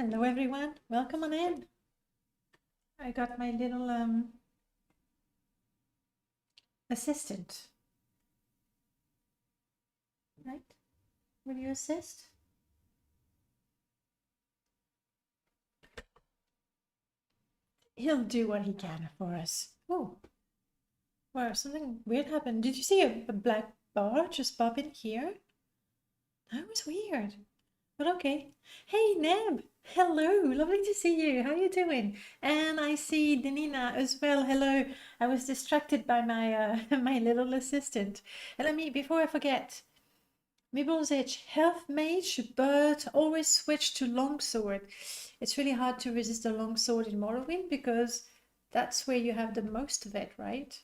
Hello everyone, welcome on in. I got my little assistant. Right? Will you assist? He'll do what he can for us. Oh, wow, something weird happened. Did you see a black bar just pop in here? That was weird. But okay. Hey Neb! Hello, lovely to see you. How you doing? And I see Danina as well. Hello. I was distracted by my my little assistant. And let me, before I forget, Mibel's Edge, Health Mage, but always switch to Longsword. It's really hard to resist a Longsword in Morrowind because that's where you have the most of it, right?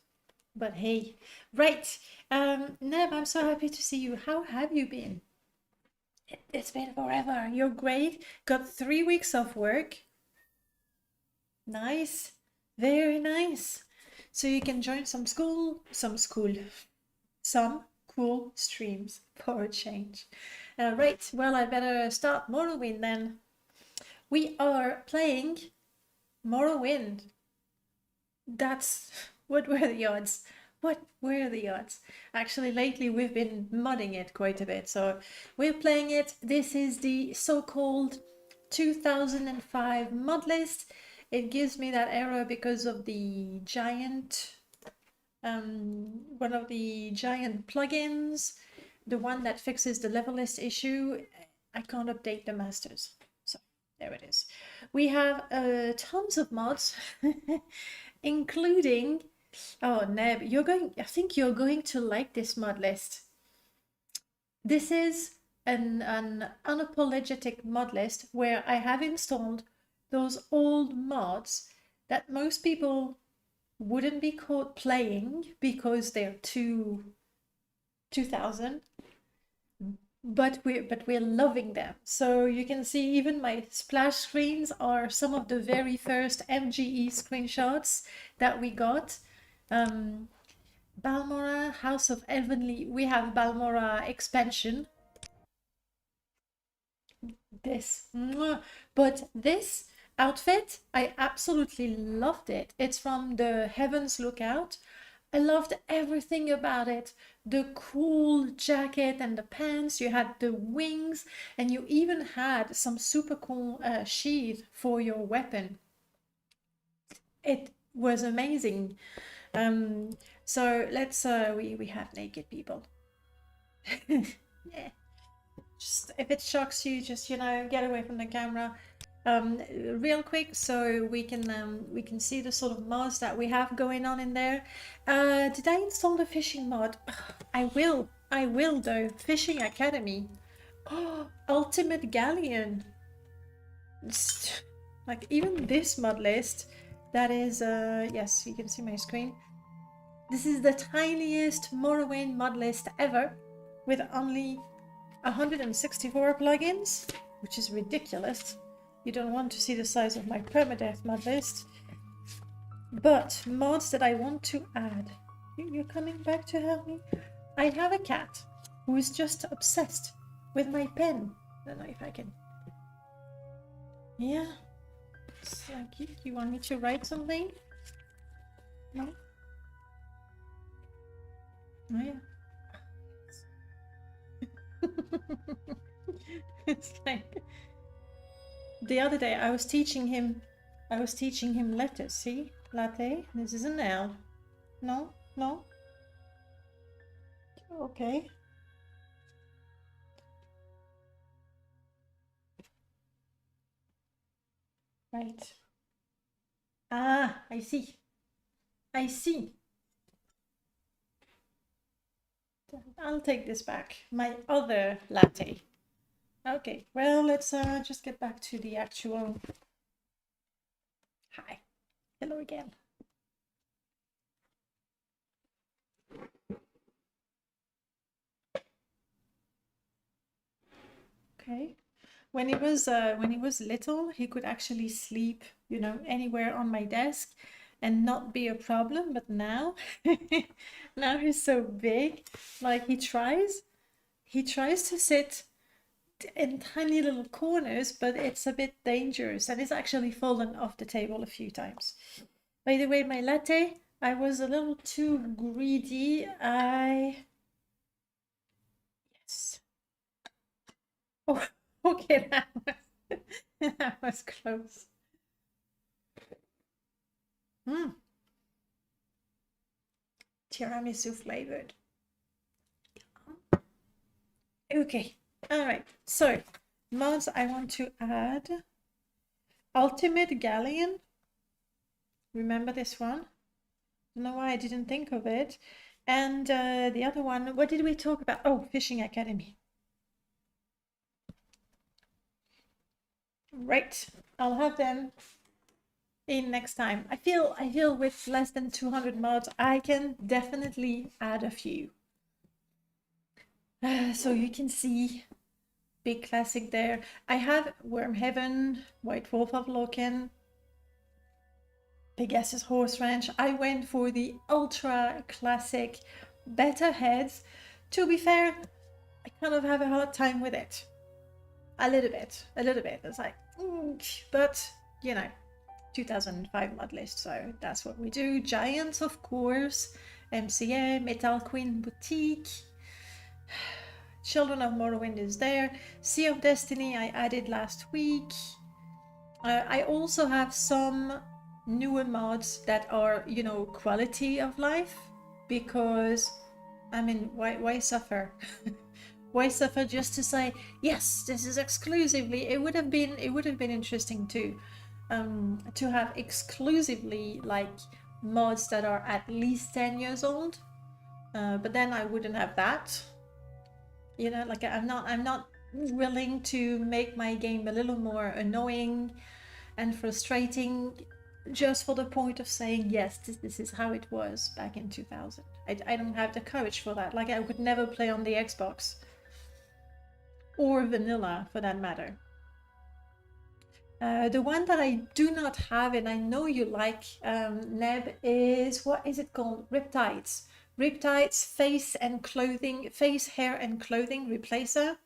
But hey, right. Neb, I'm so happy to see you. How have you been? It's been forever. You're great. Got 3 weeks off work. Nice. Very nice. So you can join some cool streams for a change. Right, well, I better start Morrowind then. We are playing Morrowind. What were the odds? What were the odds? Actually, lately we've been modding it quite a bit, so we're playing it. This is the so-called 2005 Modlist. It gives me that error because of the giant, one of the giant plugins, the one that fixes the level list issue. I can't update the masters, so there it is. We have tons of mods, including, oh Neb, I think you're going to like this mod list. This is an unapologetic mod list where I have installed those old mods that most people wouldn't be caught playing because they're too 2000, but we're loving them. So you can see even my splash screens are some of the very first MGE screenshots that we got. Balmora, House of Heavenly. We have Balmora expansion. But this outfit, I absolutely loved it. It's from the Heavens Lookout. I loved everything about it. The cool jacket and the pants, you had the wings, and you even had some super cool sheath for your weapon. It was amazing. So let's we have naked people. Yeah. Just if it shocks you, just get away from the camera. Real quick, so we can see the sort of mods that we have going on in there. Did I install the fishing mod? I will though. Fishing Academy. Oh, Ultimate Galleon. Like even this mod list, that is yes, you can see my screen. This is the tiniest Morrowind mod list ever, with only 164 plugins, which is ridiculous. You don't want to see the size of my permadeath mod list. But mods that I want to add. You're coming back to help me? I have a cat who is just obsessed with my pen. I don't know if I can. Yeah. It's like, you want me to write something? No? Oh yeah. It's like the other day I was teaching him letters. See? Latte. This is an L. No? No? Okay. Right. Ah, I see. I see. I'll take this back. My other latte. Okay, well, let's just get back to the actual... Hi. Hello again. Okay. When he was little, he could actually sleep, anywhere on my desk and not be a problem. But now, now he's so big, like he tries to sit in tiny little corners, but it's a bit dangerous and it's actually fallen off the table a few times. By the way, my latte, I was a little too greedy. Yes. Oh, okay, that was close. Tiramisu flavored. Okay, all right. So, mods I want to add. Ultimate Galleon. Remember this one? Don't know why I didn't think of it. And the other one, what did we talk about? Oh, Fishing Academy. Right, I'll have them in next time. I feel with less than 200 mods, I can definitely add a few. So you can see big classic there. I have Wormhaven, White Wolf of Loken, Pegasus Horse Ranch. I went for the ultra classic better heads. To be fair, I kind of have a hard time with it. A little bit. It's like, but you know, 2005 Modlist, so that's what we do. Giants, of course, MCA, Metal Queen Boutique, Children of Morrowind is there. Sea of Destiny I added last week. I also have some newer mods that are, you know, quality of life, because I mean, why suffer? Why suffer just to say yes, this is exclusively? It would have been interesting to have exclusively like mods that are at least 10 years old, but then I wouldn't have that. You know, like I'm not willing to make my game a little more annoying and frustrating just for the point of saying yes, this is how it was back in 2000. I don't have the courage for that. Like I would never play on the Xbox or vanilla for that matter. The one that I do not have, and I know you like, Neb, is, what is it called? Riptides. Riptides face, hair and clothing replacer.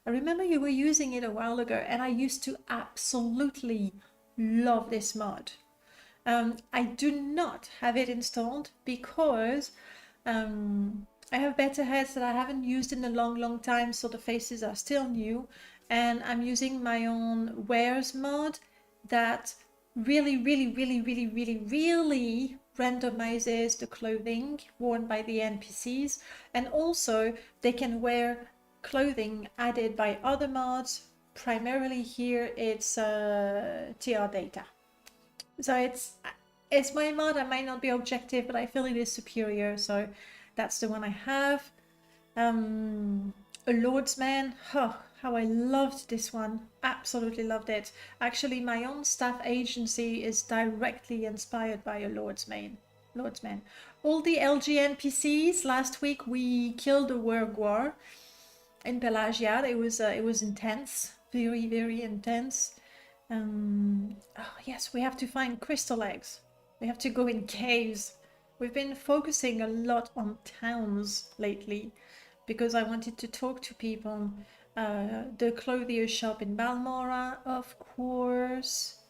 I remember you were using it a while ago, and I used to absolutely love this mod. I do not have it installed because I have better heads that I haven't used in a long time, so the faces are still new, and I'm using my own wares mod that really randomizes the clothing worn by the NPCs, and also they can wear clothing added by other mods. Primarily here it's TR data. So it's my mod. I might not be objective, but I feel it is superior, so that's the one I have. A Lordsman. Oh, how I loved this one. Absolutely loved it. Actually, my own staff agency is directly inspired by a Lordsman. All the LG NPCs. Last week we killed a Wergwar in Pelagia. It was intense. Very intense. Oh yes, we have to find crystal eggs. We have to go in caves. We've been focusing a lot on towns lately because I wanted to talk to people. The clothier shop in Balmora, of course.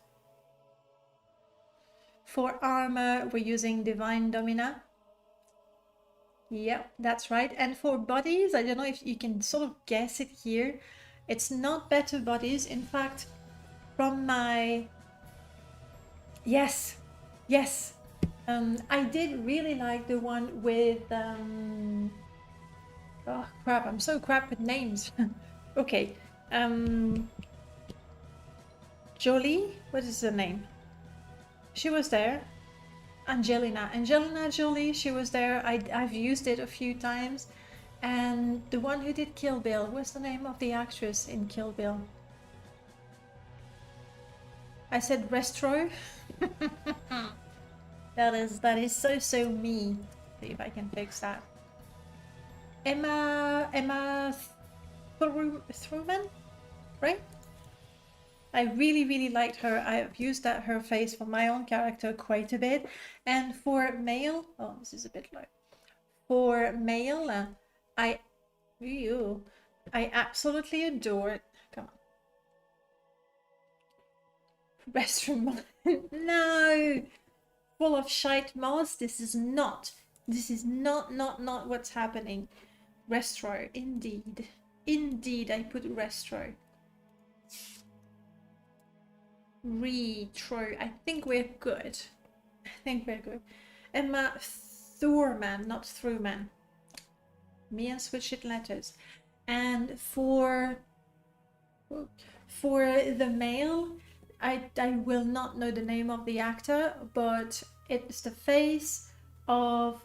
For armor, we're using Divine Domina. Yep, that's right. And for bodies, I don't know if you can sort of guess it here. It's not better bodies. In fact, from my... Yes. I did really like the one with... Oh, crap. I'm so crap with names. Okay. Jolie? What is her name? She was there. Angelina Jolie, she was there. I've used it a few times. And the one who did Kill Bill, what's the name of the actress in Kill Bill? I said Restro. That is so me. See if I can fix that. Emma Thurman, right? I really liked her. I've used her face for my own character quite a bit. And for male, oh, this is a bit low. For male, I absolutely adore Restroom mod. No! Full of shite mods. This is not what's happening. Restro, indeed. Indeed, I put restro. Retro. I think we're good. I think we're good. Emma Thurman, not Thurman. Me and switch it letters. And for the male, I will not know the name of the actor, but it's the face of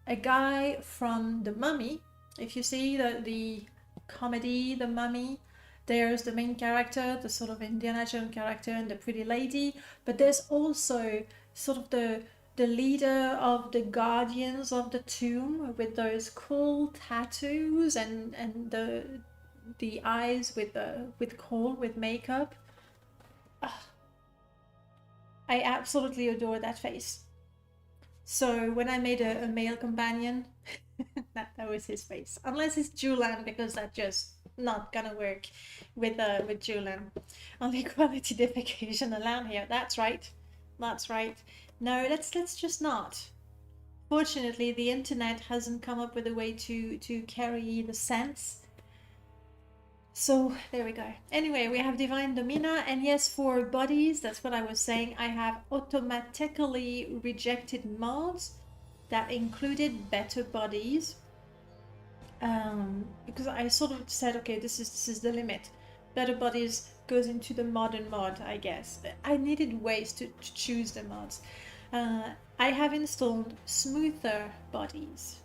a guy from The Mummy. If you see the comedy The Mummy, there's the main character, the sort of Indiana Jones character, and the pretty lady, but there's also sort of the leader of the Guardians of the Tomb with those cool tattoos and the eyes with kohl with makeup. Ugh. I absolutely adore that face. So when I made a male companion, that was his face. Unless it's Julian, because that's just not gonna work with Julian. Only quality defecation allowed here. That's right. That's right. No, let's just not. Fortunately, the internet hasn't come up with a way to carry the sense. So there we go. Anyway, we have Divine Domina, and yes, for bodies, that's what I was saying. I have automatically rejected mods that included better bodies, because I sort of said, okay, this is the limit. Better bodies goes into the modern mod, I guess. I needed ways to choose the mods. I have installed smoother bodies.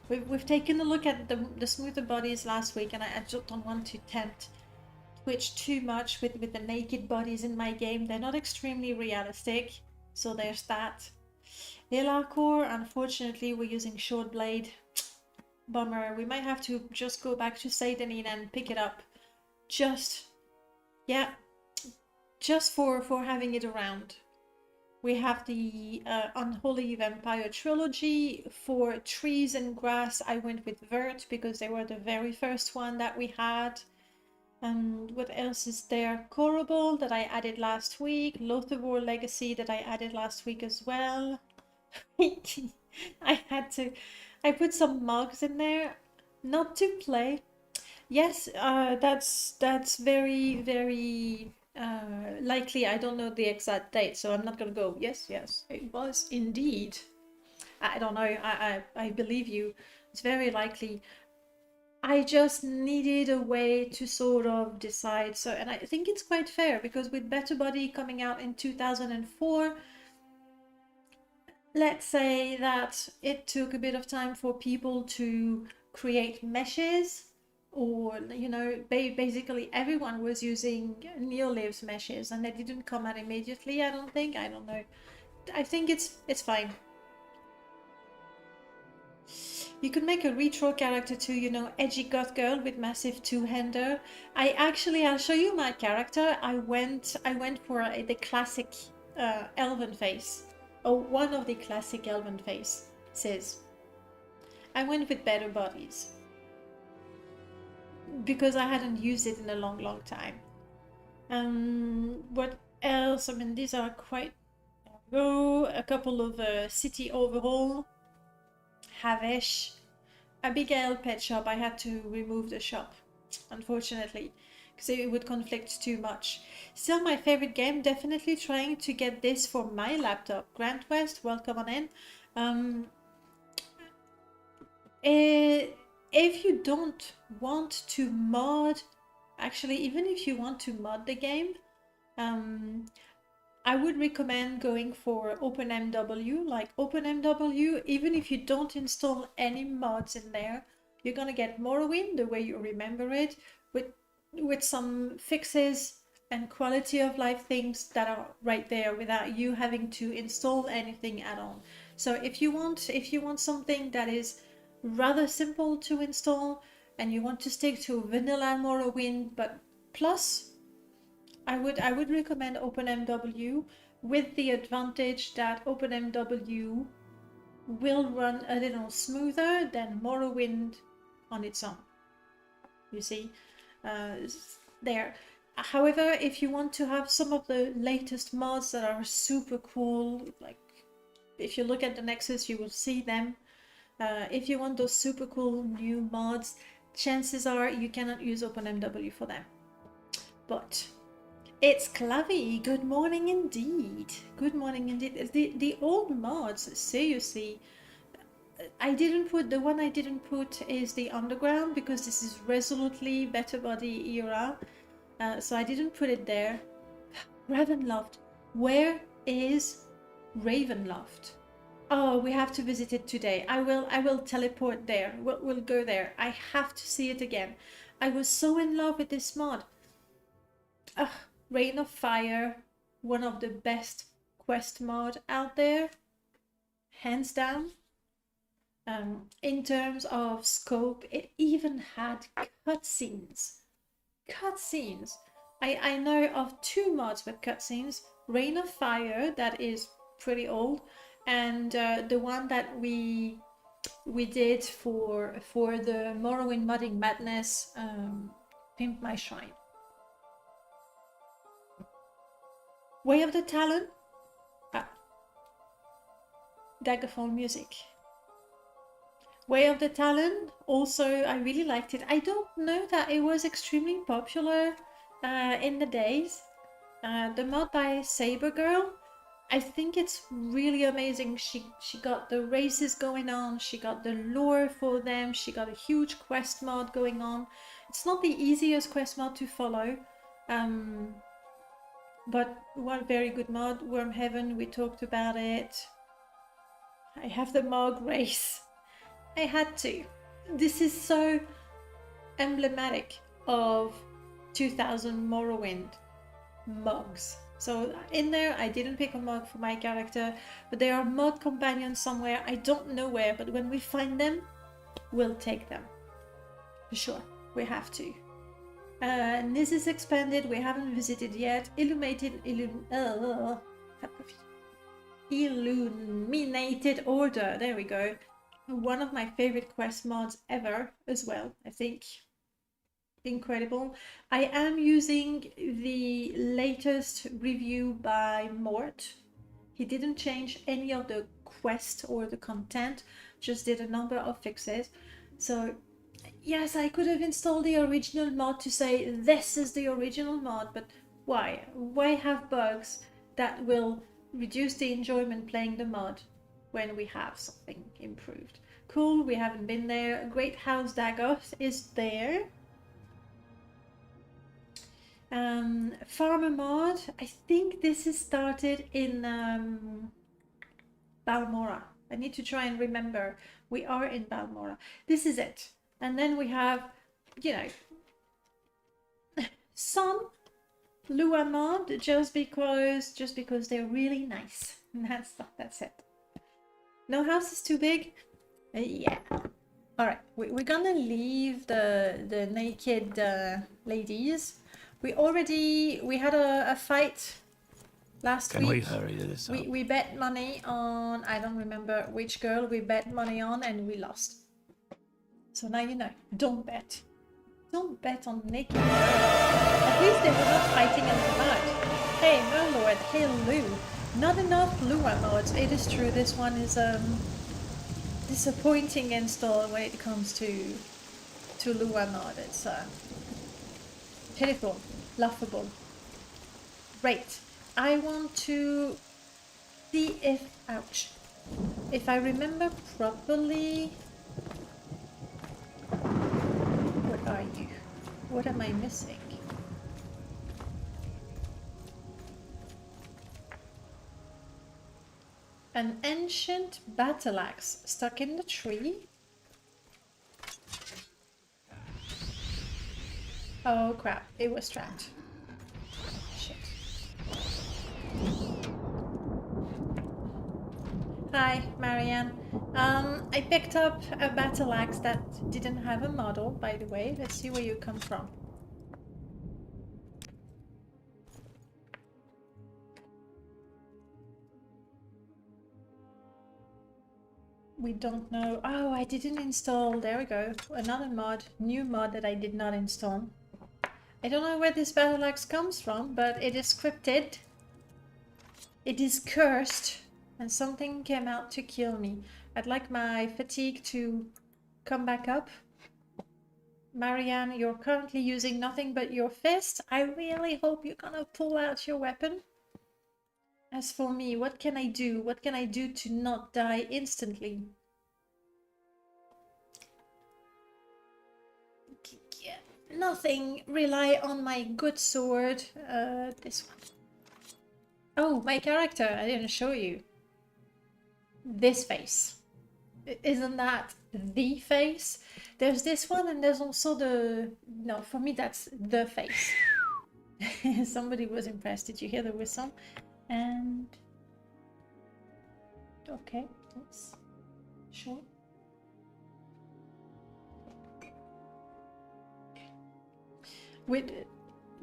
We've taken a look at the smoother bodies last week, and I just don't want to tempt Twitch too much with the naked bodies in my game. They're not extremely realistic, so there's that. Core, unfortunately, we're using short blade. Bummer. We might have to just go back to Satanin and pick it up. Just for having it around. We have the Unholy Vampire Trilogy. For trees and grass, I went with Vert because they were the very first one that we had. And what else is there? Corrible that I added last week. Lothar Legacy that I added last week as well. I put some mugs in there, not to play. Yes, that's very, very likely. I don't know the exact date, so I'm not gonna go, yes, it was indeed. I don't know, I believe you. It's very likely. I just needed a way to sort of decide. So, and I think it's quite fair because with Better Body coming out in 2004, let's say that it took a bit of time for people to create meshes, or basically everyone was using Neoliv's meshes and they didn't come out immediately. I don't know. I think it's fine. You could make a retro character too, edgy goth girl with massive two-hander. I'll show you my character. I went for the classic elven face. Oh, one of the classic elven faces. I went with better bodies because I hadn't used it in a long time. What else? I mean, these are quite a couple of city overhaul. Havesh. Abigail Pet Shop, I had to remove the shop, unfortunately, because it would conflict too much. Still my favorite game, definitely trying to get this for my laptop. Grant West, welcome on in. If you don't want to mod, actually, even if you want to mod the game, I would recommend going for OpenMW. Like OpenMW, even if you don't install any mods in there, you're gonna get Morrowind the way you remember it, with some fixes and quality of life things that are right there without you having to install anything at all. So if you want something that is rather simple to install and you want to stick to vanilla Morrowind, but plus, I would recommend OpenMW, with the advantage that OpenMW will run a little smoother than Morrowind on its own. You see, there. However, if you want to have some of the latest mods that are super cool, like if you look at the Nexus, you will see them. If you want those super cool new mods, chances are you cannot use OpenMW for them. But it's Clavy. Good morning indeed. Good morning indeed. The old mods, seriously. I didn't put, the one I didn't put is the Underground because this is resolutely Better Body era. So I didn't put it there. Ravenloft. Where is Ravenloft? Oh, we have to visit it today. I will teleport there. We'll go there. I have to see it again. I was so in love with this mod. Rain of Fire, one of the best quest mod out there, hands down. In terms of scope, it even had cutscenes. Cutscenes. I know of two mods with cutscenes. Rain of Fire, that is pretty old, and the one that we did for the Morrowind Modding Madness, Pimp My Shrine. Way of the Talon. Daggerfall music. Way of the Talon, also I really liked it. I don't know that it was extremely popular in the days. The mod by Saber Girl, I think it's really amazing. She got the races going on, she got the lore for them, she got a huge quest mod going on. It's not the easiest quest mod to follow, but one very good mod. Worm Heaven, we talked about it. I have the Mog race. I had to. This is so emblematic of 2000 Morrowind mugs. So in there, I didn't pick a mug for my character, but there are mod companions somewhere. I don't know where, but when we find them, we'll take them. For sure, we have to. And this is expanded, we haven't visited yet. Illuminated Order, there we go. One of my favorite quest mods ever as well, I think. Incredible. I am using the latest review by Mort. He didn't change any of the quest or the content, just did a number of fixes. So yes, I could have installed the original mod to say this is the original mod, but why? Why have bugs that will reduce the enjoyment playing the mod when we have something improved? Cool, we haven't been there. Great House Dagoth is there. Farmer mod, I think this is started in Balmora. I need to try and remember. We are in Balmora. This is it. And then we have, you know, some Lua mod just because they're really nice. And that's it. No house is too big. Yeah. All right, we're gonna leave the naked ladies. We had a fight last week. Can we hurry this up? We bet money on, I don't remember which girl we bet money on, and we lost. So now you know, don't bet. Don't bet on naked girls. At least they were not fighting in the mud. Hey, Merlord, hello. Not enough Lua mods. It is true, this one is disappointing install when it comes to Lua mod. It's pitiful, laughable. Right, I want to see if, ouch, if I remember properly. What are you? What am I missing? An ancient battle axe stuck in the tree. Oh crap, it was trapped. Shit. Hi, Marianne. I picked up a battle axe that didn't have a model, by the way. Let's see where you come from. We don't know. Oh, I didn't install. There we go. Another mod, new mod that I did not install. I don't know where this battle axe comes from, but it is scripted. It is cursed, and something came out to kill me. I'd like my fatigue to come back up. Marianne, you're currently using nothing but your fist. I really hope you're gonna pull out your weapon. As for me, what can I do? What can I do to not die instantly? Yeah, nothing. Rely on my good sword. This one. Oh, my character. I didn't show you. This face. Isn't that the face? There's this one and there's also the... No, for me that's the face. Somebody was impressed. Did you hear the whistle? And... Okay, that's... Sure. With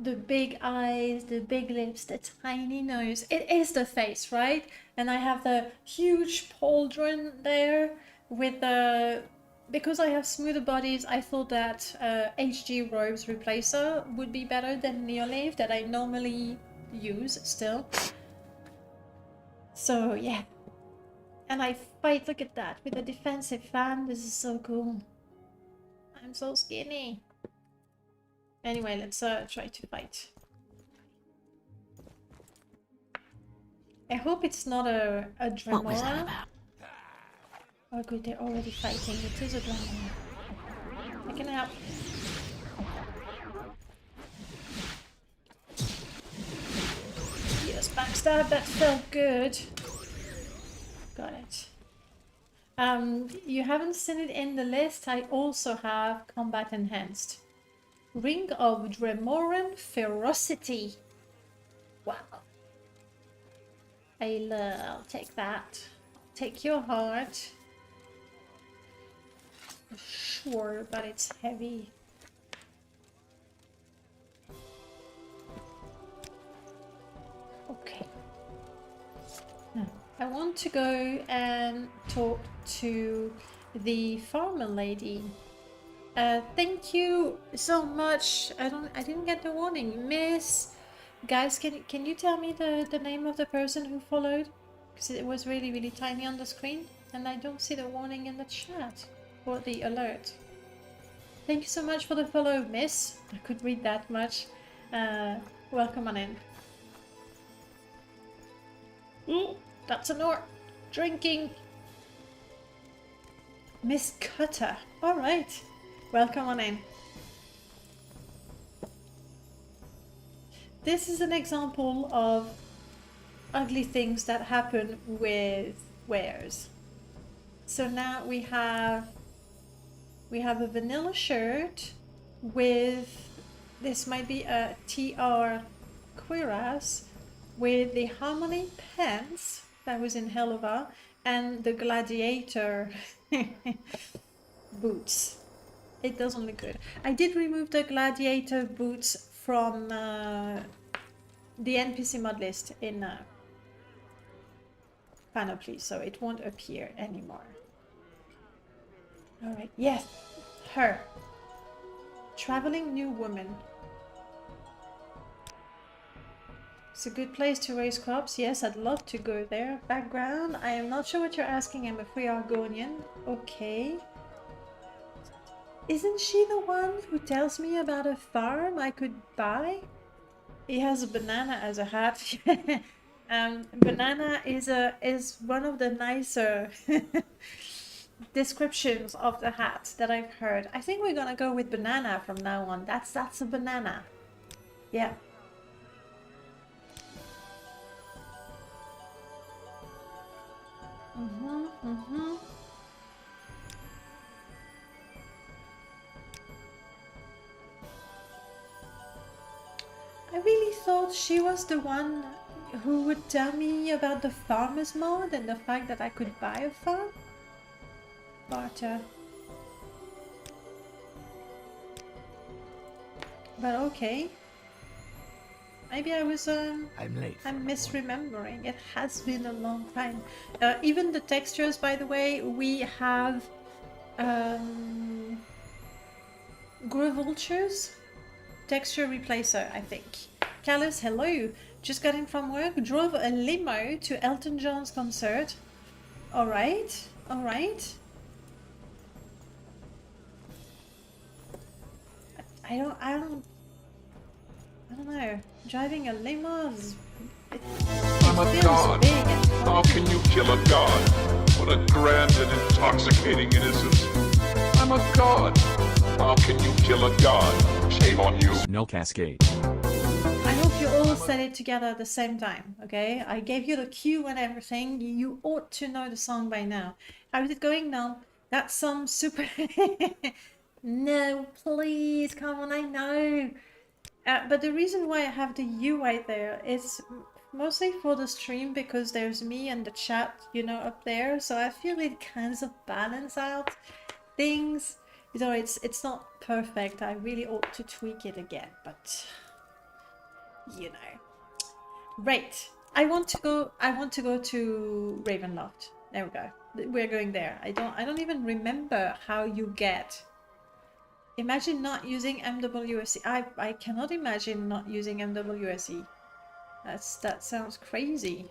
the big eyes, the big lips, the tiny nose. It is the face, right? And I have the huge pauldron there with the... Because I have smoother bodies, I thought that HG Robe's replacer would be better than Neolave that I normally use still. So yeah. And I fight, look at that, with a defensive fan. This is so cool. I'm so skinny. Anyway, let's try to fight. I hope it's not a Dwemer. What was that about? Oh good, they're already fighting. It is a Dwemer. I can help. Yes, backstab, that felt good. Got it. You haven't seen it in the list. I also have Combat Enhanced. Ring of Dwemer Ferocity. Wow. I'll take that. Take your heart. Sure, but it's heavy. Okay. Now, I want to go and talk to the farmer lady. Thank you so much. I didn't get the warning. Miss, guys, can you tell me the name of the person who followed? Because it was really tiny on the screen and I don't see the warning in the chat or the alert. Thank you so much for the follow, miss. I could read that much. Welcome on in. Ooh, that's an orc drinking. Miss Cutter. All right. Welcome on in. This is an example of ugly things that happen with wares. So now we have a vanilla shirt with, this might be a TR cuirass, with the Harmony pants that was in Helluva and the gladiator boots. It doesn't look good. I did remove the gladiator boots from the NPC mod list in Panoply, so it won't appear anymore. Alright, yes, her. Traveling new woman. It's a good place to raise crops. Yes, I'd love to go there. Background, I am not sure what you're asking. I'm a free Argonian. Okay. Isn't she the one who tells me about a farm I could buy? He has a banana as a hat. Banana is one of the nicer descriptions of the hat that I've heard. I think we're gonna go with banana from now on. That's a banana. Yeah. I really thought she was the one who would tell me about the farmer's mod and the fact that I could buy a farm. Barter. But okay. Maybe I was I'm misremembering. It has been a long time. Even the textures, by the way, we have grey vultures texture replacer, I think. Callus, hello. Just got in from work, drove a limo to Elton John's concert. Alright, alright. I don't know. Driving a limo is... I'm a god. How can you kill a god? What a grand and intoxicating innocence. I'm a god. How can you kill a god? Shame on you. No cascade. I hope you all said it together at the same time, okay? I gave you the cue and everything. You ought to know the song by now. How is it going now? That's some super... No, please, come on, I know. But the reason why I have the U right there is mostly for the stream because there's me and the chat, you know, up there. So I feel it kind of balance out things. You know, it's not perfect. I really ought to tweak it again, but you know. Right. I want to go to Ravenloft. There we go. We're going there. I don't even remember how you get. Imagine not using MWSE. I cannot imagine not using MWSE. That sounds crazy.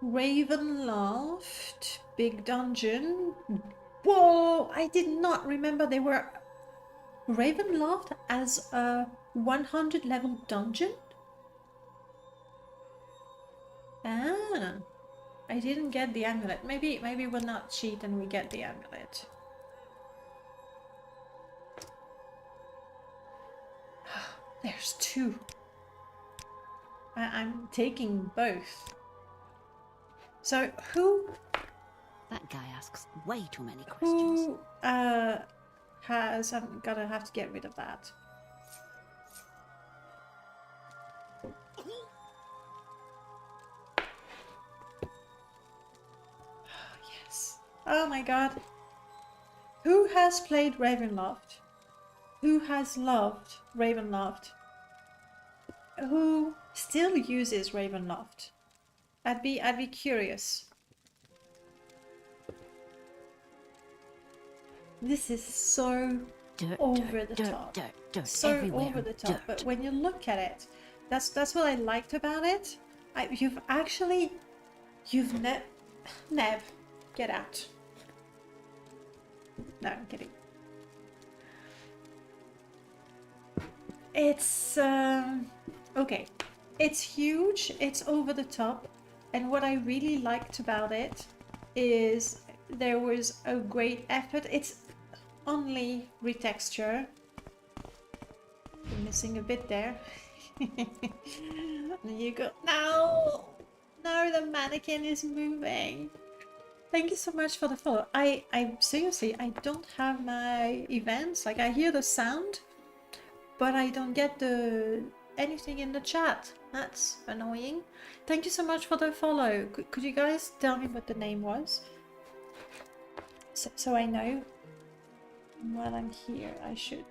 Ravenloft, big dungeon. Whoa! I did not remember they were Ravenloft as a 100 level dungeon. Ah. I didn't get the amulet. Maybe we'll not cheat and we get the amulet. There's two. I'm taking both. So who... That guy asks way too many questions. Who has... I'm gonna have to get rid of that. Oh my god. Who has played Ravenloft? Who has loved Ravenloft? Who still uses Ravenloft? I'd be curious. This is so over the top. So over the top. But when you look at it, that's what I liked about it. You've Nev, get out. No, I'm kidding. It's okay. It's huge, it's over the top, and what I really liked about it is there was a great effort. It's only retexture. I'm missing a bit there. You go. No, the mannequin is moving. Thank you so much for the follow. I seriously, I don't have my events. Like, I hear the sound, but I don't get anything in the chat. That's annoying. Thank you so much for the follow. Could you guys tell me what the name was? So I know. While I'm here, I should.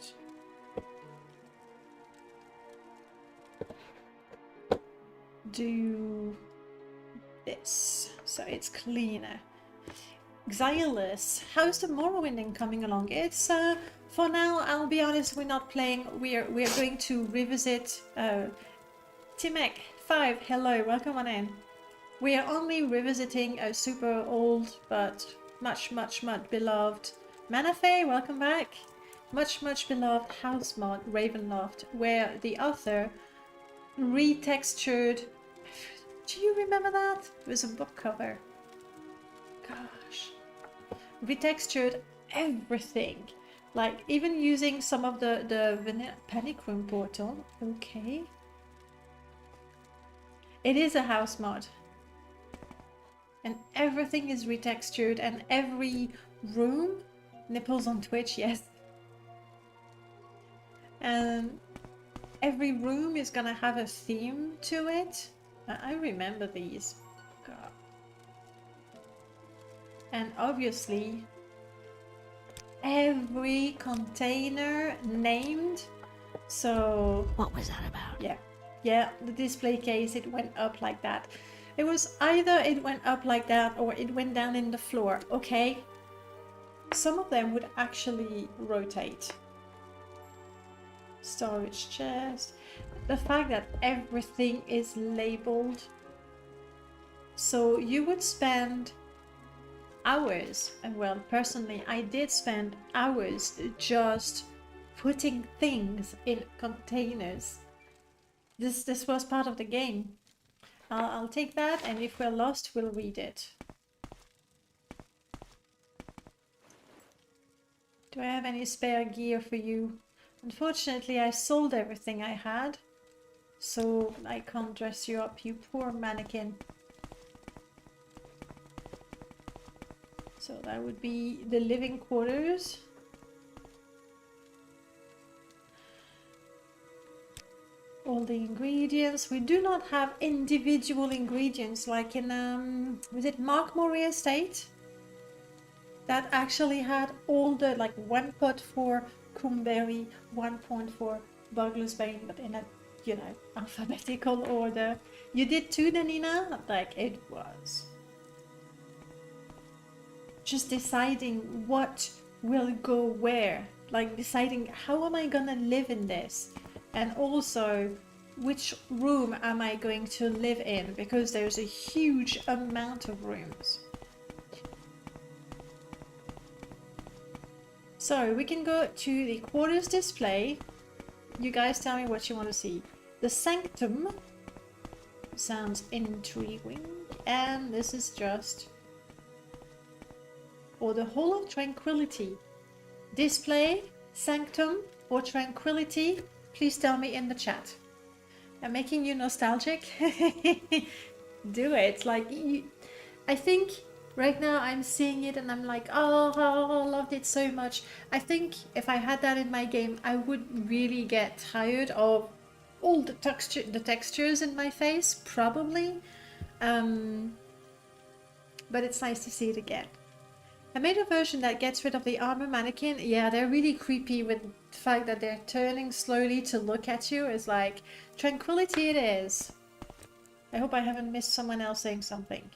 Do this so it's cleaner. Xylus, how's the Morrowinding coming along? It's for now, I'll be honest, we're not playing. We're going to revisit Timek 5, hello, welcome on in. We are only revisiting a super old but much beloved Manafay, welcome back. Much beloved house mod Ravenloft, where the author retextured. Do you remember that? It was a book cover. Gosh. Retextured everything. Like, even using some of the Panic Room portal. Okay. It is a house mod. And everything is retextured, and every room... Nipples on Twitch, yes. And every room is gonna have a theme to it. I remember these. God. And obviously, every container named. So... What was that about? Yeah, the display case, it went up like that. It was either it went up like that or it went down in the floor, okay? some of them would actually rotate. Storage chest. The fact that everything is labeled. So you would spend hours, and well, personally, I did spend hours just putting things in containers. This was part of the game. I'll take that, and if we're lost, we'll read it. Do I have any spare gear for you? Unfortunately, I sold everything I had, so I can't dress you up, you poor mannequin. So that would be the living quarters. All the ingredients. We do not have individual ingredients like in, was it Mark Murray Estate? That actually had all the, like 1 pot for Cumberry, 1 point for Bugler's Bane, but in a, you know, alphabetical order. You did too, Danina? Like, it was just deciding what will go where. Like deciding how am I gonna live in this? And also, which room am I going to live in? Because there's a huge amount of rooms. So we can go to the quarters display. You guys tell me what you want to see. The sanctum sounds intriguing. And this is just... or the Hall of Tranquility. Display, sanctum, or tranquility. Please tell me in the chat. I'm making you nostalgic. Do it. Like, I think right now I'm seeing it and I'm like, oh, I loved it so much. I think if I had that in my game, I would really get tired of all the textures in my face, probably. But it's nice to see it again. I made a version that gets rid of the armor mannequin. Yeah, they're really creepy with the fact that they're turning slowly to look at you. It's like, tranquility it is. I hope I haven't missed someone else saying something.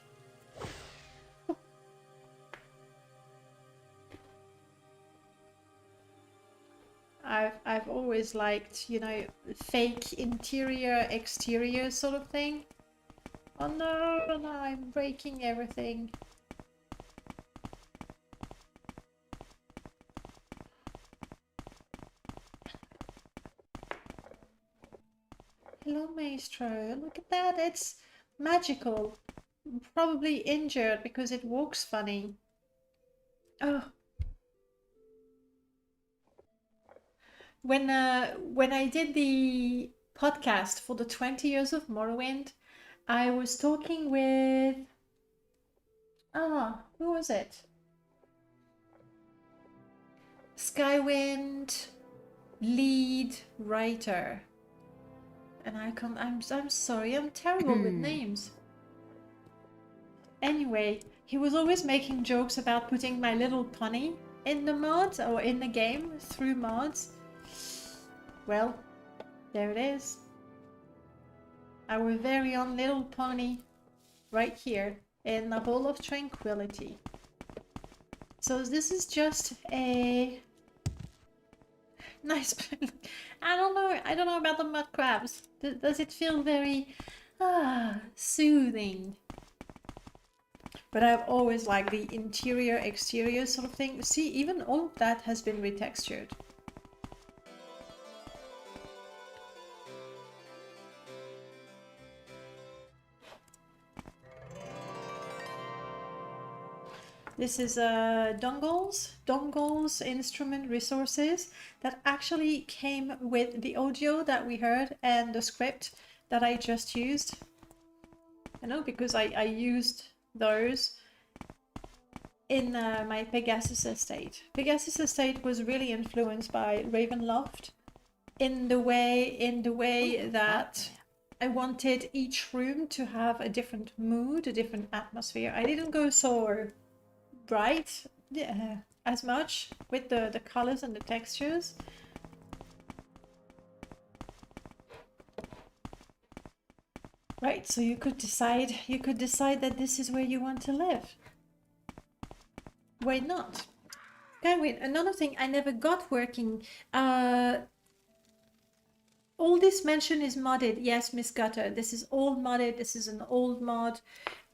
I've always liked, you know, fake interior, exterior sort of thing. Oh no, no, I'm breaking everything. Hello, Maestro. Look at that. It's magical. Probably injured because it walks funny. Oh. When I did the podcast for the 20 years of Morrowind, I was talking with... who was it? Skywind lead writer. And I'm sorry, I'm terrible with names. Anyway, he was always making jokes about putting My Little Pony in the mods or in the game through mods. Well, there it is. Our very own Little Pony right here in the Hall of Tranquility. So this is just a nice... I don't know about the mud crabs. Does it feel very soothing? But I've always liked the interior, exterior sort of thing. See, even all of that has been retextured. This is dongles, instrument resources that actually came with the audio that we heard and the script that I just used. I know because I used those in my Pegasus estate. Pegasus estate was really influenced by Ravenloft in the way that I wanted each room to have a different mood, a different atmosphere. I didn't go so bright as much with the colors and the textures. Right, so you could decide that this is where you want to live. Why not? Okay, wait, another thing I never got working. All this mention is modded. Yes, Miss Gutter, this is all modded. This is an old mod.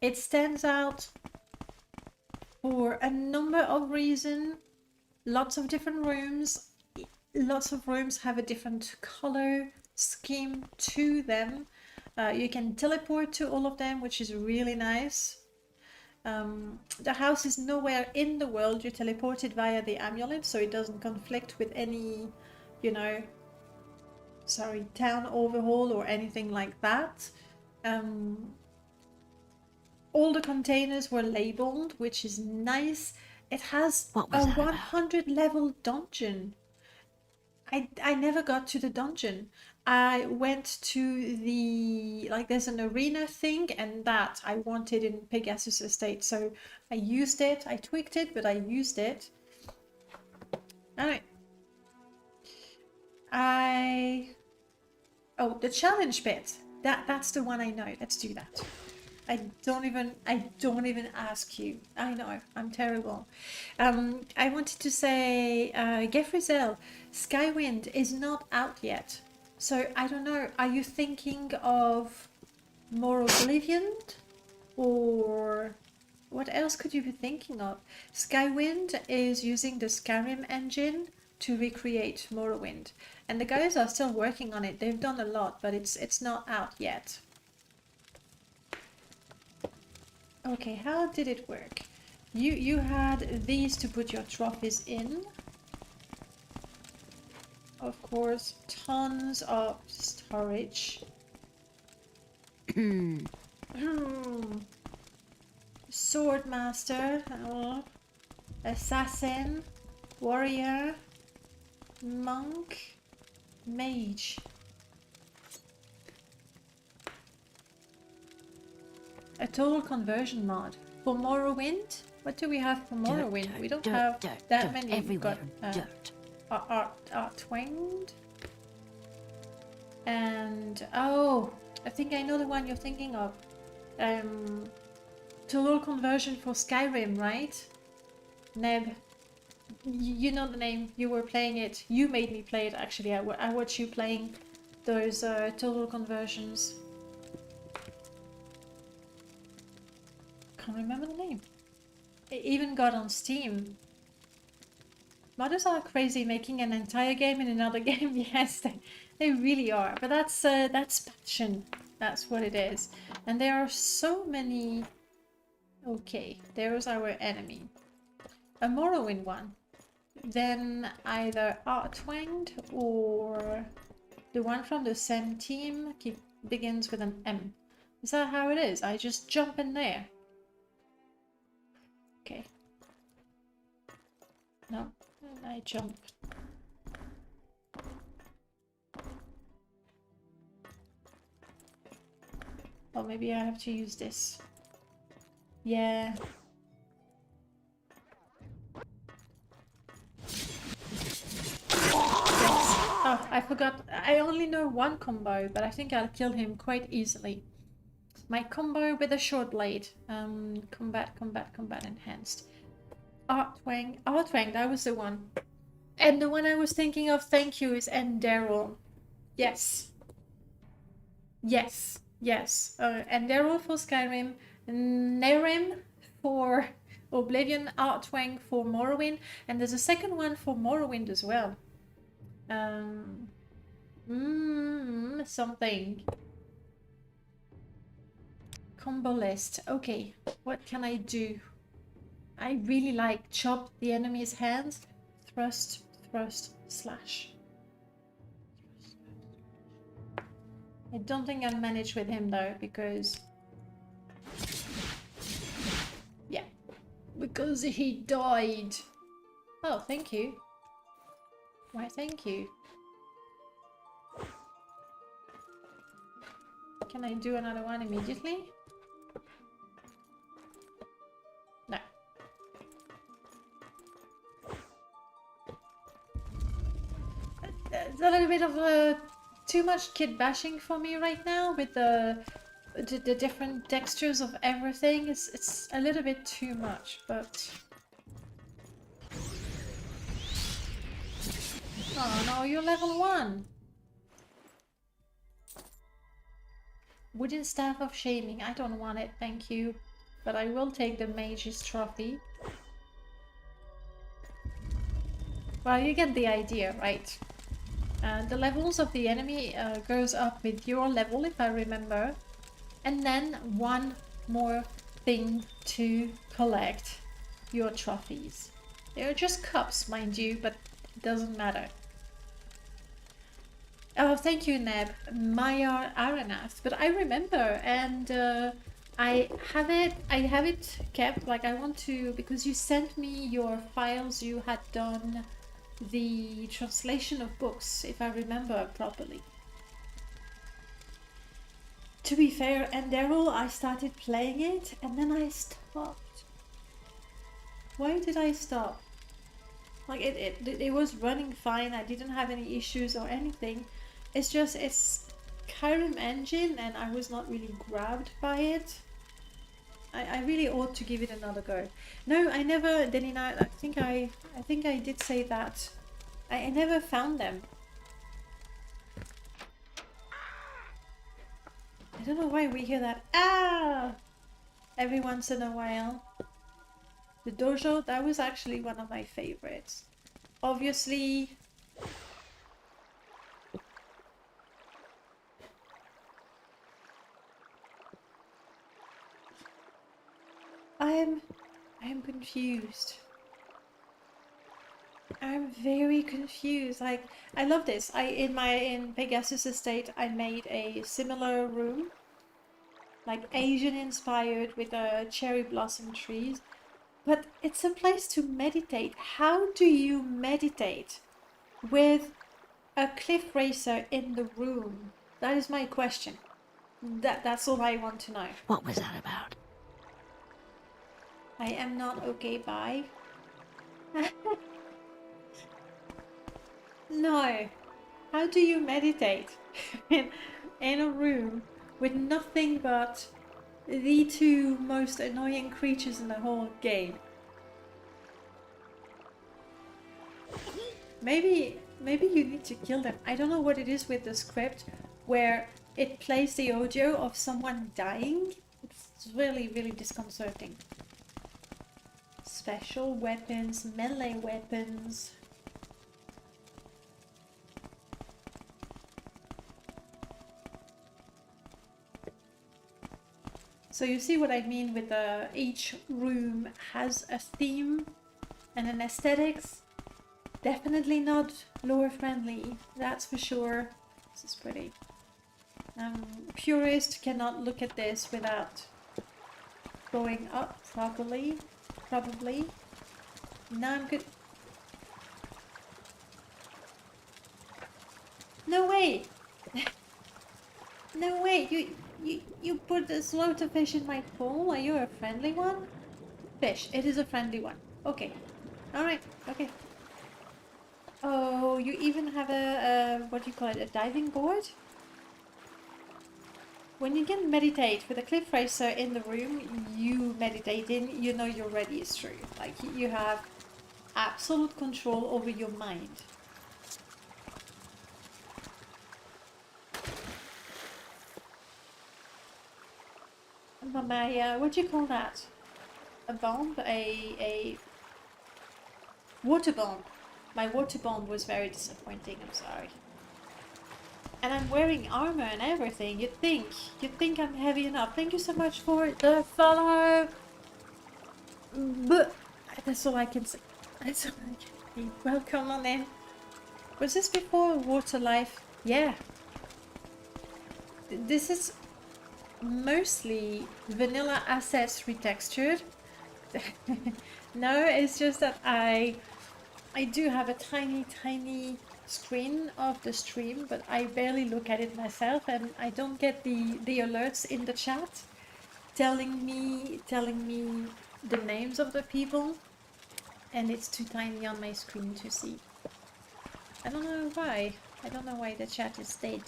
It stands out for a number of reasons. Lots of different rooms. Lots of rooms have a different color scheme to them. You can teleport to all of them, which is really nice. The house is nowhere in the world. You teleport it via the amulet, so it doesn't conflict with any, you know, town overhaul or anything like that. All the containers were labeled, which is nice. It has What was a that about? 100 level dungeon. I never got to the dungeon. I went to the, like, there's an arena thing, and that I wanted in Pegasus Estate, so I used it. I tweaked it, but I used it. Alright. Oh, the challenge bit. That's the one I know. Let's do that. I don't even ask you. I know, I'm terrible. I wanted to say, Gefrizel, Skywind is not out yet. So I don't know, are you thinking of more Oblivion? Or what else could you be thinking of? Skywind is using the Skyrim engine to recreate Morrowind. And the guys are still working on it. They've done a lot, but it's not out yet. Okay, how did it work? You had these to put your trophies in. Of course, tons of storage. Swordmaster, assassin, warrior, monk, mage. A total conversion mod. For Morrowind? What do we have for Morrowind? We don't have that many. We've got dirt. Twanged. And oh, I think I know the one you're thinking of. Total conversion for Skyrim, right? Neb. You know the name. You were playing it. You made me play it, actually. I watched you playing those total conversions. Can't remember the name. It even got on Steam. Modders are crazy, making an entire game in another game. Yes, they really are. But that's passion. That's what it is. And there are so many. Okay, there's our enemy. A Morrowind one. Then either Artwanged or the one from the same team begins with an M. Is that how it is? I just jump in there. Okay. No, I jump. Or maybe I have to use this. Yeah. Oh, I forgot. I only know one combo, but I think I'll kill him quite easily. My combo with a short blade. Combat enhanced. Artwang, that was the one. And the one I was thinking of, thank you, is Enderal. Yes. Yes. Yes. Enderal for Skyrim. Nerim for Oblivion. Artwang for Morrowind. And there's a second one for Morrowind as well. Something. Combo list. Okay, what can I do? I really like chop the enemy's hands. Thrust, slash. I don't think I'll manage with him though, because... yeah. Because he died. Oh, thank you. Why, thank you. Can I do another one immediately? No. It's a little bit of too much kid bashing for me right now with the different textures of everything. It's a little bit too much, but Oh no, you're level 1. Wooden Staff of Shaming. I don't want it, thank you. But I will take the Mage's Trophy. Well, you get the idea, right? The levels of the enemy goes up with your level, if I remember. And then one more thing to collect your trophies. They're just cups, mind you, but it doesn't matter. Oh, thank you, Neb. Maya Aranath. But I remember, and I have it kept. Like, I want to, because you sent me your files. You had done the translation of books, if I remember properly. To be fair, and Daryl, I started playing it, and then I stopped. Why did I stop? Like, it was running fine. I didn't have any issues or anything. It's just, it's Skyrim engine, and I was not really grabbed by it. I really ought to give it another go. No, I never, Denina, I think I did say that. I never found them. I don't know why we hear that every once in a while. The dojo, that was actually one of my favorites. Obviously, I am confused. I'm very confused. Like, I love this. In Pegasus Estate, I made a similar room, like Asian inspired with cherry blossom trees. But it's a place to meditate. How do you meditate with a cliff racer in the room? That is my question. That's all I want to know. What was that about? I am not okay, bye. No. How do you meditate in a room with nothing but the two most annoying creatures in the whole game? Maybe you need to kill them. I don't know what it is with the script where it plays the audio of someone dying. It's really, really disconcerting. Special weapons, melee weapons. So you see what I mean with each room has a theme and an aesthetics. Definitely not lore friendly, that's for sure. This is pretty. Purist cannot look at this without going up properly. Probably. Now I'm good. No way! No way! You put a slaughter fish in my pool? Are you a friendly one? Fish. It is a friendly one. Okay. Alright. Okay. Oh, you even have a what do you call it? A diving board? When you can meditate with a cliff racer in the room you meditate in, you know you're ready is true. Like, you have absolute control over your mind. My, what do you call that? A bomb? A water bomb. My water bomb was very disappointing, I'm sorry. And I'm wearing armor and everything. You'd think I'm heavy enough. Thank you so much for the follow. But that's all I can say. That's all I can say. Welcome on in. Was this before Water Life? Yeah. This is mostly vanilla assets retextured. No, it's just that I do have a tiny screen of the stream, but I barely look at it myself, and I don't get the alerts in the chat telling me the names of the people, and it's too tiny on my screen to see. I don't know why. I don't know why the chat is dead.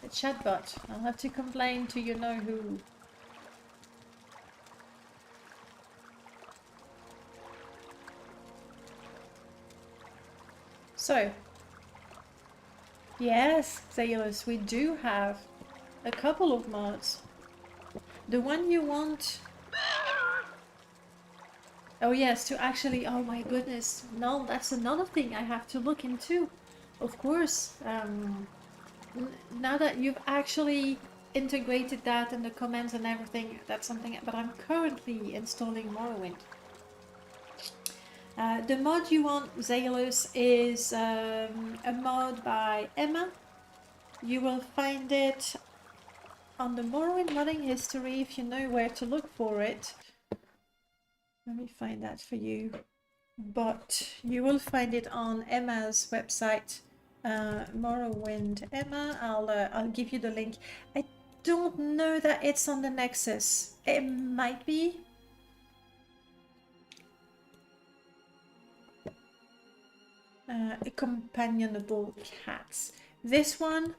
The chatbot. I'll have to complain to you know who. So, Yes, Xalus, we do have a couple of mods. The one you want... Oh yes, to actually... Oh my goodness. No, that's another thing I have to look into. Of course. Now that you've actually integrated that and the commands and everything, that's something... But I'm currently installing Morrowind. The mod you want, Xalus, is a mod by Emma. You will find it on the Morrowind modding history if you know where to look for it. Let me find that for you. But you will find it on Emma's website, Morrowind Emma. I'll give you the link. I don't know that it's on the Nexus. It might be. Companionable Cats. This one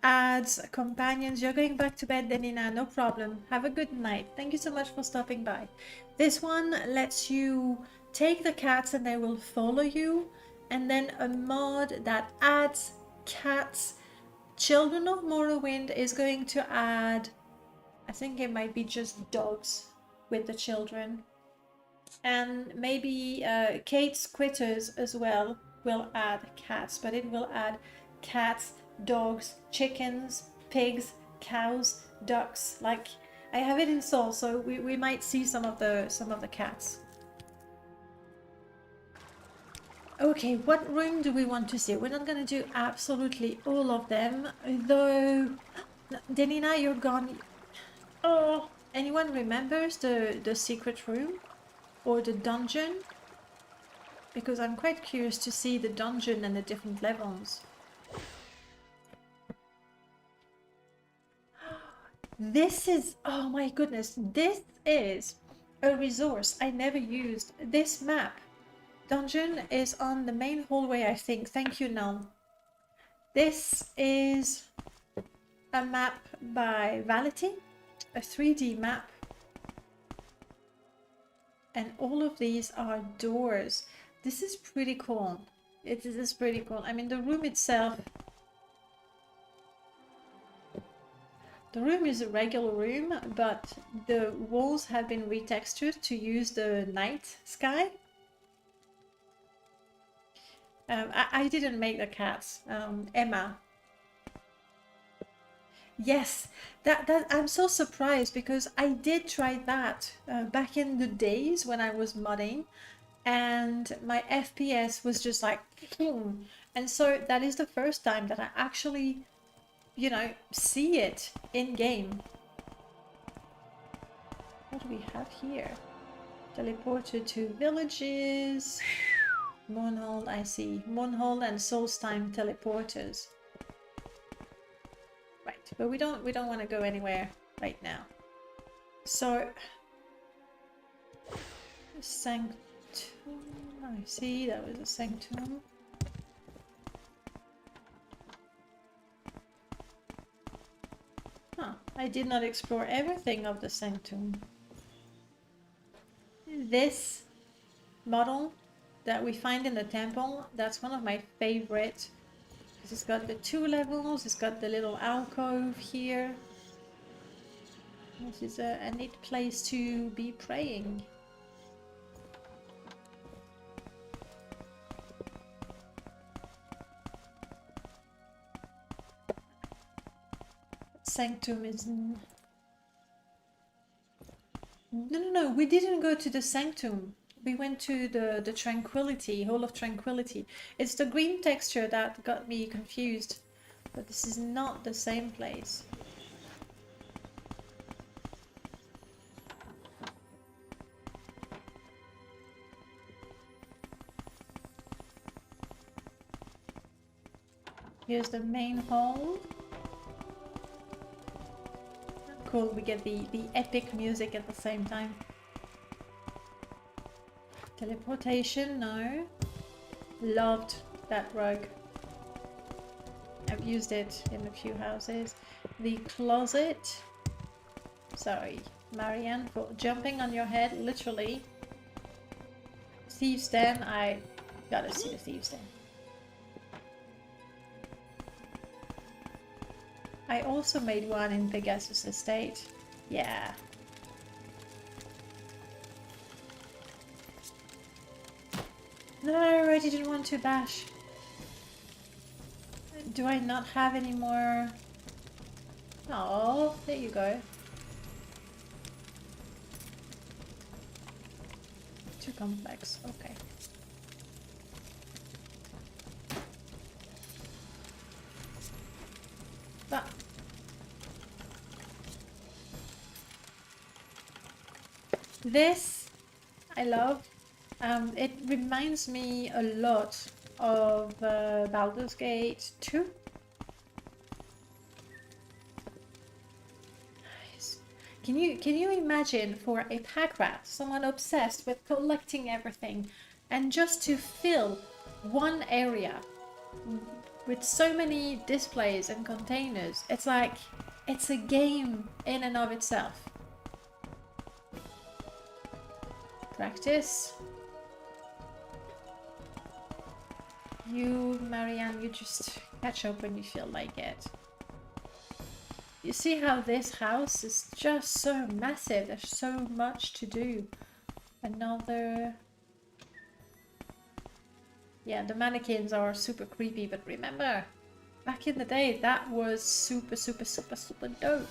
adds companions. You're going back to bed, Denina, no problem. Have a good night. Thank you so much for stopping by. This one lets you take the cats and they will follow you. And then a mod that adds cats. Children of Morrowind is going to add, I think it might be just dogs with the children. And maybe Kate's Quitters as well will add cats, but it will add cats, dogs, chickens, pigs, cows, ducks. Like, I have it installed, so we might see some of the cats. Okay, what room do we want to see? We're not gonna do absolutely all of them, though. Denina, you're gone. Oh, anyone remembers the secret room or the dungeon? Because I'm quite curious to see the dungeon and the different levels. This is, oh my goodness, this is a resource I never used. This map dungeon is on the main hallway, I think. Thank you, Nell. This is a map by Vality, a 3D map. And all of these are doors. This is pretty cool. It is pretty cool. I mean, the room itself... The room is a regular room, but the walls have been retextured to use the night sky. I didn't make the cats. Emma. Yes, that I'm so surprised because I did try that back in the days when I was modding. And my FPS was just like, and so that is the first time that I actually, you know, see it in game. What do we have here? Teleported to villages. Moonhold, I see. Moonhold and Soulstime teleporters. Right, but we don't want to go anywhere right now. So, Sanctum. I see, that was a sanctum. Huh, I did not explore everything of the sanctum. This model that we find in the temple, that's one of my favorite. It's got the 2 levels, it's got the little alcove here. This is a neat place to be praying. Sanctum is... No, we didn't go to the sanctum. We went to the Tranquility, Hall of Tranquility. It's the green texture that got me confused. But this is not the same place. Here's the main hall. Cool, we get the epic music at the same time. Teleportation, no. Loved that rug. I've used it in a few houses. The closet. Sorry, Marianne, for jumping on your head, literally. Thieves' Den, I gotta see the Thieves' Den. I also made one in Pegasus Estate. Yeah. No, I didn't want to bash. Do I not have any more? Oh, there you go. Too complex. Okay. But this I love. It reminds me a lot of Baldur's Gate 2. Nice. Can you imagine for a pack rat, someone obsessed with collecting everything, and just to fill one area with so many displays and containers? It's like it's a game in and of itself. Practice. You, Marianne, you just catch up when you feel like it. You see how this house is just so massive. There's so much to do. Another... Yeah, the mannequins are super creepy, but remember, back in the day, that was super dope.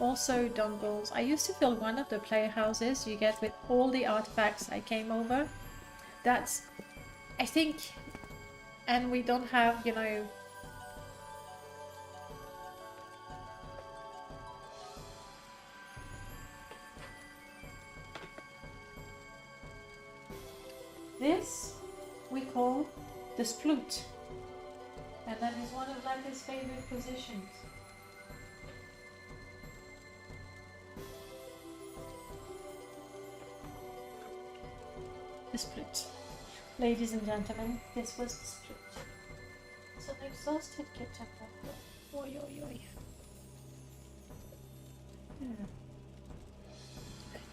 Also dongles. I used to fill one of the player houses you get with all the artifacts I came over. That's, I think, and we don't have, you know, this we call the sploot, and that is one of Lanca's favorite positions. The split. Ladies and gentlemen, this was the split. It's an exhausted kitten. Oi, oi, oi.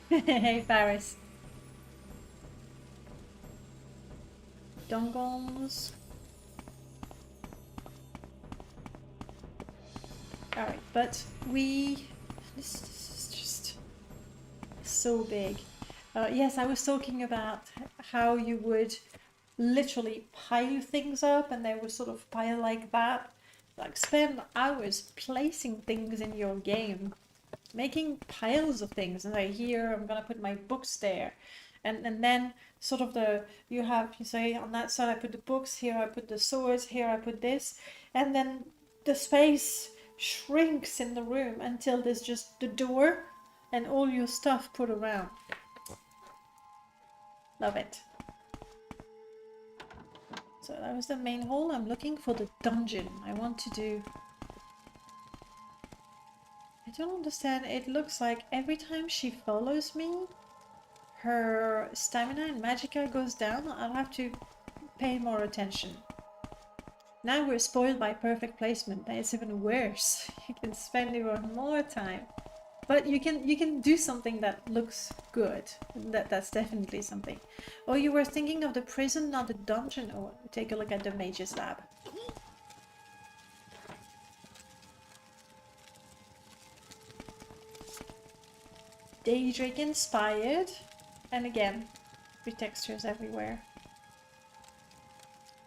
Hey, Paris. Dongles. Alright, but this is just so big. Yes, I was talking about how you would literally pile things up and they would sort of pile like that. Like spend hours placing things in your game, making piles of things. And like here, I'm gonna put my books there. And then sort of you say on that side I put the books, here I put the swords, here I put this. And then the space shrinks in the room until there's just the door and all your stuff put around. Love it. So that was the main hall. I'm looking for the dungeon. I want to do... I don't understand. It looks like every time she follows me, her stamina and magicka goes down. I'll have to pay more attention. Now we're spoiled by perfect placement. It's even worse. You can spend even more time. But you can do something that looks good. That's definitely something. Oh, you were thinking of the prison, not the dungeon. Oh, take a look at the mage's lab. Daedric inspired. And again, pretextures everywhere.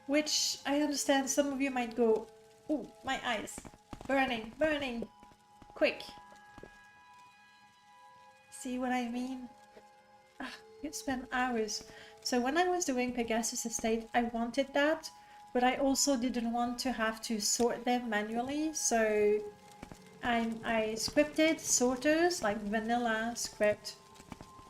Which I understand some of you might go, oh, my eyes. Burning, burning. Quick. See what I mean? You'd spend hours. So when I was doing Pegasus Estate, I wanted that, but I also didn't want to have to sort them manually. So I scripted sorters, like vanilla script,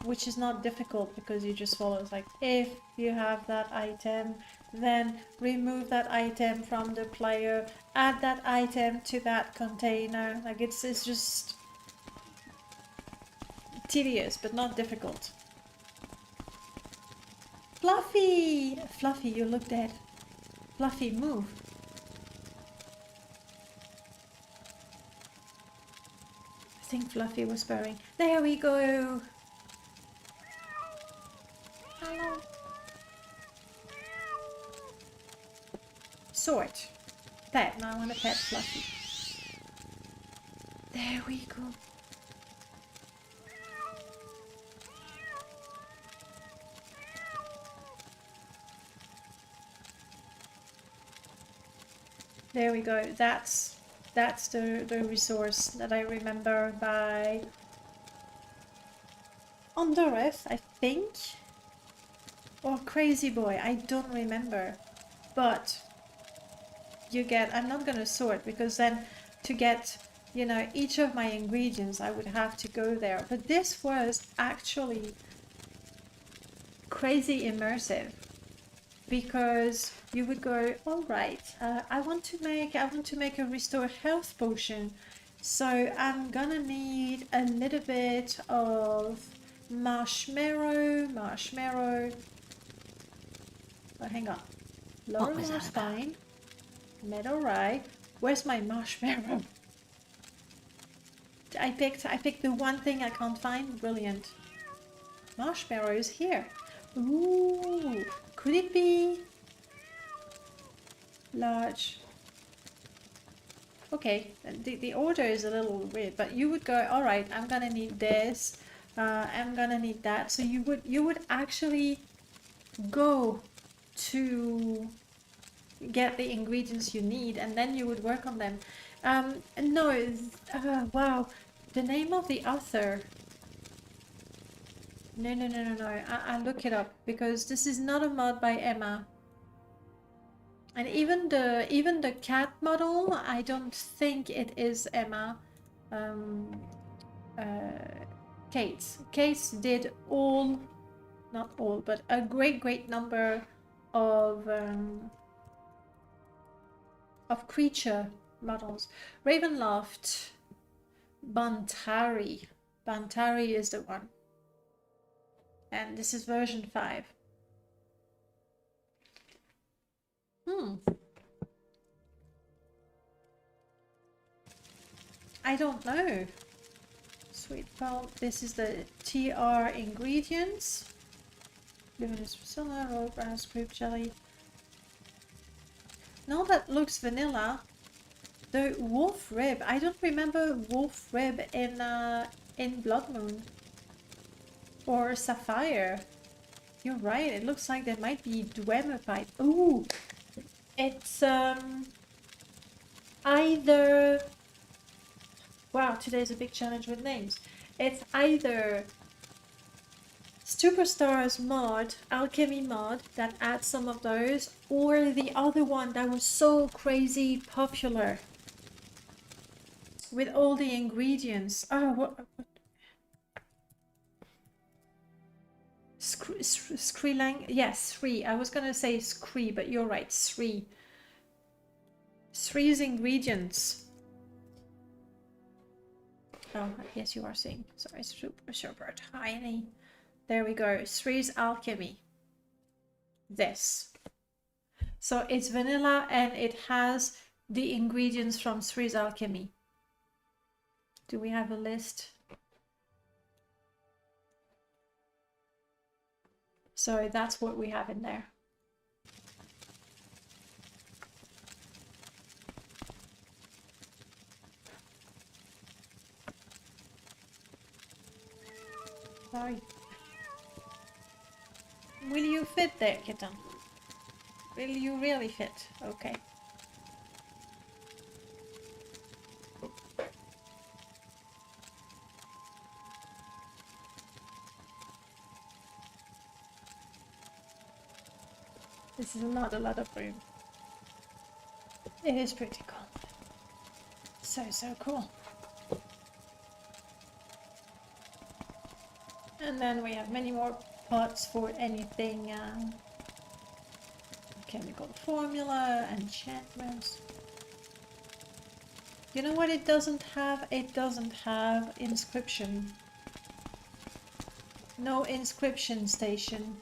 which is not difficult because you just follow. It's like, if you have that item, then remove that item from the player, add that item to that container. Like it's just tedious, but not difficult. Fluffy! Fluffy, you look dead. Fluffy, move. I think Fluffy was purring. There we go! Hello. Sort. Pet. Now I want to pet Fluffy. There we go. There we go. That's the resource that I remember by Ondoreth, I think. Or Crazy Boy, I don't remember. But you get, I'm not gonna sort because then to get, you know, each of my ingredients I would have to go there. But this was actually crazy immersive. Because you would go, all right, I want to make a restore health potion, so I'm gonna need a little bit of marshmallow. Oh, hang on, What was Laurel's that about? fine. Metal rye. Where's my marshmallow? I picked the one thing I can't find. Brilliant. Marshmallow is here. Ooh, could it be large? Okay, the order is a little weird, but you would go, all right, I'm gonna need this, I'm gonna need that. So you would actually go to get the ingredients you need, and then you would work on them. No, wow, the name of the author. No. I'll look it up because this is not a mod by Emma. And even the cat model, I don't think it is Emma. Kate did all, not all, but a great number of creature models. Ravenloft, Bantari. Bantari is the one. And this is version 5. I don't know. Sweet pulp. This is the TR ingredients. Luminous Priscilla, Robe, Brown Grape Jelly. No, that looks vanilla. The wolf rib. I don't remember wolf rib in Blood Moon or Sapphire. You're right. It looks like there might be Dwemer pipe. Ooh, it's either. Wow, today's a big challenge with names. It's either Superstars mod, Alchemy mod that adds some of those, or the other one that was so crazy popular with all the ingredients. Oh, what? Skrilang? Yes, Sri. I was gonna say Skri, but you're right, Sri. Sri's ingredients. Oh, yes, you are seeing. Sorry, super tiny. There we go. Sri's Alchemy. This. So it's vanilla and it has the ingredients from Sri's Alchemy. Do we have a list? So that's what we have in there. Sorry. Will you fit there, kitten? Will you really fit? Okay. This is not a lot of room. It is pretty cool. So cool. And then we have many more pots for anything chemical formula, enchantments. You know what it doesn't have? It doesn't have inscription. No inscription station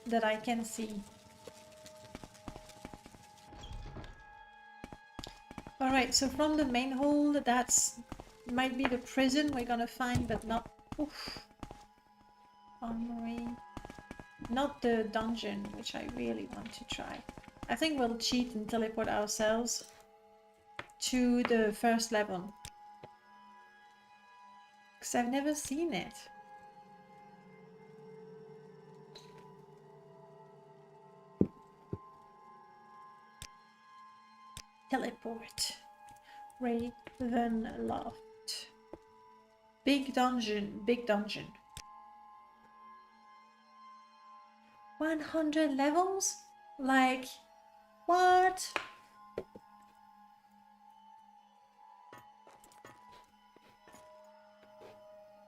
that I can see. Alright, so from the main hold, that's might be the prison we're gonna find, but not... Oof. Armory. Not the dungeon, which I really want to try. I think we'll cheat and teleport ourselves to the first level. Because I've never seen it. Teleport. Ravenloft. Big dungeon. Big dungeon. 100 levels? Like, what?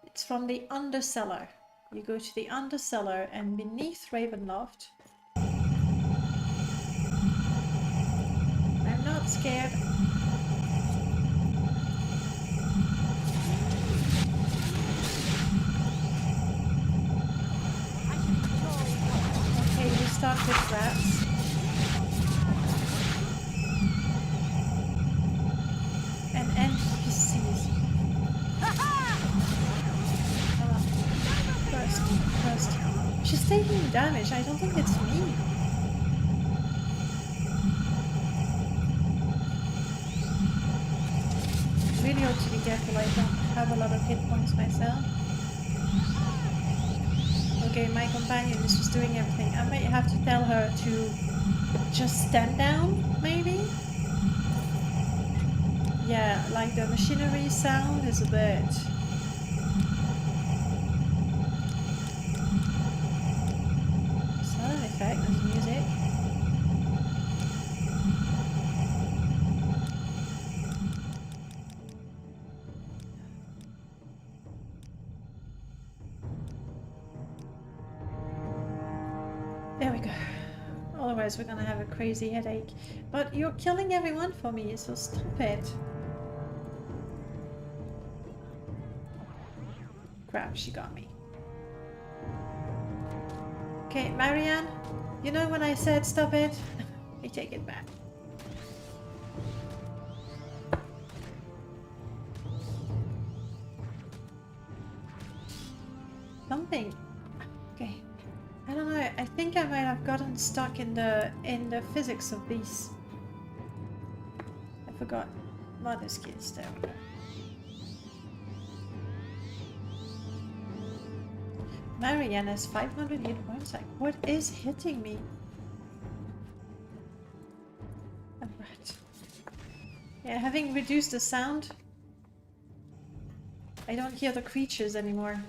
It's from the Undercellar. You go to the Undercellar and beneath Ravenloft. I'm not scared. Okay, we start with rats. And NPCs. First. She's taking damage. I don't think it's me. Really ought to be careful. I don't have a lot of hit points myself. Okay, my companion is just doing everything. I might have to tell her to just stand down, maybe? Yeah, like the machinery sound is a bit... It's not an effect, it's music. There we go. Otherwise we're gonna have a crazy headache. But you're killing everyone for me, so stop it. Crap, she got me. Okay, Marianne, you know when I said stop it? I take it back. Something. Okay. I don't know. I think I might have gotten stuck in the physics of these. I forgot. Mother skills. There we go. Marianne has 500 hit points. Like, what is hitting me? Alright. Yeah, having reduced the sound, I don't hear the creatures anymore.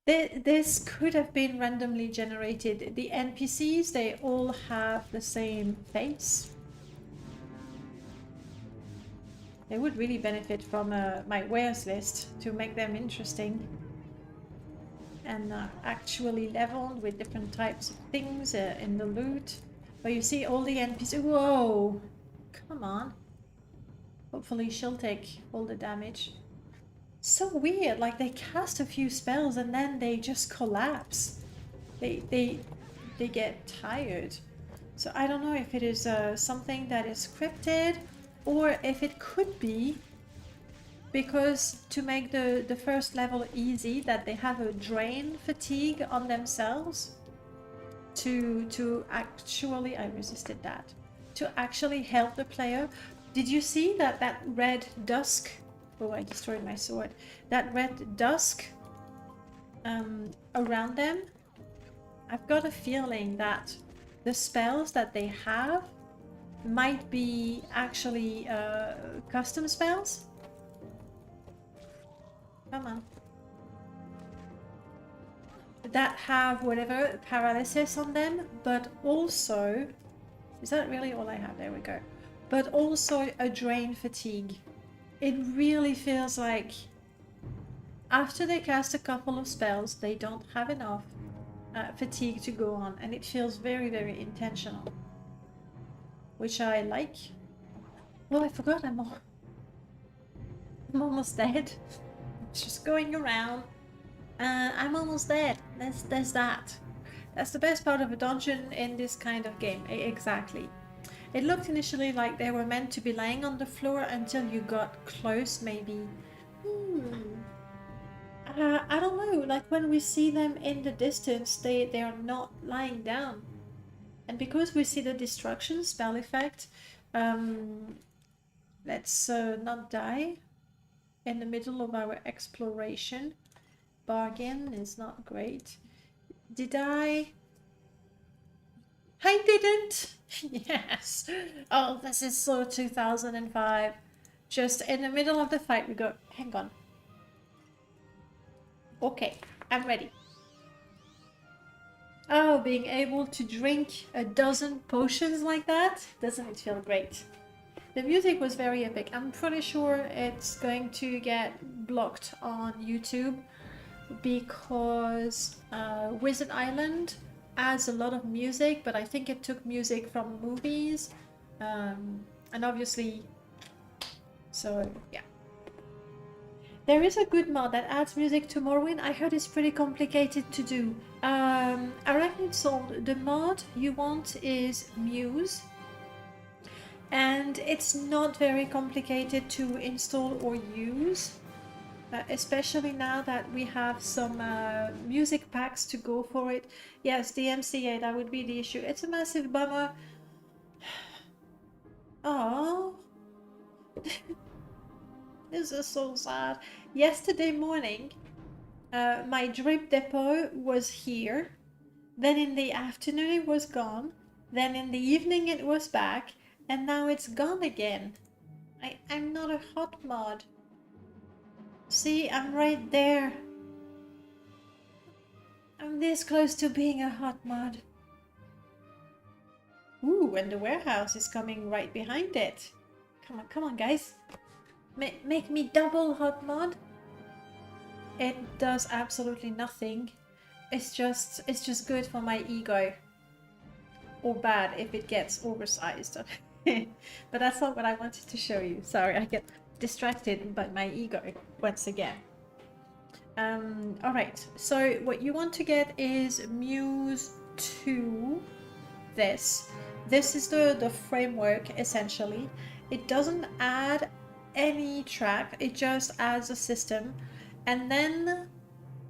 This could have been randomly generated. The NPCs, they all have the same face. They would really benefit from my wares list to make them interesting and actually leveled with different types of things in the loot. But you see all the NPCs. Whoa! Come on. Hopefully she'll take all the damage. So weird, like they cast a few spells and then they just collapse. They get tired. So I don't know if it is something that is scripted or if it could be because to make the first level easy that they have a drain fatigue on themselves to actually, I resisted that, to actually help the player. Did you see that red dusk? Oh, I destroyed my sword. That red dusk around them. I've got a feeling that the spells that they have might be actually custom spells. Come on. That have whatever paralysis on them, but also... Is that really all I have? There we go. But also a drain fatigue. It really feels like after they cast a couple of spells, they don't have enough fatigue to go on, and it feels very, very intentional, which I like. Oh, I forgot I'm almost dead. It's just going around. I'm almost dead. There's that. That's the best part of a dungeon in this kind of game. Exactly. It looked initially like they were meant to be laying on the floor until you got close, maybe. I don't know, like when we see them in the distance, they are not lying down. And because we see the destruction spell effect, let's not die in the middle of our exploration. Bargain is not great. Did I didn't! Yes! Oh, this is so 2005. Just in the middle of the fight, we go, hang on. Okay, I'm ready. Oh, being able to drink a dozen potions like that, doesn't it feel great? The music was very epic. I'm pretty sure it's going to get blocked on YouTube because Wizard Island adds a lot of music, but I think it took music from movies, and obviously, so yeah. There is a good mod that adds music to Morrowind. I heard it's pretty complicated to do. Arachnid Soul, the mod you want is Muse, and it's not very complicated to install or use. Especially now that we have some music packs to go for it. Yes, the MCA, that would be the issue. It's a massive bummer. Oh, this is so sad. Yesterday morning, my drip depot was here. Then in the afternoon it was gone. Then in the evening it was back. And now it's gone again. I'm not a hot mod. See, I'm right there. I'm this close to being a hot mod. Ooh, and the warehouse is coming right behind it. Come on, guys. Make me double hot mod. It does absolutely nothing. It's just good for my ego. Or bad if it gets oversized. But that's not what I wanted to show you. Sorry, I get distracted by my ego once again. Alright, so what you want to get is Muse to this. This is the framework, essentially. It doesn't add any track, it just adds a system. And then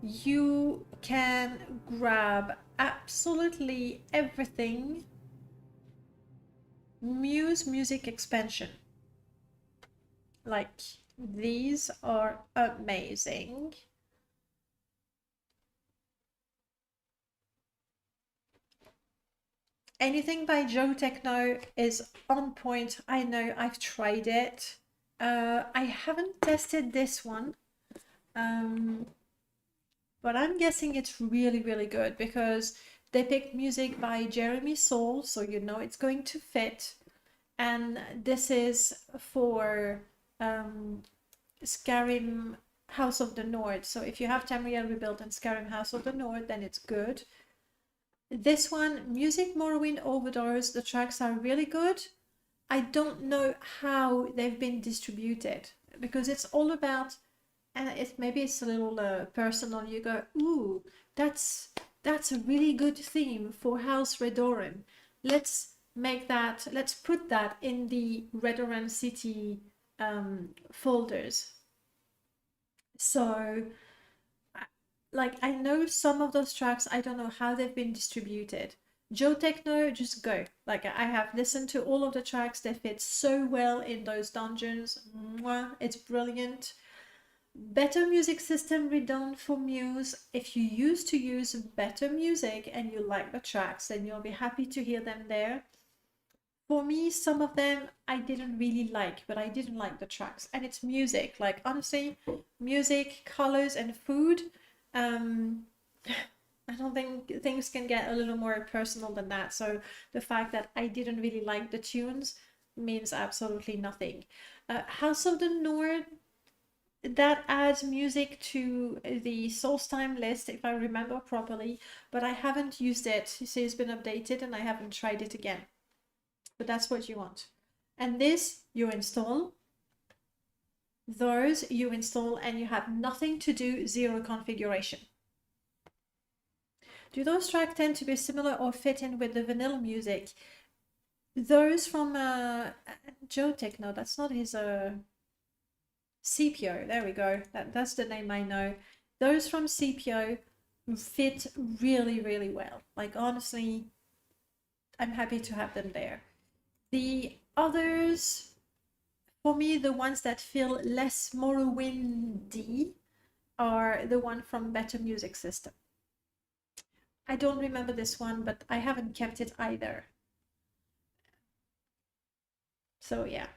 you can grab absolutely everything. Muse Music Expansion. Like, these are amazing. Anything by Joe Techno is on point. I know, I've tried it. I haven't tested this one. But but I'm guessing it's really, really good because they picked music by Jeremy Soule, so you know it's going to fit. And this is for Skyrim House of the North. So if you have Tamriel Rebuilt and Skyrim House of the North, then it's good. This one, Music Morrowind Overdose, the tracks are really good. I don't know how they've been distributed because it's all about, and maybe it's a little personal. You go, ooh, that's a really good theme for House Redoran. Let's put that in the Redoran City folders. So, like, I know some of those tracks, I don't know how they've been distributed. Joe Techno, just go. Like, I have listened to all of the tracks. They fit so well in those dungeons. Mwah, it's brilliant. Better music system redone for Muse. If you used to use better music and you like the tracks, then you'll be happy to hear them there. For me, some of them I didn't really like, but I didn't like the tracks. And it's music. Like, honestly, music, colors, and food. I don't think things can get a little more personal than that. So the fact that I didn't really like the tunes means absolutely nothing. House of the North, that adds music to the Soulstime list, if I remember properly, but I haven't used it. So it's been updated and I haven't tried it again. But that's what you want. And this you install. Those you install and you have nothing to do, zero configuration. Do those tracks tend to be similar or fit in with the vanilla music? Those from Joe Techno, that's not his CPO, there we go. That's the name I know. Those from CPO fit really, really well. Like, honestly, I'm happy to have them there. The others, for me, the ones that feel less Morrowindy are the one from Better Music System. I don't remember this one, but I haven't kept it either. So yeah.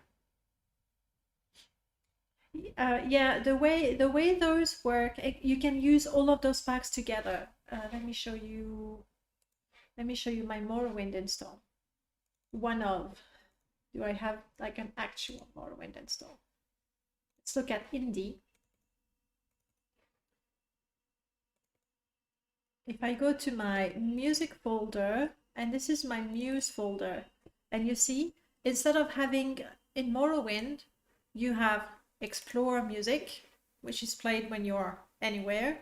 Yeah, the way those work, you can use all of those packs together. Let me show you my Morrowind install. One of. Do I have like an actual Morrowind install? Let's look at Indie. If I go to my music folder, and this is my Muse folder, and you see, instead of having in Morrowind, you have Explore music, which is played when you're anywhere,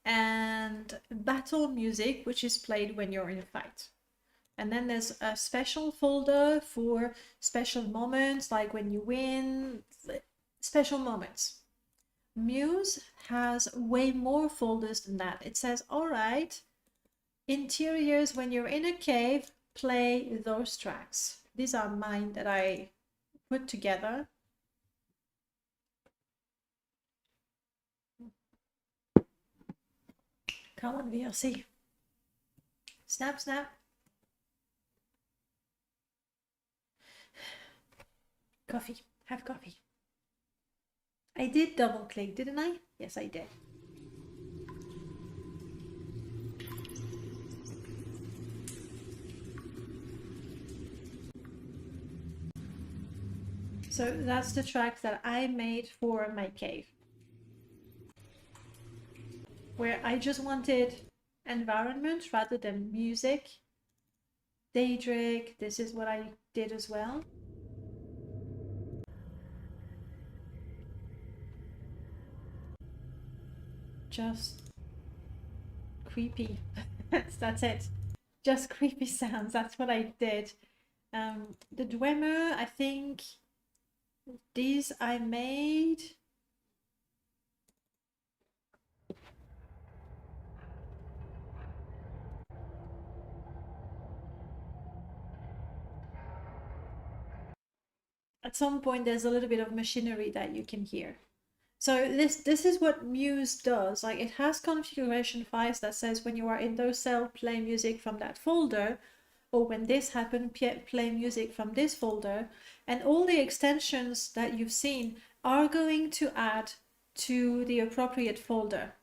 and Battle music, which is played when you're in a fight. And then there's a special folder for special moments, like when you win, special moments. Muse has way more folders than that. It says, all right, interiors, when you're in a cave, play those tracks. These are mine that I put together. Come on, VLC. Snap, snap. Coffee. Have coffee. I did double click, didn't I? Yes, I did. So that's the track that I made for my cave, where I just wanted environment rather than music. Daedric, this is what I did as well. Just creepy. That's it. Just creepy sounds. That's what I did. The Dwemer, I think these I made. At some point, there's a little bit of machinery that you can hear. So this is what Muse does. Like, it has configuration files that says when you are in those cells, play music from that folder, or when this happened, play music from this folder, and all the extensions that you've seen are going to add to the appropriate folder.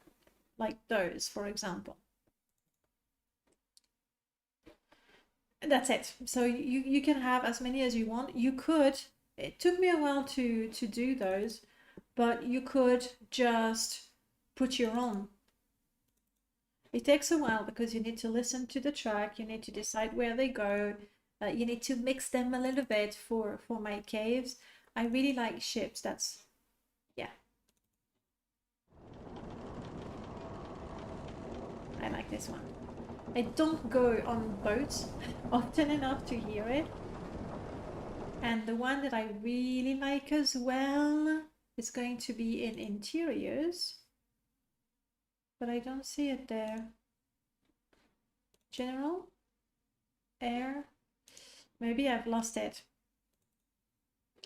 like those, for example. That's it. So you can have as many as you want. You could, it took me a while to do those, but you could just put your own. It takes a while because you need to listen to the track, you need to decide where they go, you need to mix them a little bit for my caves. I really like ships. That's, yeah. I like this one. I don't go on boats often enough to hear it. And the one that I really like as well is going to be in interiors. But I don't see it there. General? Air? Maybe I've lost it.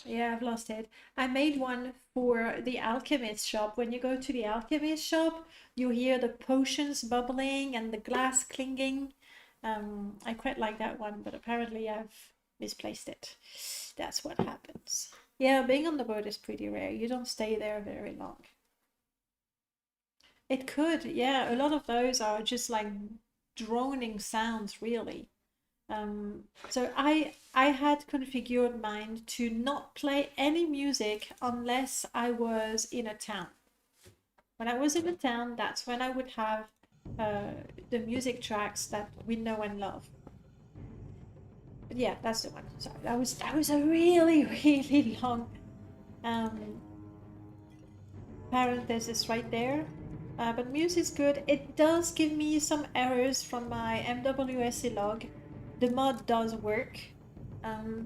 Yeah, I've lost it. I made one for the Alchemist Shop. When you go to the Alchemist Shop, you hear the potions bubbling and the glass clinging. I quite like that one, but apparently I've misplaced it. That's what happens. Yeah, being on the boat is pretty rare. You don't stay there very long. It could, yeah. A lot of those are just like droning sounds, really. So I had configured mine to not play any music unless I was in a town. When I was in a town, that's when I would have the music tracks that we know and love. But yeah, that's the one. So that was a really really long parenthesis right there. But Muse is good. It does give me some errors from my MWSE log. The mod does work,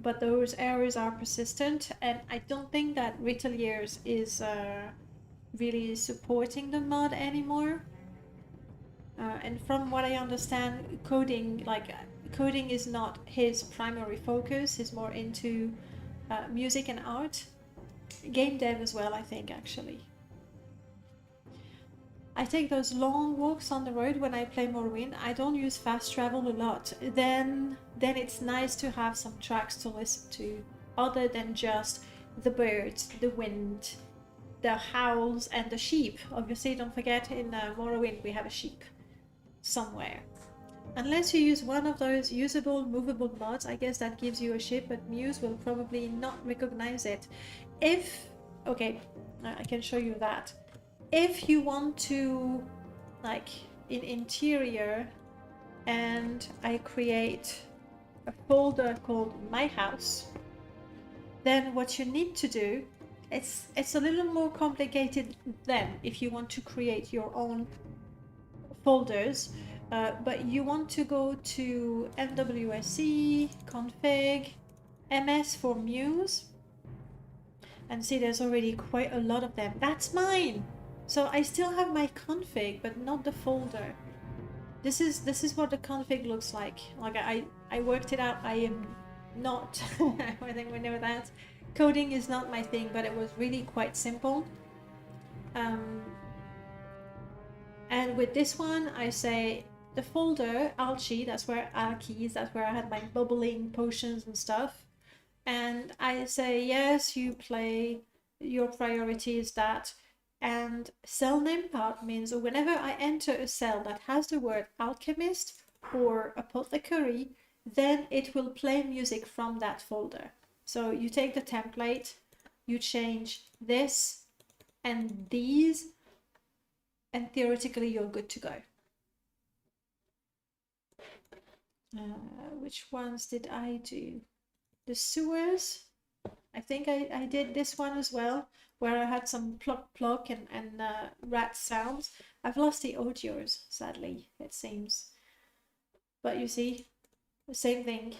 but those errors are persistent, and I don't think that Reteliers is really supporting the mod anymore. And from what I understand, coding is not his primary focus. He's more into music and art. Game dev as well, I think, actually. I take those long walks on the road when I play Morrowind. I don't use fast travel a lot. Then it's nice to have some tracks to listen to, other than just the birds, the wind, the howls, and the sheep. Obviously, don't forget in Morrowind we have a sheep somewhere. Unless you use one of those usable, movable mods, I guess that gives you a ship, but Muse will probably not recognize it. Okay, I can show you that. If you want to, like in interior, and I create a folder called My House, then what you need to do, it's a little more complicated than if you want to create your own folders, but you want to go to MWSE, config, MS for Muse, and see there's already quite a lot of them. That's mine! So I still have my config, but not the folder. This is what the config looks like. Like I worked it out. I am not, I think we know that. Coding is not my thing, but it was really quite simple. And with this one, I say the folder, Alchi, that's where Alchis, that's where I had my bubbling potions and stuff. And I say, yes, you play, your priority is that. And cell name part means whenever I enter a cell that has the word alchemist or apothecary, then it will play music from that folder. So you take the template, you change this and these, and theoretically you're good to go. Which ones did I do? The sewers. I think I did this one as well, where I had some pluck and rat sounds. I've lost the audios, sadly, it seems. But you see, the same thing.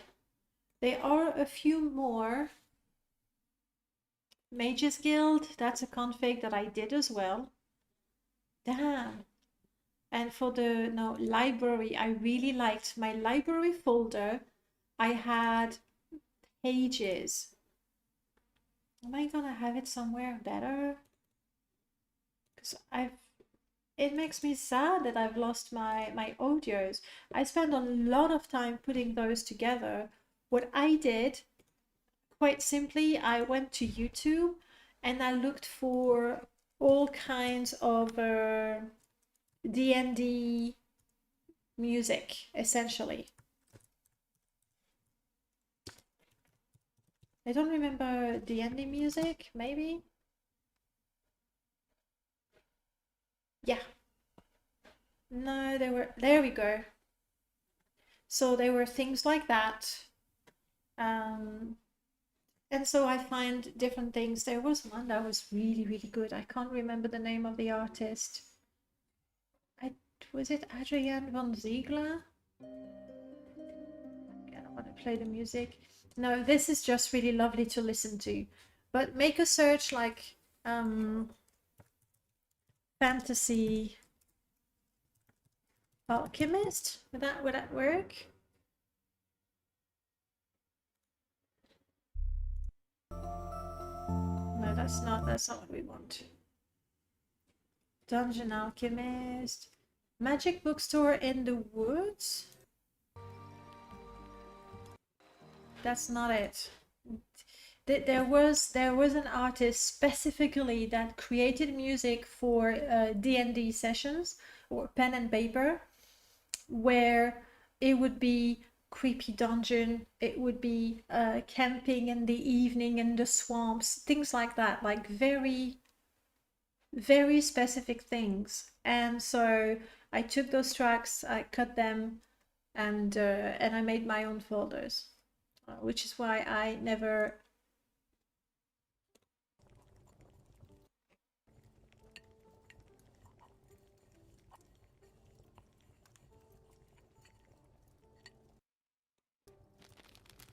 There are a few more. Mages Guild, that's a config that I did as well. Damn. And for the library, I really liked my library folder. I had pages. Am I gonna have it somewhere better? Because it makes me sad that I've lost my audios. I spent a lot of time putting those together. What I did, quite simply, I went to YouTube and I looked for all kinds of D&D music, essentially. I don't remember D&D music, maybe? Yeah. No, there we go. So there were things like that. And so I find different things. There was one that was really, really good. I can't remember the name of the artist. Was it Adrian von Ziegler? I don't want to play the music. No, this is just really lovely to listen to. But make a search like fantasy Alchemist. Would that work? No, that's not what we want. Dungeon Alchemist. Magic bookstore in the woods? That's not it. There was an artist specifically that created music for D&D sessions or pen and paper, where it would be creepy dungeon, it would be camping in the evening in the swamps, things like that, like very, very specific things. And so I took those tracks, I cut them, and I made my own folders, which is why I never.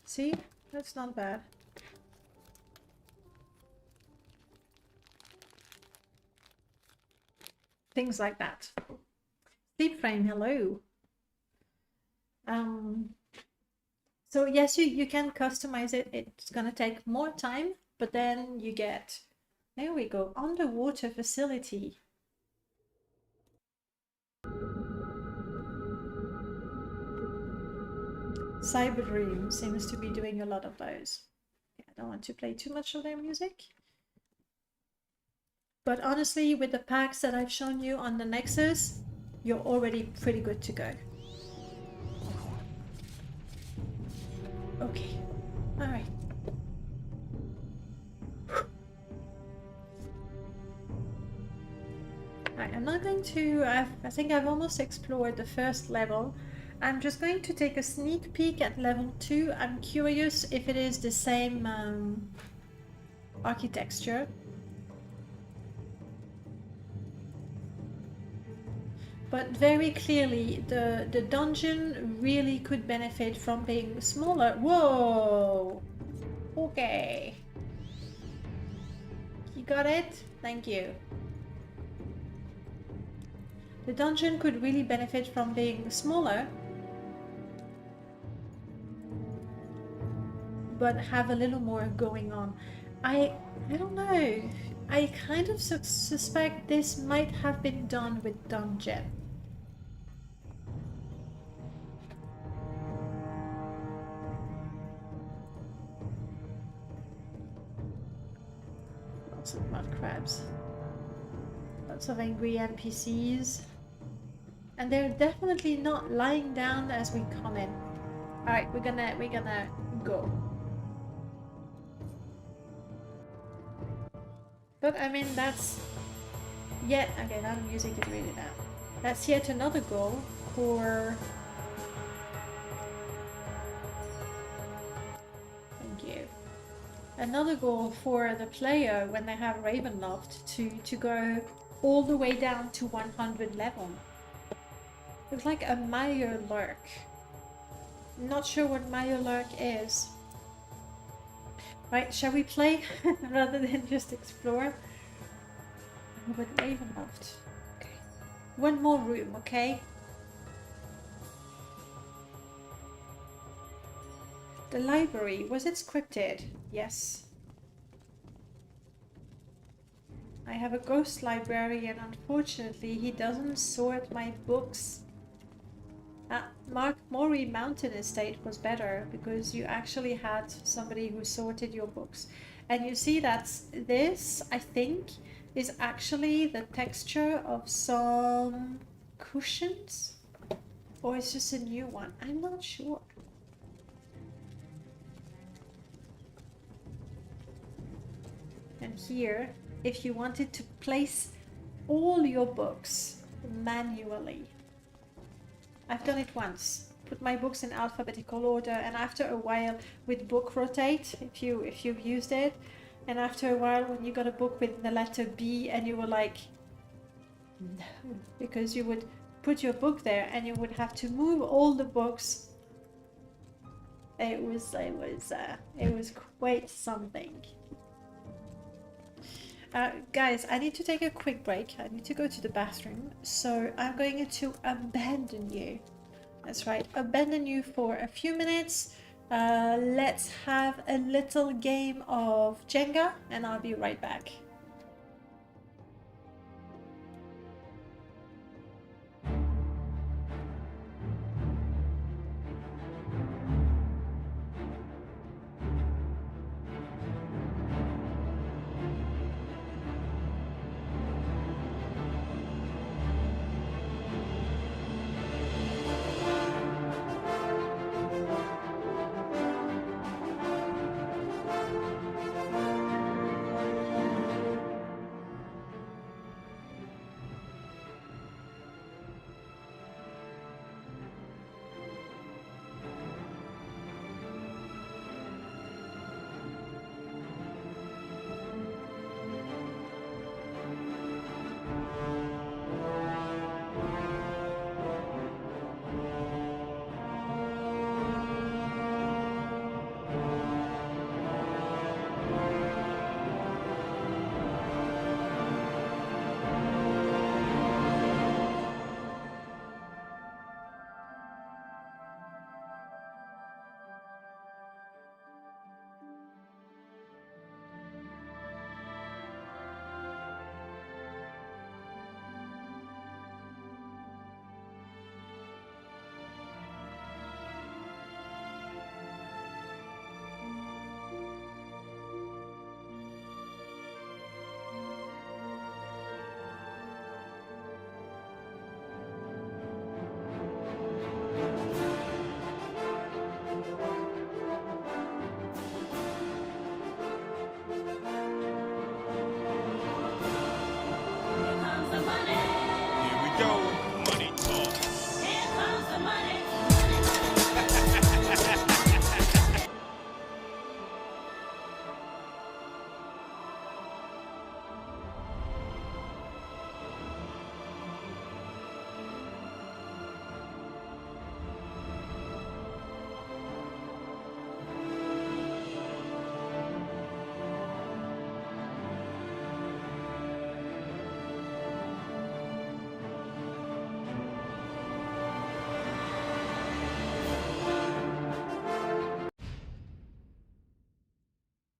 See, that's not bad. Things like that. Sleep frame, hello. So yes, you can customize it. It's gonna take more time, but then you get, there we go, underwater facility. Cyberdream seems to be doing a lot of those. I don't want to play too much of their music. But honestly, with the packs that I've shown you on the Nexus, you're already pretty good to go. Okay, all right. Alright, I'm not going to, I think I've almost explored the first level. I'm just going to take a sneak peek at level 2. I'm curious if it is the same architecture. But very clearly, the dungeon really could benefit from being smaller. Whoa! Okay. You got it? Thank you. The dungeon could really benefit from being smaller, but have a little more going on. I don't know. I kind of suspect this might have been done with dungeon. Lots of mud crabs. Lots of angry NPCs. And they're definitely not lying down as we come in. Alright, we're gonna go. But I mean, that's yet, okay, now the music is really loud. That's yet another goal for, thank you. Another goal for the player when they have Ravenloft to go all the way down to 100 level. Looks like a Mirelurk. Not sure what Mirelurk is. Right, shall we play rather than just explore? With Ravenloft. Okay. One more room, okay? The library, was it scripted? Yes. I have a ghost librarian. Unfortunately, he doesn't sort my books. Mori Mountain Estate was better because you actually had somebody who sorted your books. And you see that this, I think, is actually the texture of some cushions? Or it's just a new one? I'm not sure. And here, if you wanted to place all your books manually, I've done it once. Put my books in alphabetical order, and after a while with book rotate, if you've used it, and after a while when you got a book with the letter B and you were like, no, because you would put your book there and you would have to move all the books. It was quite something. Guys, I need to take a quick break. I need to go to the bathroom, so I'm going to abandon you. That's right, abandon you for a few minutes. Let's have a little game of Jenga, and I'll be right back.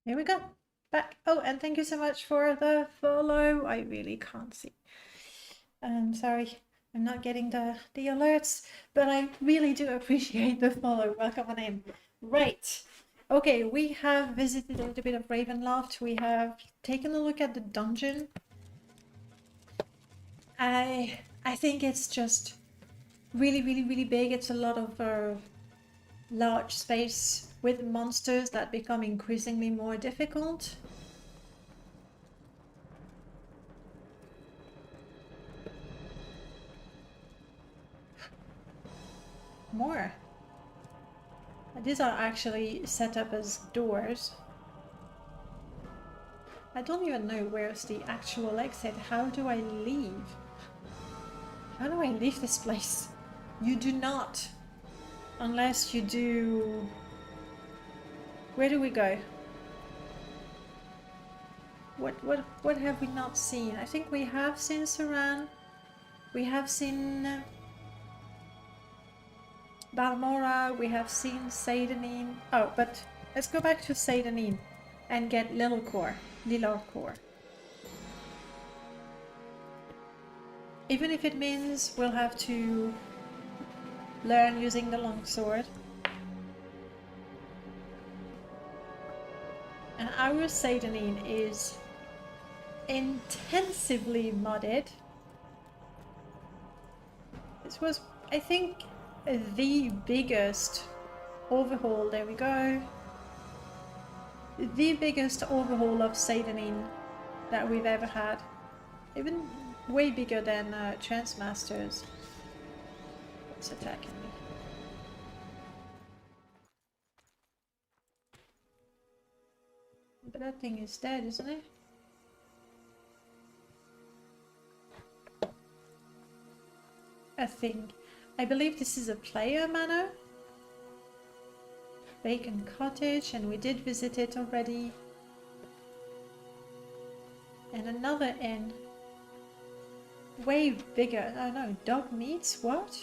Here we go. Back. Oh, and thank you so much for the follow. I really can't see. Sorry, I'm not getting the alerts, but I really do appreciate the follow. Welcome on in. Right. Okay, we have visited a little bit of Ravenloft. We have taken a look at the dungeon. I think it's just really big. It's a lot of large space with monsters that become increasingly more difficult. More. These are actually set up as doors. I don't even know where's the actual exit. How do I leave? How do I leave this place? You do not. Unless you do... Where do we go? What have we not seen? I think we have seen Saran. We have seen Balmora. We have seen Seidanin. Oh, but let's go back to Seidanin and get Lil'Cor. Even if it means we'll have to learn using the longsword. And our Seidanin is intensively modded. This was, I think, the biggest overhaul. There we go. The biggest overhaul of Satanin that we've ever had. Even way bigger than Transmasters. What's attacking me? But that thing is dead, isn't it? I think. I believe this is a player manor. Bacon Cottage, and we did visit it already. And another inn. Way bigger. Oh no, dog meats? What?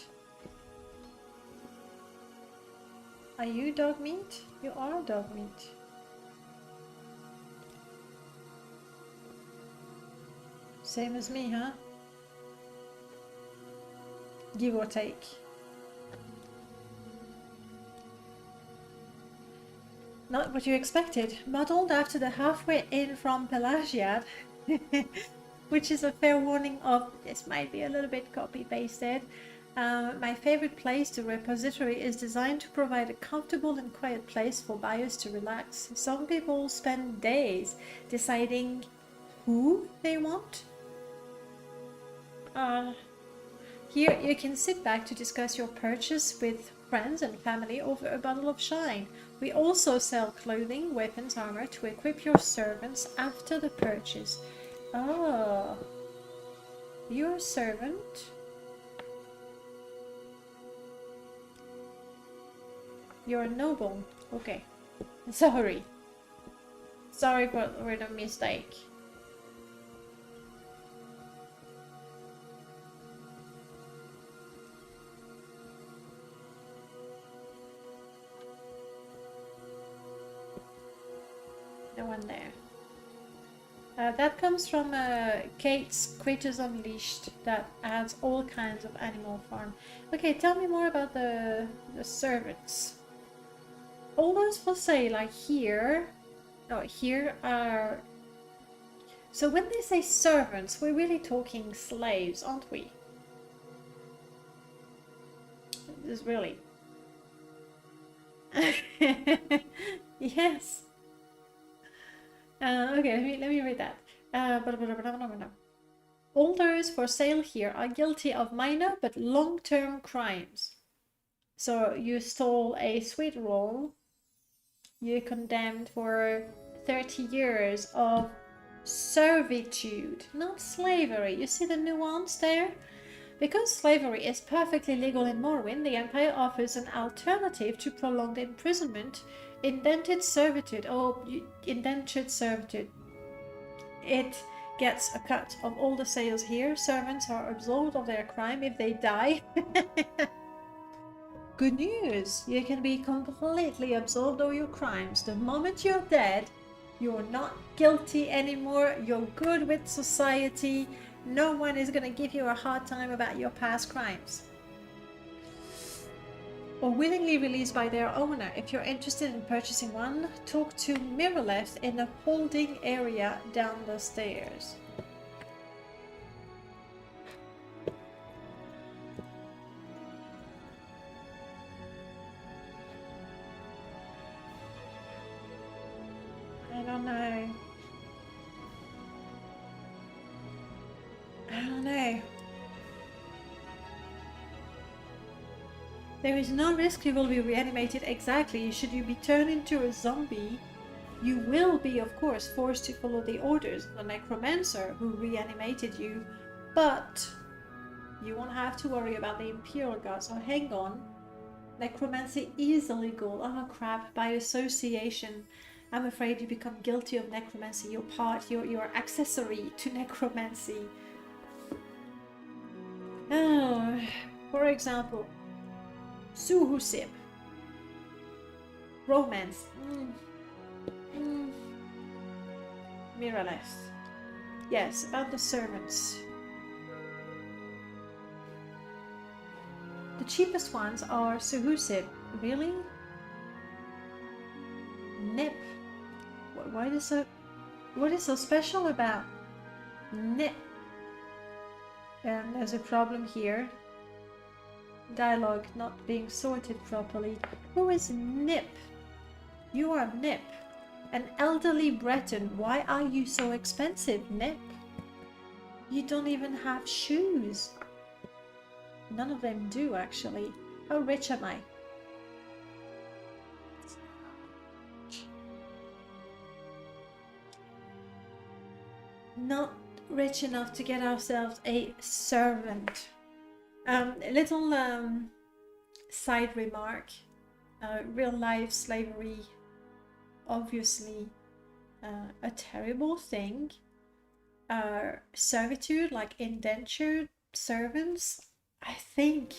Are you dog meat? You are dog meat. Same as me, huh? Give or take. Not what you expected. Modeled after the halfway in from Pelagiad, which is a fair warning of this might be a little bit copy-pasted. My favorite place, the repository, is designed to provide a comfortable and quiet place for buyers to relax. Some people spend days deciding who they want. Here you can sit back to discuss your purchase with friends and family over a bottle of shine. We also sell clothing, weapons, armor to equip your servants after the purchase. Oh, you're a servant? You're a noble. Okay. Sorry. Sorry for the mistake. No one there. That comes from Kate's Creatures Unleashed that adds all kinds of Animal Farm. Okay, tell me more about the servants. All those for sale are here. No, here are... So when they say servants, we're really talking slaves, aren't we? This is really... Yes. Okay, let me read that. All those for sale here are guilty of minor but long-term crimes. So you stole a sweet roll. You're condemned for 30 years of servitude, not slavery. You see the nuance there? Because slavery is perfectly legal in Morrowind, the Empire offers an alternative to prolonged imprisonment. Indentured servitude. It gets a cut of all the sales here. Servants are absolved of their crime if they die. Good news! You can be completely absolved of your crimes. The moment you're dead, you're not guilty anymore. You're good with society. No one is gonna give you a hard time about your past crimes. Or willingly released by their owner. If you're interested in purchasing one, talk to Mirrorleft in the holding area down the stairs. I don't know. I don't know. There is no risk you will be reanimated exactly. Should you be turned into a zombie, you will be, of course, forced to follow the orders of the necromancer who reanimated you, but you won't have to worry about the Imperial Guard. So hang on. Necromancy is illegal. Oh crap, by association. I'm afraid you become guilty of necromancy. You're accessory to necromancy. Oh, for example, Suhusip. Romance. Mirrorless. Yes, about the servants. The cheapest ones are Suhusip. Really? Nip. What is so special about Nip? And there's a problem here. Dialogue not being sorted properly. Who is Nip? You are Nip. An elderly Breton. Why are you so expensive, Nip? You don't even have shoes. None of them do, actually. How rich am I? Not rich enough to get ourselves a servant. A little side remark. Real life slavery, obviously a terrible thing. Servitude, like indentured servants, I think,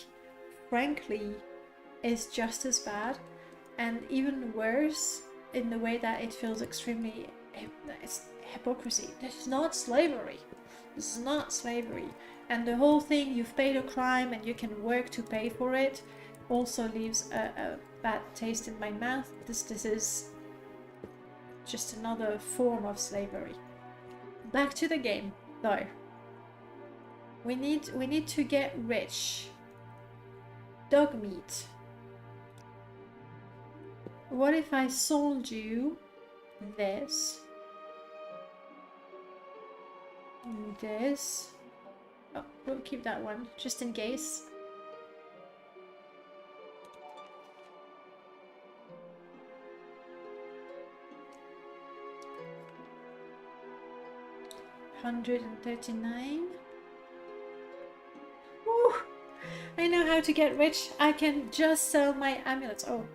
frankly, is just as bad and even worse in the way that it feels extremely... it's hypocrisy. This is not slavery. This is not slavery. And the whole thing, you've paid a crime and you can work to pay for it, also leaves a bad taste in my mouth. This is just another form of slavery. Back to the game, though. We need to get rich. Dog meat. What if I sold you this? This. Oh, we'll keep that one, just in case. $139. Woo! I know how to get rich. I can just sell my amulets. Oh,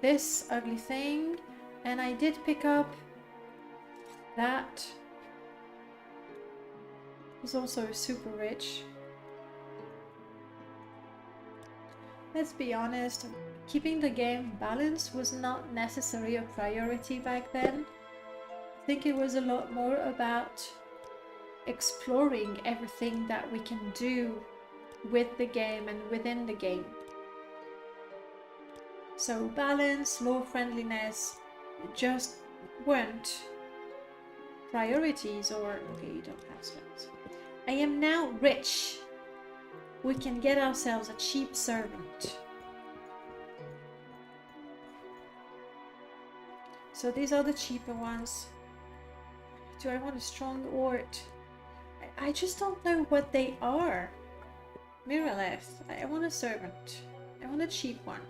this ugly thing. And I did pick up that. He's also super rich. Let's be honest, keeping the game balanced was not necessarily a priority back then. I think it was a lot more about exploring everything that we can do with the game and within the game. So balance, low friendliness just weren't priorities. Or okay, you don't have spells. I am now rich. We can get ourselves a cheap servant. So these are the cheaper ones. Do I want a strong Ort? I just don't know what they are. Miraleth, I want a servant. I want a cheap one.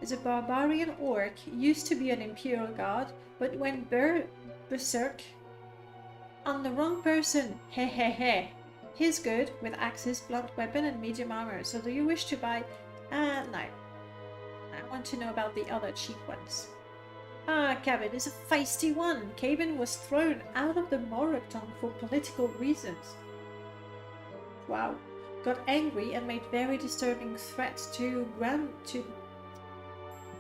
Is a barbarian orc, used to be an imperial guard, but went berserk on the wrong person. He he he. He's good with axes, blunt weapon, and medium armor. So do you wish to buy? No. I want to know about the other cheap ones. Ah, Cabin is a feisty one. Cabin was thrown out of the Morrowind for political reasons. Wow. Got angry and made very disturbing threats to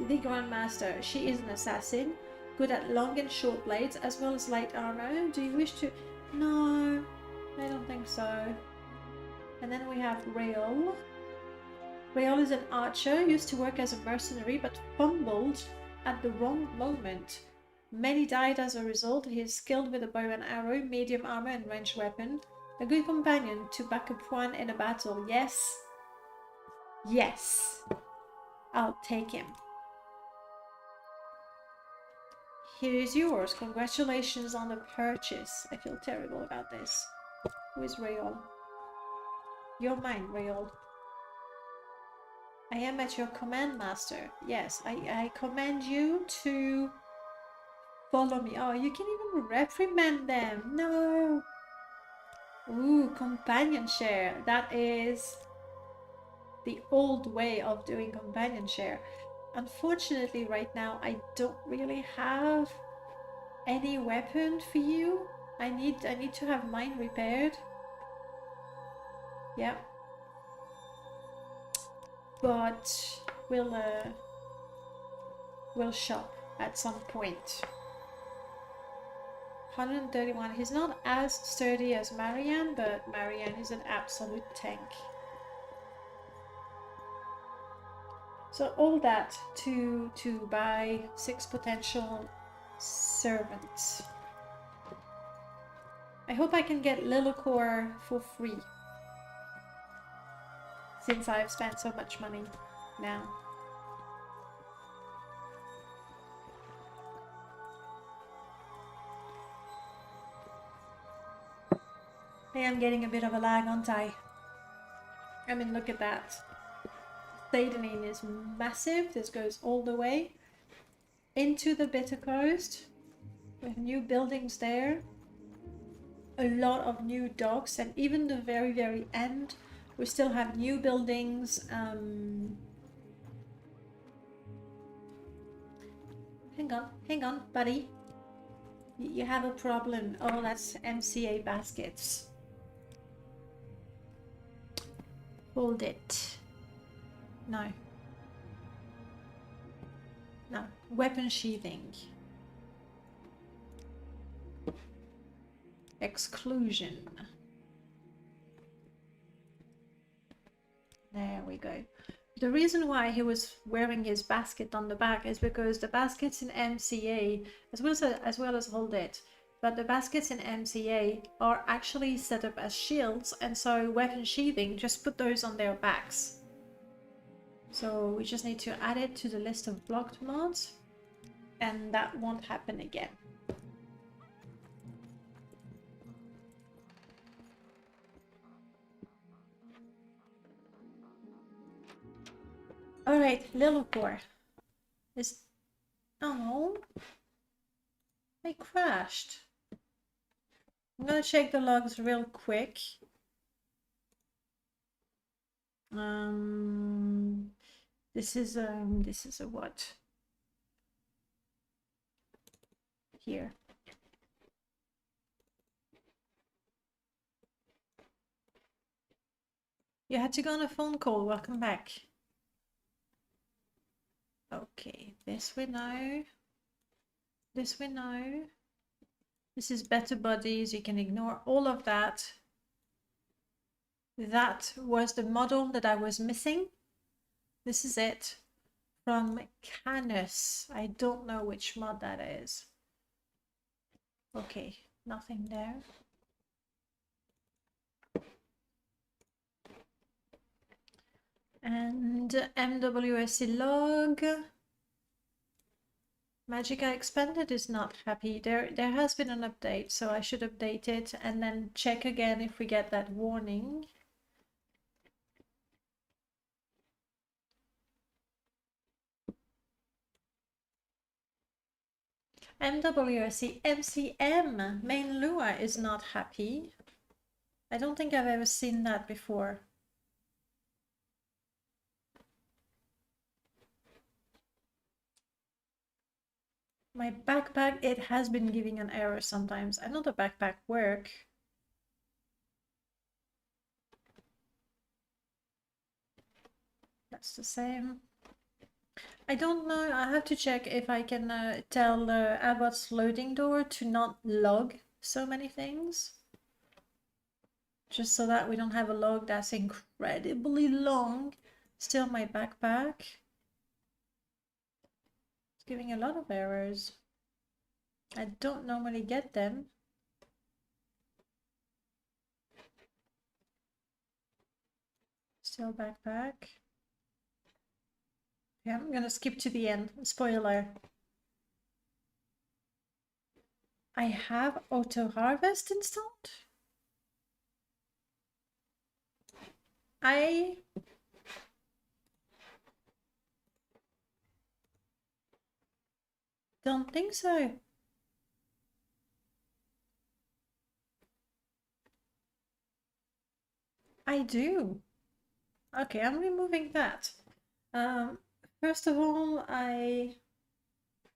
the Grandmaster. She is an assassin, good at long and short blades as well as light armor. Do you wish to? No, I don't think so. And then we have Rael. Rael is an archer, used to work as a mercenary but fumbled at the wrong moment. Many died as a result. He is skilled with a bow and arrow, medium armor and ranged weapon. A good companion to back up one in a battle. Yes. Yes. I'll take him. Here is yours. Congratulations on the purchase. I feel terrible about this. Who is Rael? You're mine, Rael. I am at your command, master. Yes, I command you to follow me. Oh, you can even reprimand them. No. Ooh, companion share. That is the old way of doing companion share. Unfortunately, right now, I don't really have any weapon for you. I need to have mine repaired. Yeah. But we'll shop at some point. 131. He's not as sturdy as Marianne, but Marianne is an absolute tank. So all that to buy 6 potential servants. I hope I can get Lilocore for free. since I've spent so much money now. Hey, I'm getting a bit of a lag, aren't I? I mean, look at that. Thedaning is massive. This goes all the way into the Bitter Coast with new buildings there. A lot of new docks, and even the very, very end, we still have new buildings. Hang on, buddy. You have a problem. Oh, that's MCA baskets. Hold it. No. No. Weapon sheathing. Exclusion. There we go. The reason why he was wearing his basket on the back is because the baskets in MCA, as well as Hold It, but the baskets in MCA are actually set up as shields, and so weapon sheathing, just put those on their backs. So we just need to add it to the list of blocked mods, and that won't happen again. Alright, Lilipore. Oh, I crashed. I'm gonna check the logs real quick. This is a what? Here. You had to go on a phone call. Welcome back. Okay, this we know. This we know. This is better buddies. You can ignore all of that. That was the model that I was missing. This is it. From Canis. I don't know which mod that is. Okay, nothing there. And MWSC log. Magicka Expanded is not happy. There has been an update, so I should update it and then check again if we get that warning. MWSC MCM Main Lua is not happy. I don't think I've ever seen that before. My backpack, it has been giving an error sometimes. I know the backpack work. That's the same. I don't know. I have to check if I can tell Abbot's loading door to not log so many things. Just so that we don't have a log that's incredibly long. Still my backpack. It's giving a lot of errors. I don't normally get them. Still backpack. Yeah, I'm gonna skip to the end. Spoiler. I have auto harvest installed. I don't think so. I do. Okay, I'm removing that. First of all, I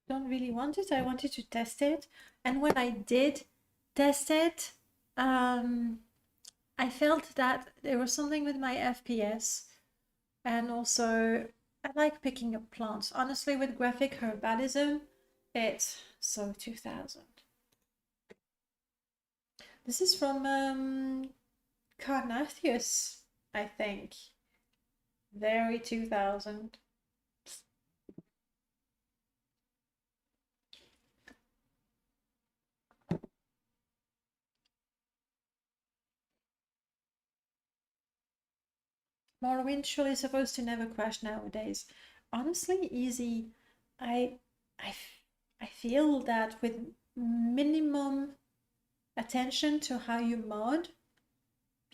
don't really want it. I wanted to test it. And when I did test it, I felt that there was something with my FPS. And also, I like picking up plants. Honestly, with graphic herbalism, it's so 2000. This is from Carnathius, I think. Very 2000. Morrowind surely is supposed to never crash nowadays. Honestly, easy. I, I, I feel that with minimum attention to how you mod,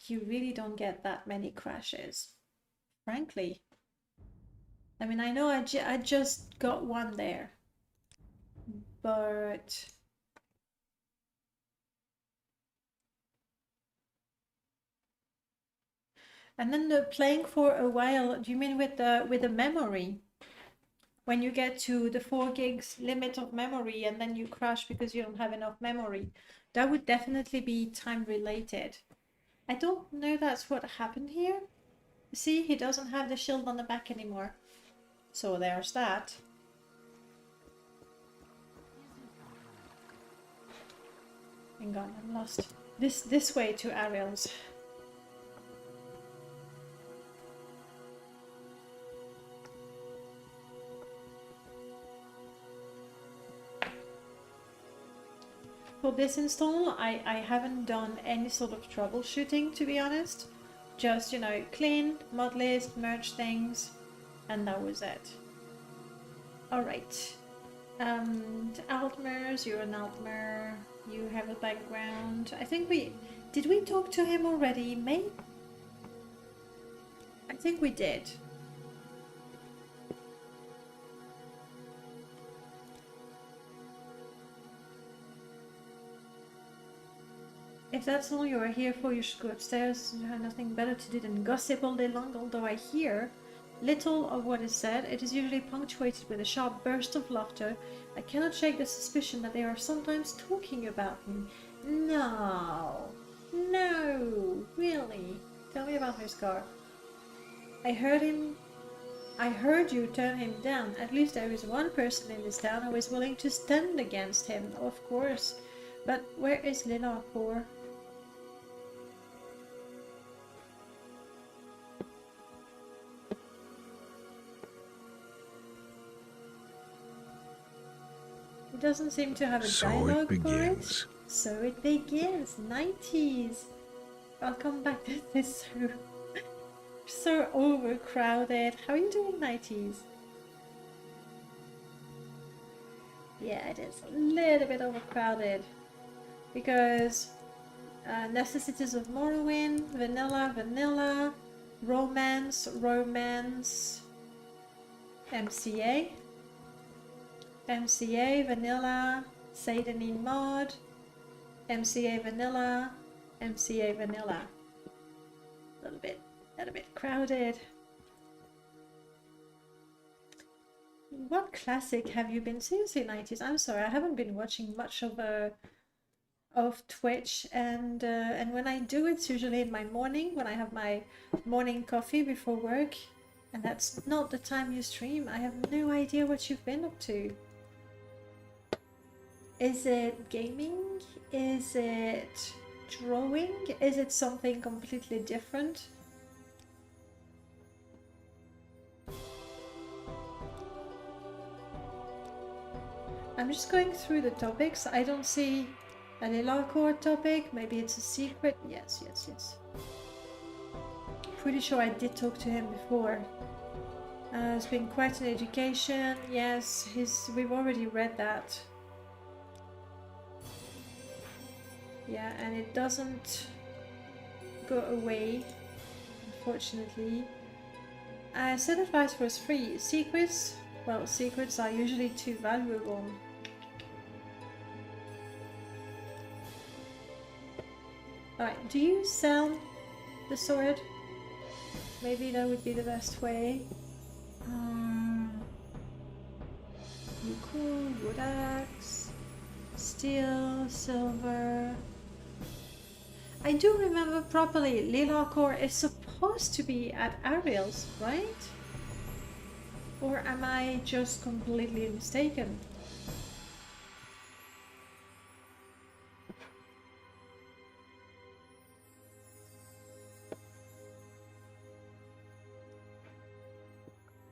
you really don't get that many crashes. Frankly. I mean, I know I just got one there. But... And then playing for a while, do you mean with the memory? When you get to the 4 gigs limit of memory and then you crash because you don't have enough memory, that would definitely be time related. I don't know that's what happened here. See, he doesn't have the shield on the back anymore. So there's that. Hang on, I'm lost. This way to Ariel's. For this install, I haven't done any sort of troubleshooting, to be honest. Just, you know, clean, Modlist, merge things, and that was it. Alright. Altmers, you're an Altmer. You have a background. I think did we talk to him already, mate? I think we did. If that's all you are here for, you should go upstairs. You have nothing better to do than gossip all day long, although I hear little of what is said. It is usually punctuated with a sharp burst of laughter. I cannot shake the suspicion that they are sometimes talking about me. No, really. Tell me about his car. I heard you turn him down. At least there is one person in this town who is willing to stand against him, of course. But where is Lilarcourt? It doesn't seem to have a dialogue for it. So it begins. 90s. I'll come back to this. So overcrowded. How are you doing, 90s? Yeah, it is a little bit overcrowded. Because necessities of Morrowind, vanilla, romance, MCA, vanilla, Satanin mod, MCA vanilla. A little bit crowded. What classic have you been? Seriously, 90s? I'm sorry, I haven't been watching much of Twitch, and when I do, it's usually in my morning when I have my morning coffee before work, and that's not the time you stream. I have no idea what you've been up to. Is it gaming? Is it drawing? Is it something completely different? I'm just going through the topics. I don't see a Lilarcourt topic. Maybe it's a secret. Yes. Pretty sure I did talk to him before. It's been quite an education. Yes, we've already read that. Yeah, and it doesn't go away, unfortunately. Set advice was free. Secrets? Well, secrets are usually too valuable. Alright, do you sell the sword? Maybe that would be the best way. You cool, wood axe, steel, silver. I do remember properly, Lilarcourt is supposed to be at Ariel's, right? Or am I just completely mistaken?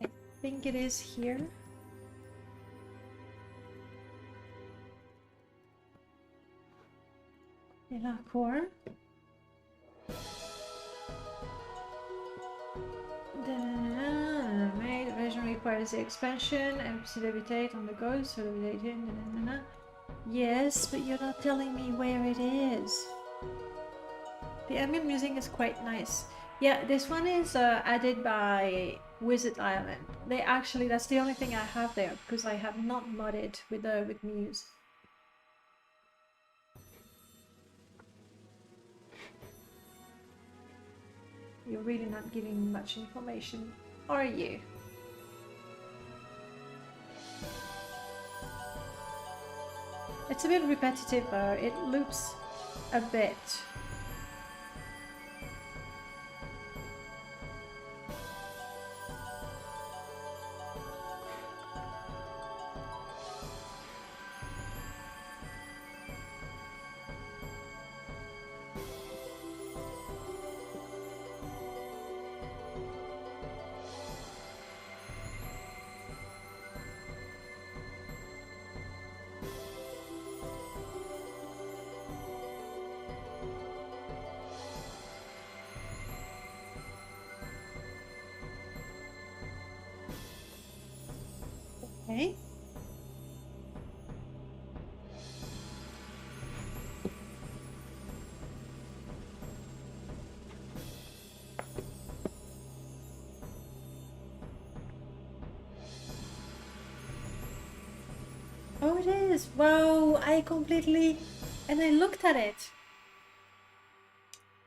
I think it is here. Lilarcourt. requires the expansion and levitate on the go, so levitate. Yes, but you're not telling me where it is. The ambient music is quite nice. Yeah, this one is added by Wizard Island. That's the only thing I have there because I have not modded with Muse. You're really not giving much information, are you? It's a bit repetitive though, it loops a bit. Okay. Oh, it is. Wow, and I looked at it.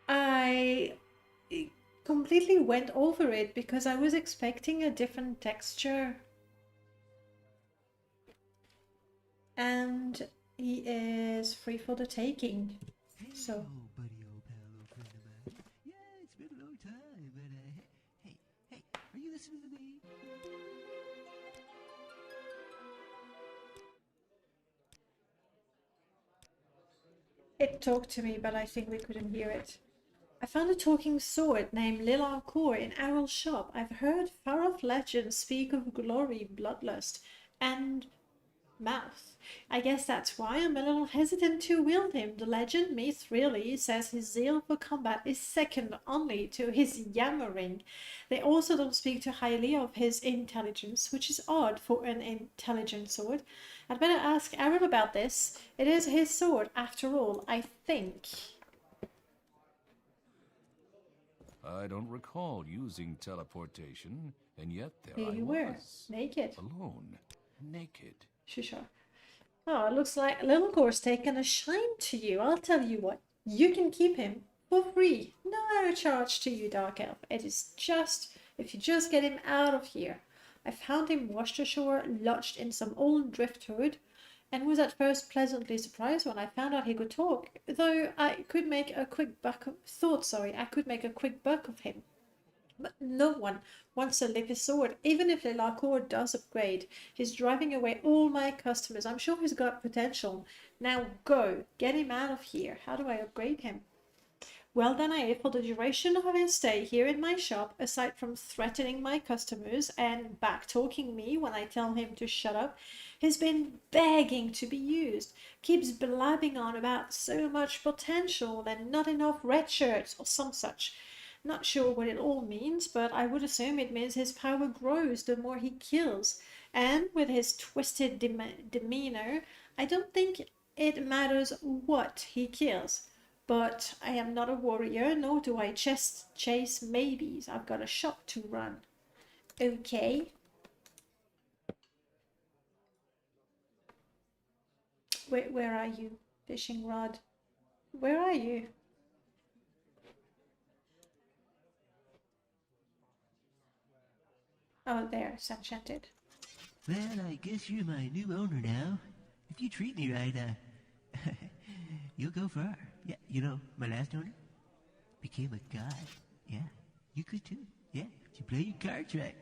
I completely went over it because I was expecting a different texture. And he is free for the taking. So. Hello, buddy, old pal, old friend of mine. Yeah, it's been a long time, but hey, are you listening to me? It talked to me, but I think we couldn't hear it. I found a talking sword named Lil'Arcor in Aryl's shop. I've heard far-off legends speak of glory, bloodlust, and mouth. I guess that's why I'm a little hesitant to wield him. The legend, myth really, says his zeal for combat is second only to his yammering. They also don't speak too highly of his intelligence, which is odd for an intelligent sword. I'd better ask Aryl about this. It is his sword, after all, I think. I don't recall using teleportation, and yet there Here I you was. were, naked. Alone, naked. Sure. Oh, it looks like Lil'Arcor's taken a shine to you. I'll tell you what, you can keep him for free. No charge to you, Dark Elf. It is just, if you just get him out of here. I found him washed ashore, lodged in some old driftwood, and was at first pleasantly surprised when I found out he could talk, though I could make a quick buck of him. But no one wants to lick his sword, even if Lil'Arcor does upgrade. He's driving away all my customers. I'm sure he's got potential. Now go, get him out of here. How do I upgrade him? Well, Danae, for the duration of his stay here in my shop, aside from threatening my customers and back-talking me when I tell him to shut up, he's been begging to be used. Keeps blabbing on about so much potential and not enough red shirts or some such. Not sure what it all means, but I would assume it means his power grows the more he kills. And with his twisted demeanor, I don't think it matters what he kills. But I am not a warrior, nor do I just chase maybes. I've got a shop to run. Okay. Where are you, fishing rod? Where are you? Oh, there, it's enchanted. Well, I guess you're my new owner now. If you treat me right, you'll go far. Yeah, you know, my last owner became a god. Yeah, you could too. Yeah, if you play your cards right.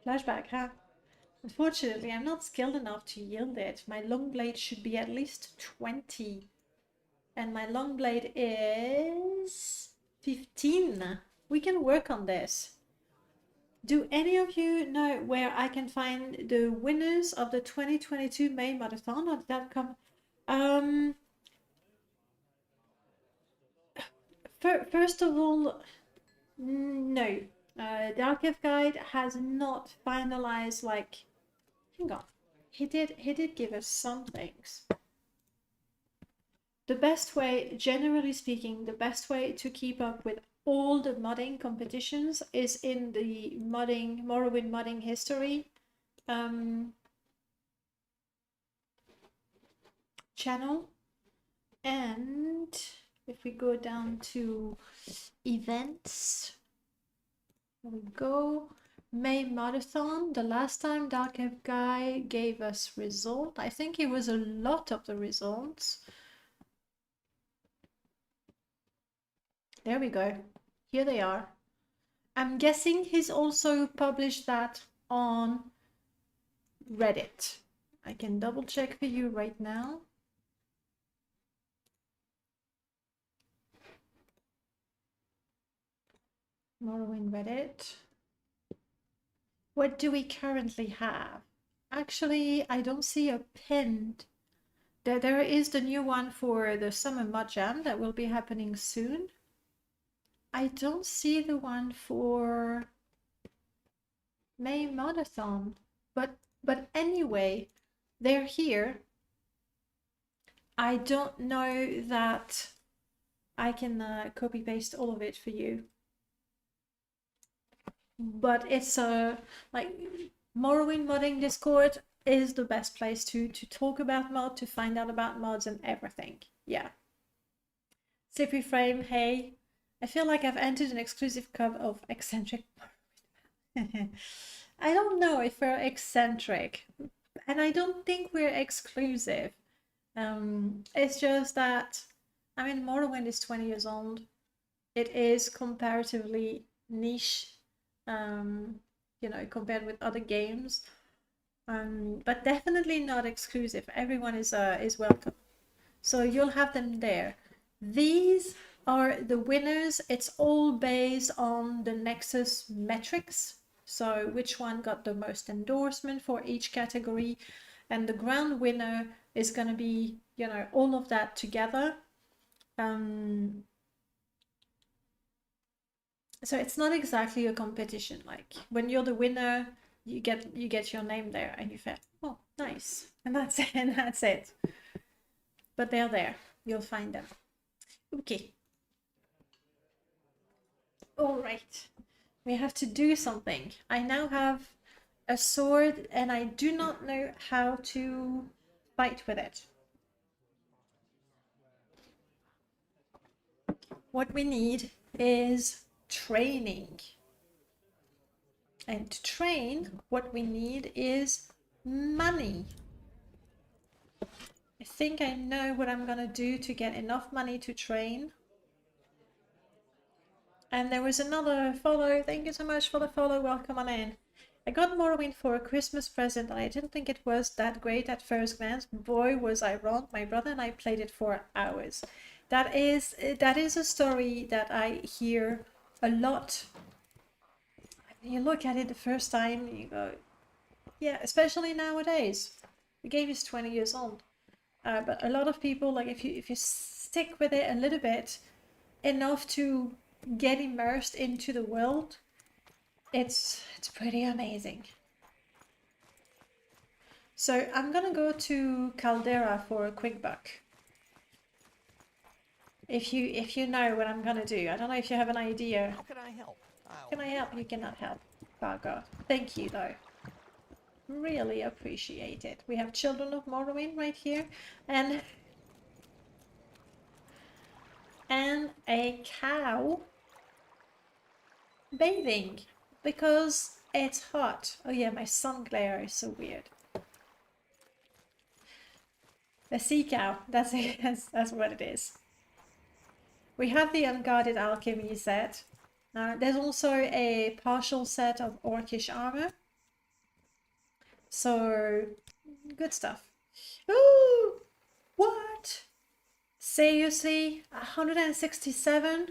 Flashback, huh? Unfortunately, I'm not skilled enough to yield it. My long blade should be at least 20. And my long blade is 15. We can work on this. Do any of you know where I can find the winners of the 2022 May Marathon? Or did that come? First of all, no. Dark Elf Guide has not finalized, like, hang on. He did give us some things. The best way, generally speaking, the best way to keep up with all the modding competitions is in the Morrowind modding history channel. And if we go down to events, there we go. May Marathon. The last time Dark Elf Guy gave us result, I think it was a lot of the results. There we go. Here they are. I'm guessing he's also published that on Reddit. I can double check for you right now. Morrowind Reddit. What do we currently have? Actually, I don't see a pinned. There is the new one for the Summer Mod Jam that will be happening soon. I don't see the one for May Marathon, but anyway, they're here. I don't know that I can copy paste all of it for you, but it's like Morrowind modding Discord is the best place to talk about mod, to find out about mods and everything. Yeah. Sippy Frame, hey. I feel like I've entered an exclusive club of eccentric. I don't know if we're eccentric, and I don't think we're exclusive. It's just that, I mean, Morrowind is 20 years old. It is comparatively niche, you know, compared with other games. But definitely not exclusive. Everyone is welcome. So you'll have them there. These are the winners. It's all based on the Nexus metrics. So which one got the most endorsement for each category, and the grand winner is going to be, you know, all of that together. So it's not exactly a competition. Like when you're the winner, you get your name there and you feel, oh, nice, and that's it, and that's it. But they're there. You'll find them. Okay. All right. We have to do something. I now have a sword and I do not know how to fight with it. What we need is training. And to train, what we need is money. I think I know what I'm gonna do to get enough money to train. And there was another follow. Thank you so much for the follow. Welcome on in. I got Morrowind for a Christmas present and I didn't think it was that great at first glance. Boy, was I wrong. My brother and I played it for hours. That is a story that I hear a lot. You look at it the first time, you go, yeah, especially nowadays. The game is 20 years old. But a lot of people, like if you stick with it a little bit, enough to get immersed into the world, it's pretty amazing. So I'm gonna go to Caldera for a quick buck. If you know what I'm gonna do. I don't know if you have an idea. How can I help? Can I help? You cannot help. Oh god. Thank you though. Really appreciate it. We have Children of Morrowind right here, and a cow bathing because it's hot. Oh yeah, my sun glare is so weird. A sea cow. That's it. That's what it is. We have the Unguarded Alchemy set. There's also a partial set of Orcish armor. So, good stuff. Ooh! What? Seriously? 167?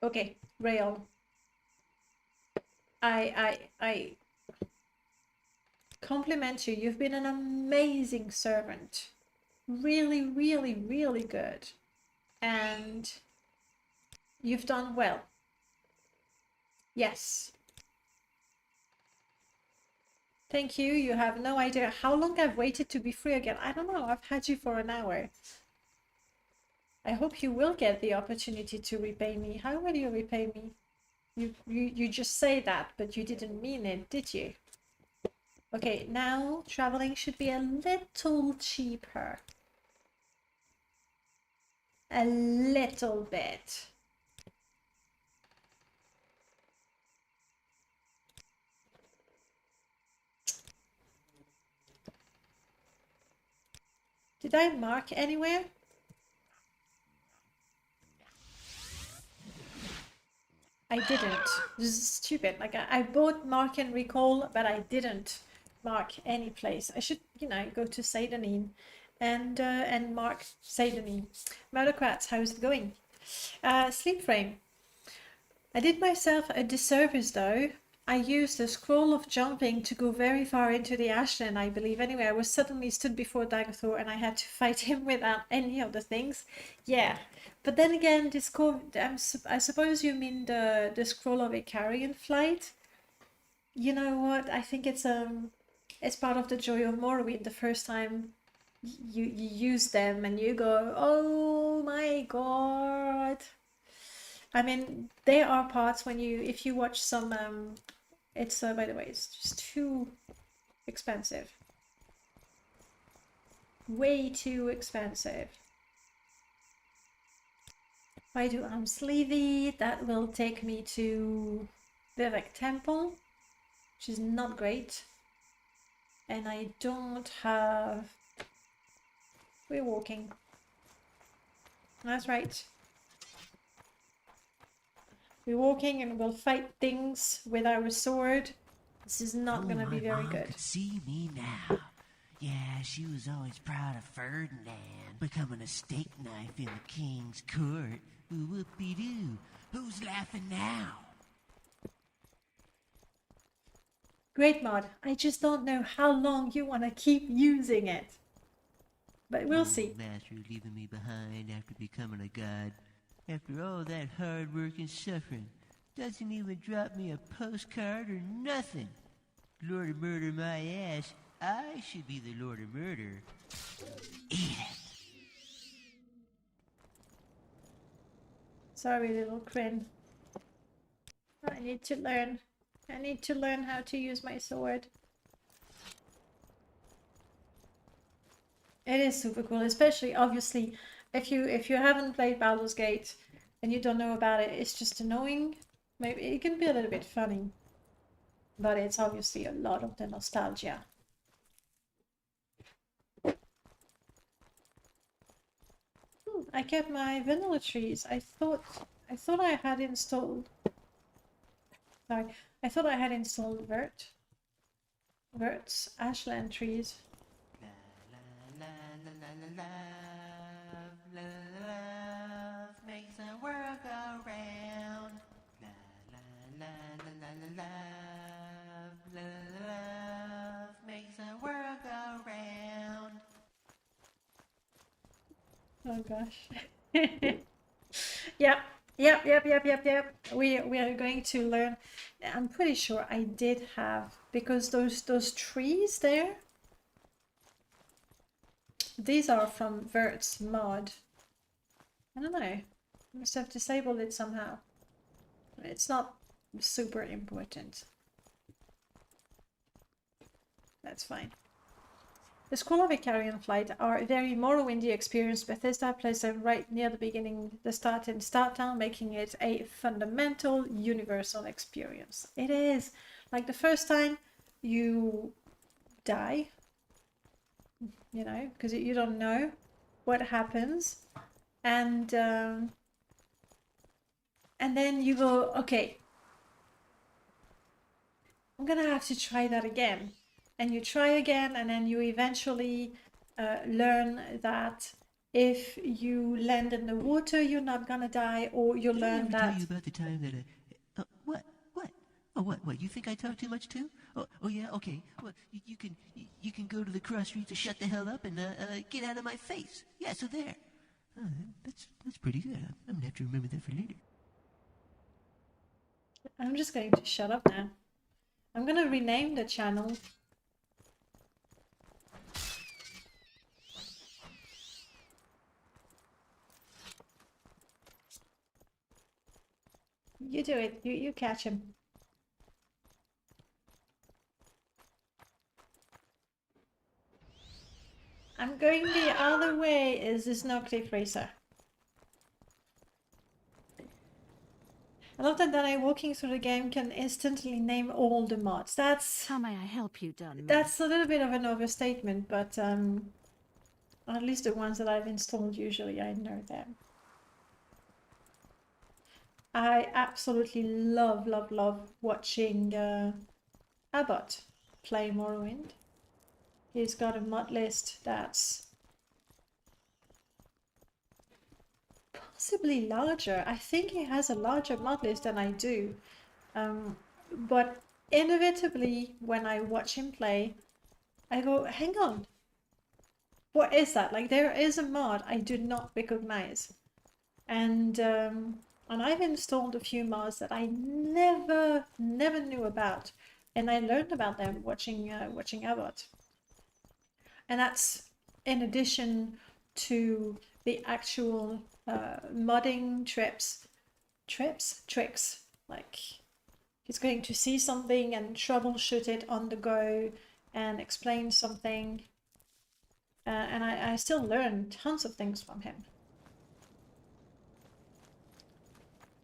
Okay, rail. I compliment you. You've been an amazing servant. Really, really, really good. And you've done well. Yes. Thank you. You have no idea how long I've waited to be free again. I don't know. I've had you for an hour. I hope you will get the opportunity to repay me. How will you repay me? You just say that, but you didn't mean it, did you? Okay, now traveling should be a little cheaper. A little bit. Did I mark anywhere? I didn't. This is stupid. Like I bought mark and recall, but I didn't mark any place. I should, you know, go to Seidanin and mark Seidanin. Murdercrats, how's it going? Sleep frame. I did myself a disservice though. I used the scroll of jumping to go very far into the ashland, I believe. Anyway, I was suddenly stood before Daggerthor and I had to fight him without any of the things. Yeah, but then again, this I suppose you mean the scroll of Icarian flight. You know what? I think it's part of the joy of Morrowind. The first time you use them and you go, oh my god. I mean, there are parts when if you watch some, it's, by the way, it's just too expensive. Way too expensive. If I do Amsleevy, that will take me to Vivek Temple, which is not great. And I don't have... We're walking. That's right. We're walking and we'll fight things with our sword. This is not going to be very my mom good. could see me now. Yeah, she was always proud of Ferdinand becoming a steak knife in the king's court. Whoopie-doo. Who's laughing now? Great mod. I just don't know how long you want to keep using it. But we'll see. Master leaving me behind after becoming a god. After all that hard work and suffering, doesn't even drop me a postcard or nothing. Lord of Murder my ass. I should be the Lord of Murder. Eat it. Sorry, little Kryn. I need to learn. I need to learn how to use my sword. It is super cool, especially obviously if you haven't played Baldur's Gate and you don't know about it. It's just annoying. Maybe it can be a little bit funny, but it's obviously a lot of the nostalgia. I kept my vanilla trees. I thought I had installed. Sorry, I thought I had installed Vert's ashland trees. Love makes the world go round. Love makes the world go round. Oh gosh. Yep. We are going to learn. I'm pretty sure I did have, because those trees there, these are from Vert's mod. I don't know. I must have disabled it somehow. It's not super important. That's fine. The Scroll of Icarian Flight are a very Morrowindy experience. Bethesda places them right near the beginning, the start in Startown, making it a fundamental universal experience. It is. Like the first time you die, you know, because you don't know what happens. And then you go, okay, I'm gonna have to try that again. And you try again, and then you eventually learn that if you land in the water, you're not gonna die, or you learn Did I ever that... tell you about the time that what? Oh, what? You think I talk too much too? Oh yeah, okay. Well, you can go to the cross street to shut the hell up and get out of my face. Yeah, so there. Oh, that's pretty good. I'm gonna have to remember that for later. I'm just going to shut up now. I'm gonna rename the channel. You do it. You catch him. I'm going the other way. Is this no cliff racer? I love that I walking through the game can instantly name all the mods. How may I help you, Dwemer? That's a little bit of an overstatement, but at least the ones that I've installed usually I know them. I absolutely love watching Abbott play Morrowind. He's got a mod list that's possibly larger. I think he has a larger mod list than I do. But inevitably, when I watch him play, I go, hang on. What is that? Like, there is a mod I do not recognize. And I've installed a few mods that I never knew about. And I learned about them watching Abbott. And that's in addition to the actual modding tricks. Like, he's going to see something and troubleshoot it on the go and explain something. And I still learn tons of things from him.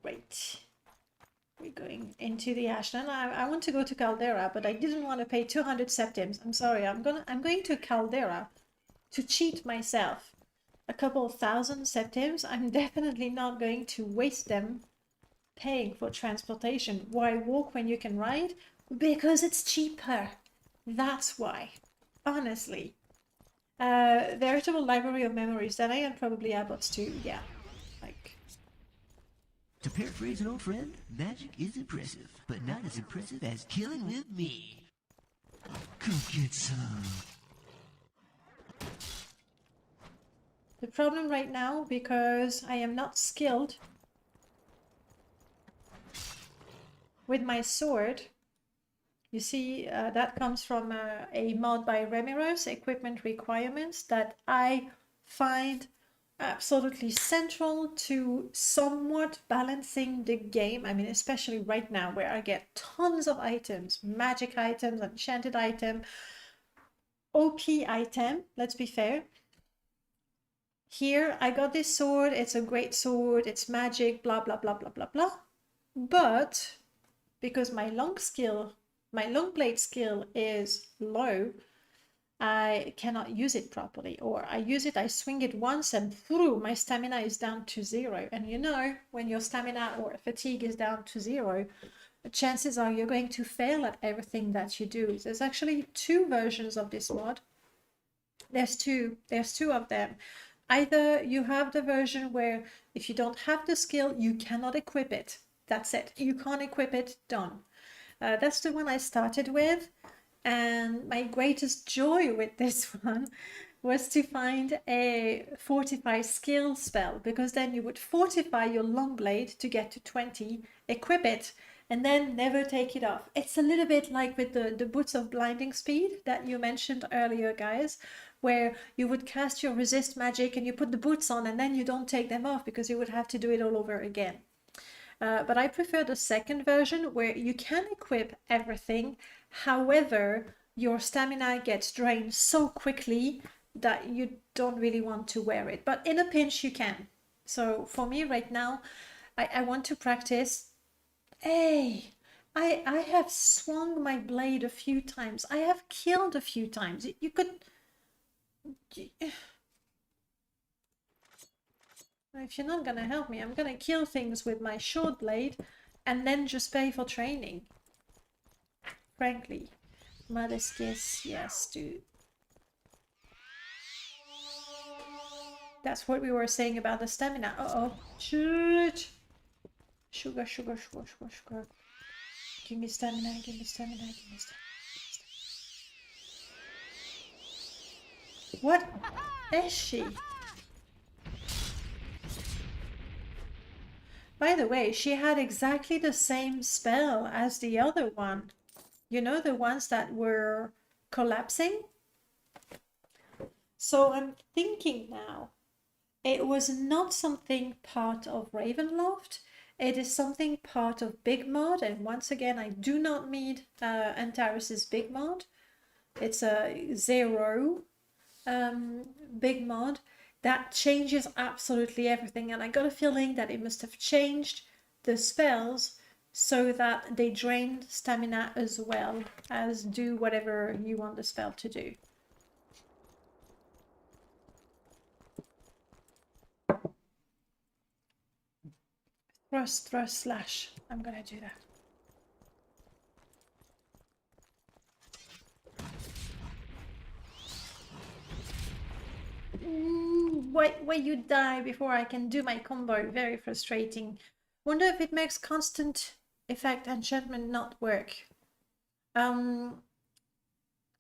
Great. We're going into the Ashland. I want to go to Caldera, but I didn't want to pay 200 septims. I'm sorry. I'm going to Caldera to cheat myself. A couple of thousand septims. I'm definitely not going to waste them paying for transportation. Why walk when you can ride? Because it's cheaper. That's why. Honestly. Veritable library of memories. Then I am probably Abbott's too. Yeah. Like. To paraphrase an old friend, magic is impressive, but not as impressive as killing with me. Come get some. The problem right now, because I am not skilled with my sword, you see, that comes from a mod by Remiros, Equipment Requirements, that I find absolutely central to somewhat balancing the game. I mean, especially right now where I get tons of items, magic items, enchanted item, OP item, let's be fair. Here, I got this sword, it's a great sword, it's magic, blah, blah, blah, blah, blah, blah. But because my long blade skill is low, I cannot use it properly, or I use it, I swing it once and my stamina is down to 0. And you know, when your stamina or fatigue is down to 0, chances are you're going to fail at everything that you do. There's actually 2 versions of this mod. There's two of them. Either you have the version where if you don't have the skill, you cannot equip it. That's it. You can't equip it, done. That's the one I started with. And my greatest joy with this one was to find a fortify skill spell, because then you would fortify your long blade to get to 20, equip it, and then never take it off. It's a little bit like with the boots of blinding speed that you mentioned earlier, guys, where you would cast your resist magic and you put the boots on and then you don't take them off because you would have to do it all over again. But I prefer the second version where you can equip everything. However, your stamina gets drained so quickly that you don't really want to wear it. But in a pinch, you can. So for me right now, I want to practice. Hey, I have swung my blade a few times. I have killed a few times. You could... If you're not gonna help me, I'm gonna kill things with my short blade and then just pay for training. Frankly. Modlist, yes, dude. That's what we were saying about the stamina. Uh-oh. Shoot! Sugar. Give me stamina, give me stamina, give me stamina. What is she? By the way, she had exactly the same spell as the other one. You know, the ones that were collapsing? So I'm thinking now, it was not something part of Ravenloft. It is something part of Big Mod, and once again, I do not mean Antares's Big Mod. It's a 0 Big Mod that changes absolutely everything, and I got a feeling that it must have changed the spells so that they drain stamina as well as do whatever you want the spell to do. Thrust, thrust, slash. I'm gonna do that. Wait, you die before I can do my combo. Very frustrating. Wonder if it makes constant effect enchantment not work.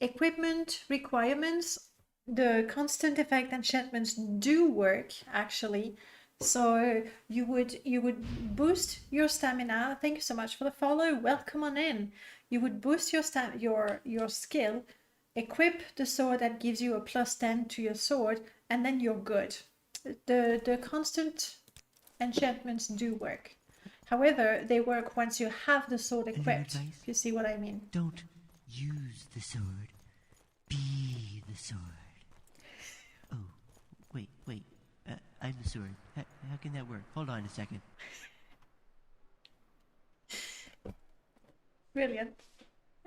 Equipment requirements. The constant effect enchantments do work actually. So you would boost your stamina. Thank you so much for the follow. Welcome on in. You would boost your skill, equip the sword that gives you a +10 to your sword, and then you're good. The constant enchantments do work. However, they work once you have the sword equipped. If you see what I mean. Don't use the sword. Be the sword. Oh, wait. I'm the sword. How can that work? Hold on a second. Brilliant.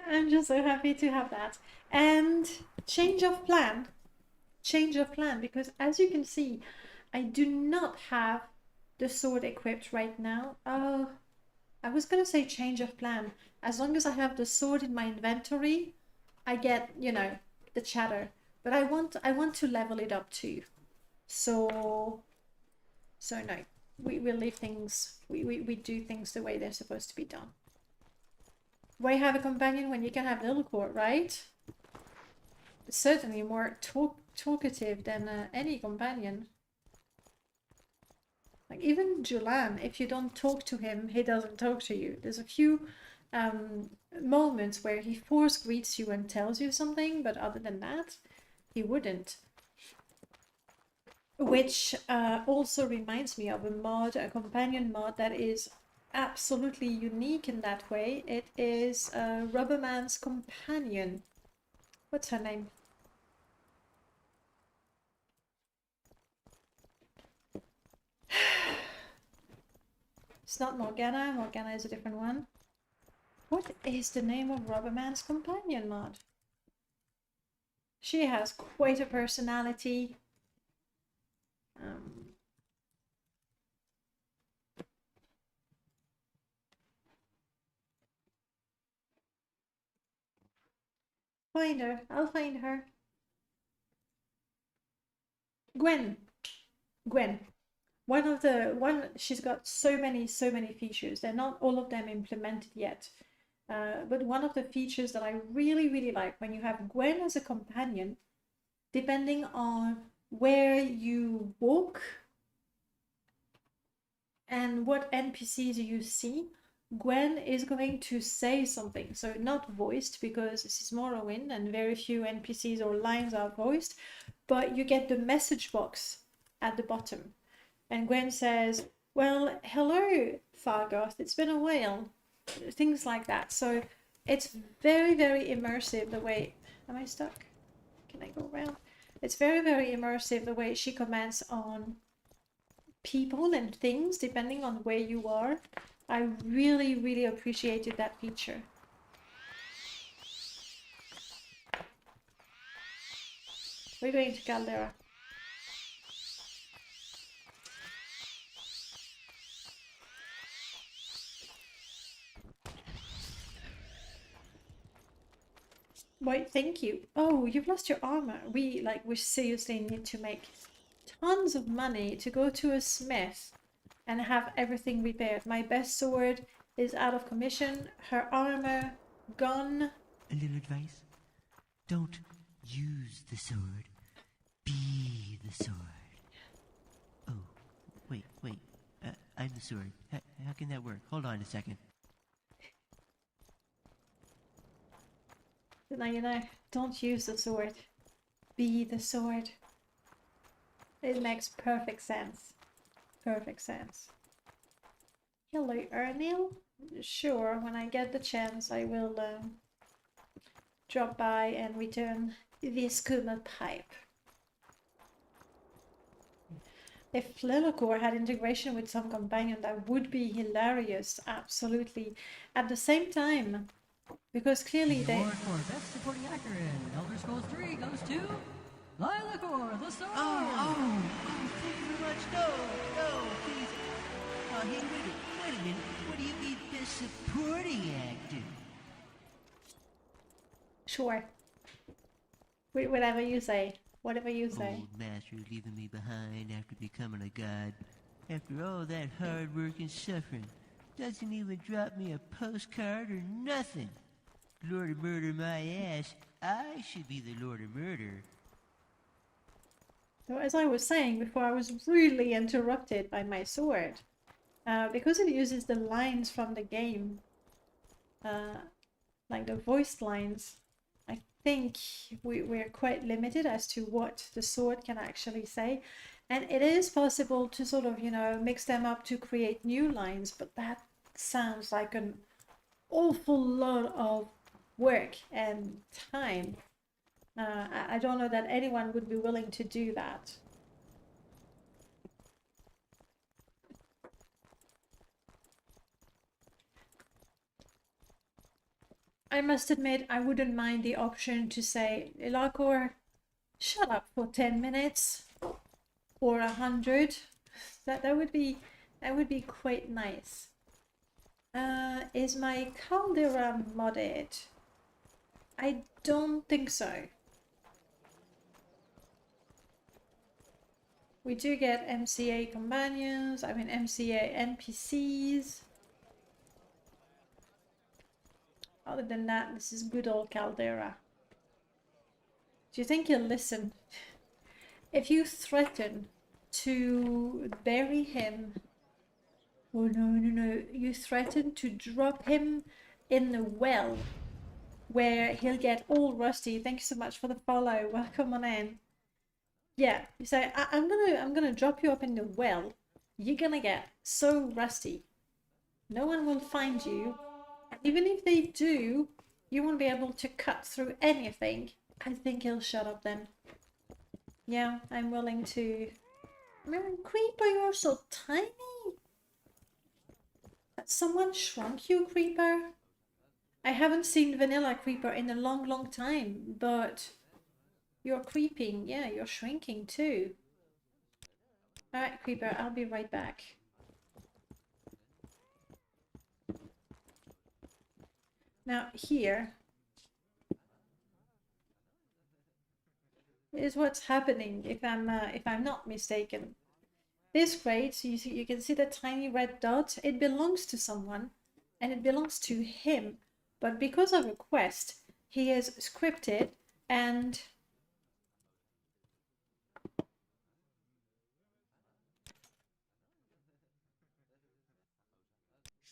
I'm just so happy to have that. And change of plan, because as you can see, I do not have the sword equipped right now. I was gonna say change of plan. As long as I have the sword in my inventory, I get, you know, the chatter. But I want to level it up too. So no, we leave things, we do things the way they're supposed to be done. Why have a companion when you can have little court, right? Certainly more talkative than any companion. Like even Julan, if you don't talk to him, he doesn't talk to you. There's a few moments where he force greets you and tells you something, but other than that, he wouldn't. Which also reminds me of a companion mod that is absolutely unique in that way. It is Rubberman's companion. What's her name? It's not Morgana. Morgana is a different one. What is the name of Rubberman's companion mod? She has quite a personality. Find her. I'll find her. Gwen. She's got so many features. They're not all of them implemented yet. But one of the features that I really like when you have Gwen as a companion, depending on where you walk and what NPCs you see, Gwen is going to say something. So not voiced, because this is Morrowind and very few NPCs or lines are voiced, but you get the message box at the bottom. And Gwen says, well, hello, Fargoth, it's been a while. Things like that. So it's very immersive the way... Am I stuck? Can I go around? It's very immersive the way she comments on people and things depending on where you are. I really appreciated that feature. We're going to Caldera. Wait, thank you. Oh, you've lost your armor. We seriously need to make tons of money to go to a smith and have everything repaired. My best sword is out of commission. Her armor gone. A little advice. Don't use the sword. Be the sword. Oh, wait. I'm the sword. How can that work? Hold on a second. Now you know, don't use the sword. Be the sword. It makes perfect sense. Perfect sense. Hello, Ernil. Sure, when I get the chance, I will drop by and return the skooma pipe. If Lilocore had integration with some companion, that would be hilarious. Absolutely. At the same time, because clearly they... Award for Best Supporting Actor in Elder Scrolls 3 goes to Lilocore, the Sword! Thank you very much. No, please. Hey, wait a minute. What do you mean best supporting actor? Sure. Whatever you say. Whatever you say. Old master leaving me behind after becoming a god. After all that hard work and suffering. Doesn't even drop me a postcard or nothing. Lord of Murder my ass. I should be the Lord of Murder. So as I was saying before, I was rudely interrupted by my sword. Because it uses the lines from the game. Like the voiced lines. I think we're quite limited as to what the sword can actually say. And it is possible to sort of, you know, mix them up to create new lines, but that sounds like an awful lot of work and time. I don't know that anyone would be willing to do that. I must admit, I wouldn't mind the option to say, Lilocore, shut up for 10 minutes or 100. That would be quite nice. Is my caldera modded? I don't think so. We do get MCA companions, I mean MCA NPCs. Other than that, this is good old Caldera. Do you think he'll listen? If you threaten to bury him... Oh no. You threaten to drop him in the well where he'll get all rusty. Thank you so much for the follow. Welcome on in. Yeah, you say, I'm gonna drop you up in the well. You're gonna get so rusty. No one will find you. And even if they do, you won't be able to cut through anything. I think he'll shut up then. Yeah, I'm willing to... Man, Creeper, you're so tiny. Someone shrunk you, Creeper? I haven't seen Vanilla Creeper in a long time, but you're creeping. Yeah, you're shrinking too. Alright, Creeper, I'll be right back. Now, here is what's happening, if I'm not mistaken. This crate, so you can see the tiny red dot, it belongs to someone, and it belongs to him. But because of a quest, he is scripted, and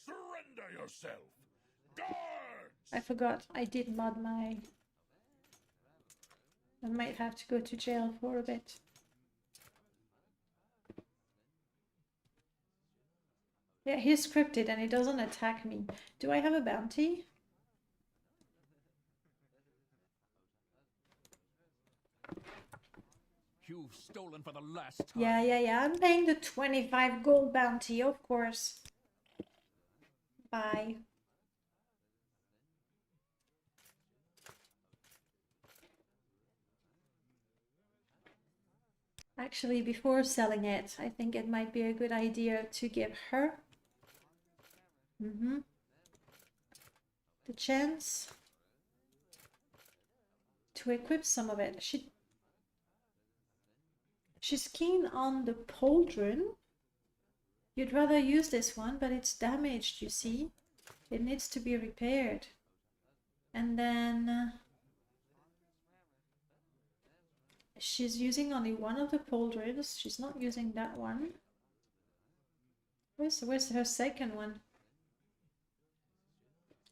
Surrender yourself! Guards! I forgot I did mod my... I might have to go to jail for a bit. Yeah, he's scripted and he doesn't attack me. Do I have a bounty? You've stolen for the last time. Yeah. I'm paying the 25 gold bounty, of course. Bye. Actually, before selling it, I think it might be a good idea to give her the chance to equip some of it. She's keen on the pauldron. You'd rather use this one, but it's damaged, you see. It needs to be repaired. And then she's using only one of the pauldrons. She's not using that one. Where's her second one?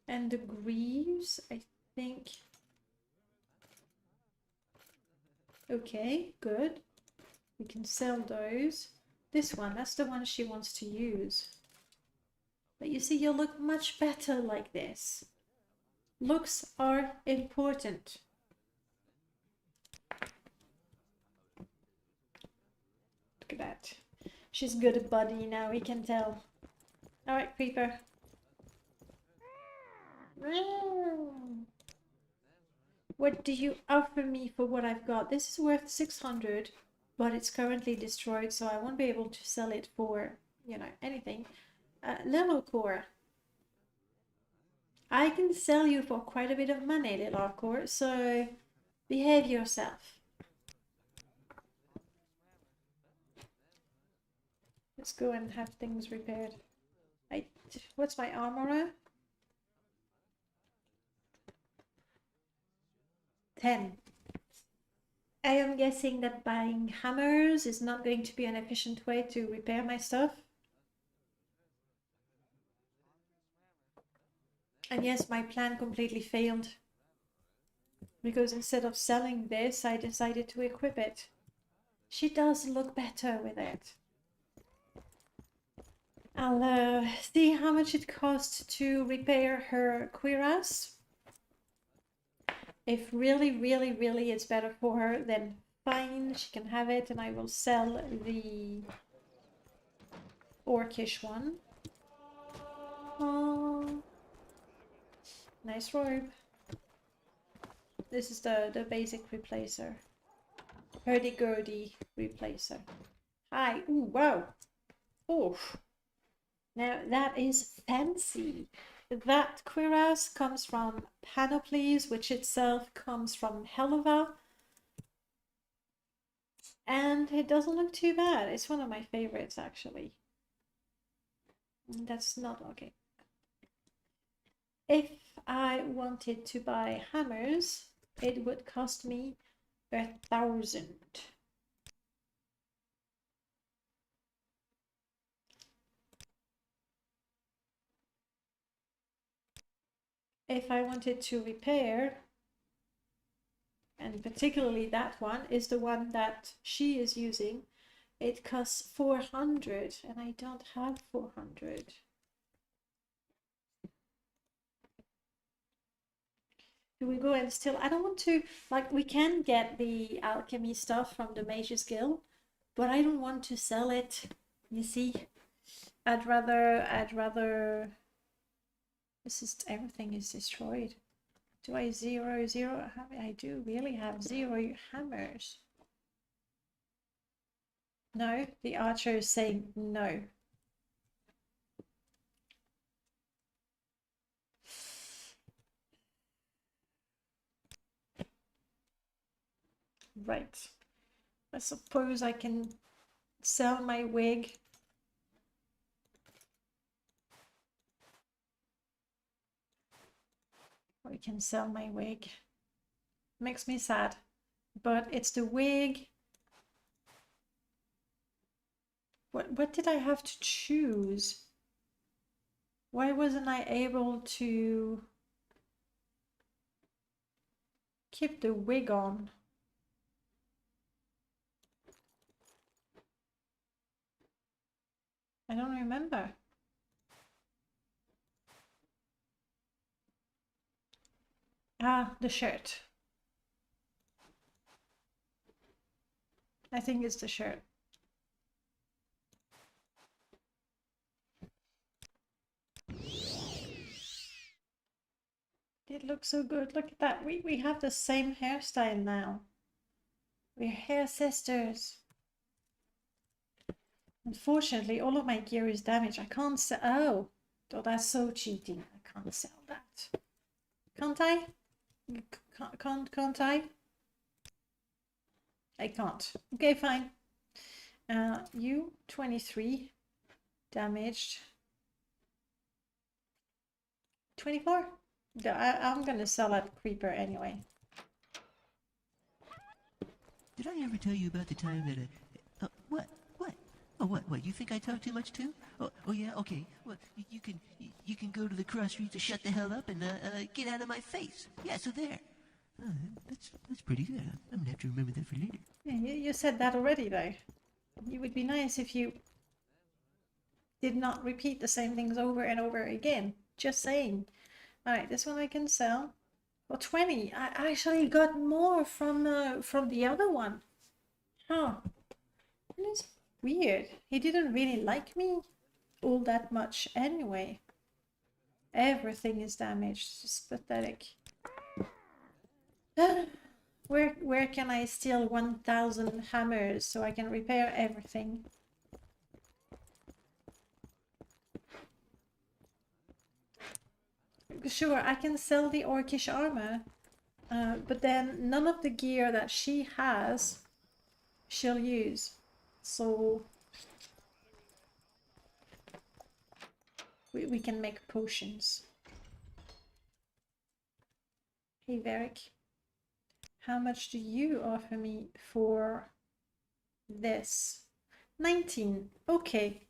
And the greaves, I think. Okay, good. We can sell those. This one, that's the one she wants to use. But you see, you'll look much better like this. Looks are important. Look at that. She's good at body now, we can tell. Alright, Creeper. What do you offer me for what I've got? This is worth 600, but it's currently destroyed, so I won't be able to sell it for, you know, anything. Little core. I can sell you for quite a bit of money, little core, so behave yourself. Let's go and have things repaired. What's my armorer? 10. I am guessing that buying hammers is not going to be an efficient way to repair my stuff. And yes, my plan completely failed. Because instead of selling this, I decided to equip it. She does look better with it. I'll see how much it costs to repair her cuirass. If really, really, really it's better for her, then fine, she can have it, and I will sell the orcish one. Oh, nice robe. This is the basic replacer. Hurdy-gurdy replacer. Hi. Ooh, wow. Oof. Now that is fancy. That cuirass comes from Panoplies, which itself comes from Helva. And it doesn't look too bad. It's one of my favorites, actually. That's not okay. If I wanted to buy hammers, it would cost me 1,000. If I wanted to repair, and particularly that one is the one that she is using, it costs 400, and I don't have 400. Do we go and still, I don't want to, like, we can get the alchemy stuff from the Mage's Guild, but I don't want to sell it, you see. I'd rather, this is, everything is destroyed. Do I zero? I do really have 0 hammers. No, the archer is saying no. Right. I suppose I can sell my wig. I can sell my wig. Makes me sad, but it's the wig. What did I have to choose? Why wasn't I able to keep the wig on? I don't remember. Ah, the shirt. I think it's the shirt. It looks so good. Look at that. We have the same hairstyle now. We're hair sisters. Unfortunately, all of my gear is damaged. I can't sell. Oh, that's so cheating. I can't sell that. Can't I? Can't I? I can't. Okay, fine. You 23 damaged. 24? I'm gonna sell that creeper anyway. Did I ever tell you about the time that what? Oh, what? You think I talk too much too? Oh yeah, okay. Well, you can go to the cross streets to shut the hell up and get out of my face. Yeah, so there. That's pretty good. I'm gonna have to remember that for later. Yeah, you said that already though. It would be nice if you did not repeat the same things over and over again. Just saying. Alright, this one I can sell. For 20. I actually got more from the other one. Huh. And it's weird. He didn't really like me all that much anyway. Everything is damaged. It's pathetic. Where can I steal 1,000 hammers so I can repair everything? Sure, I can sell the orcish armor, but then none of the gear that she has, she'll use. So we can make potions. Hey, Varric, how much do you offer me for this? 19. Okay,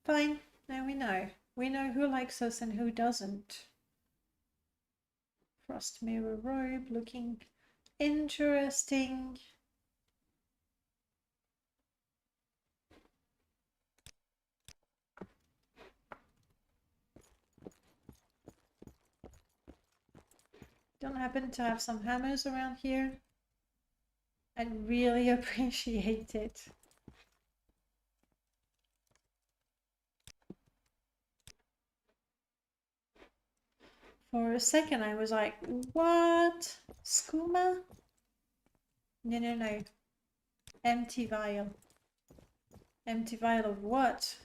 fine. Now we know. We know who likes us and who doesn't. Frost mirror robe, looking interesting. Don't happen to have some hammers around here? I'd really appreciate it. For a second I was like, what? Skooma? No. Empty vial. Empty vial of what?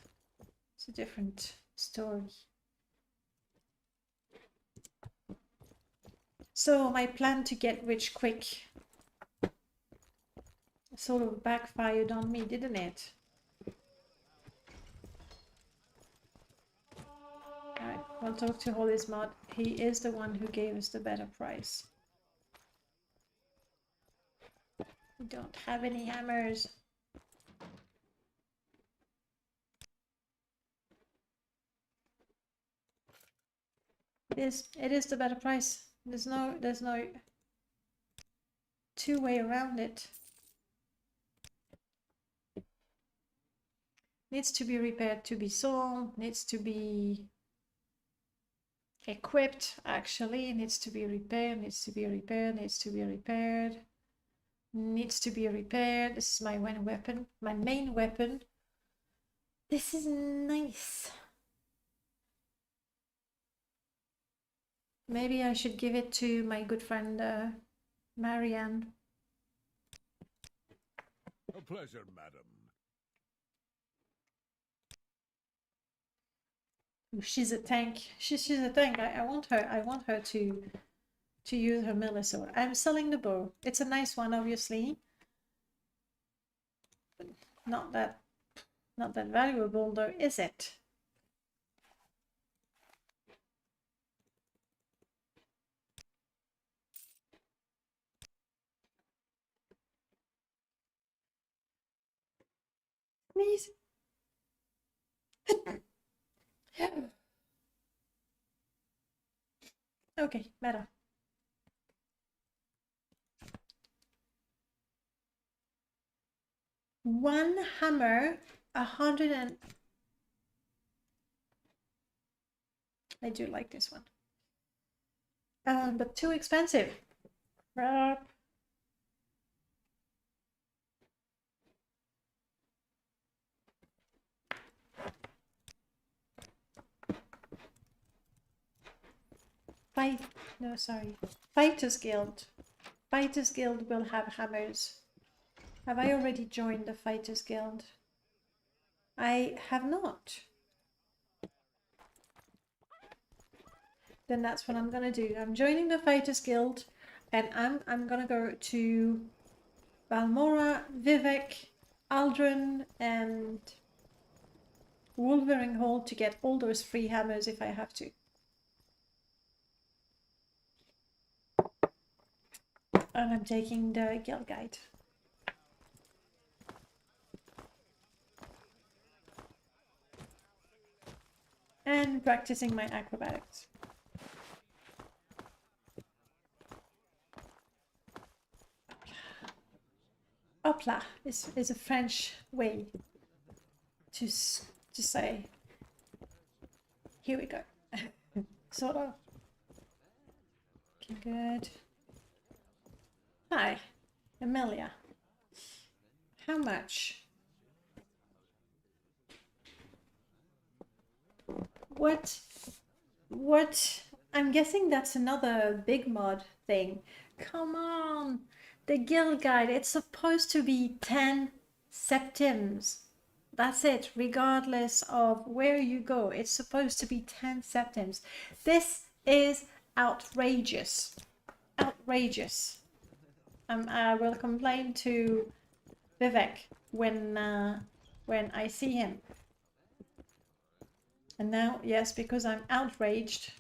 It's a different story. So my plan to get rich quick sort of backfired on me, didn't it? Alright, we'll talk to Holy's mod. He is the one who gave us the better price. We don't have any hammers. It is the better price. There's no two-way around it. Needs to be repaired to be sold, needs to be equipped, actually, needs to be repaired, needs to be repaired, needs to be repaired, needs to be repaired. This is my one weapon, my main weapon. This is nice. Maybe I should give it to my good friend Marianne. A pleasure, madam. She's a tank. She's a tank. I want her to use her melee sword. I'm selling the bow. It's a nice one, obviously. But not that valuable though, is it? Please. Okay, better. One hammer, 100 and... I do like this one. But too expensive. Crap. Fighters Guild. Fighters Guild will have hammers. Have I already joined the Fighters Guild? I have not. Then that's what I'm gonna do. I'm joining the Fighters Guild, and I'm gonna go to Balmora, Vivek, Aldrin, and Wolvering Hall to get all those free hammers if I have to. And I'm taking the guild guide. And practicing my acrobatics. Hopla is a French way to say, here we go. Sort of. Okay, good. Hi, Amelia. How much? What? I'm guessing that's another big mod thing. Come on. The guild guide, it's supposed to be 10 septims. That's it, regardless of where you go. It's supposed to be 10 septims. This is outrageous. Outrageous. I will complain to Vivek when I see him. And now, yes, because I'm outraged,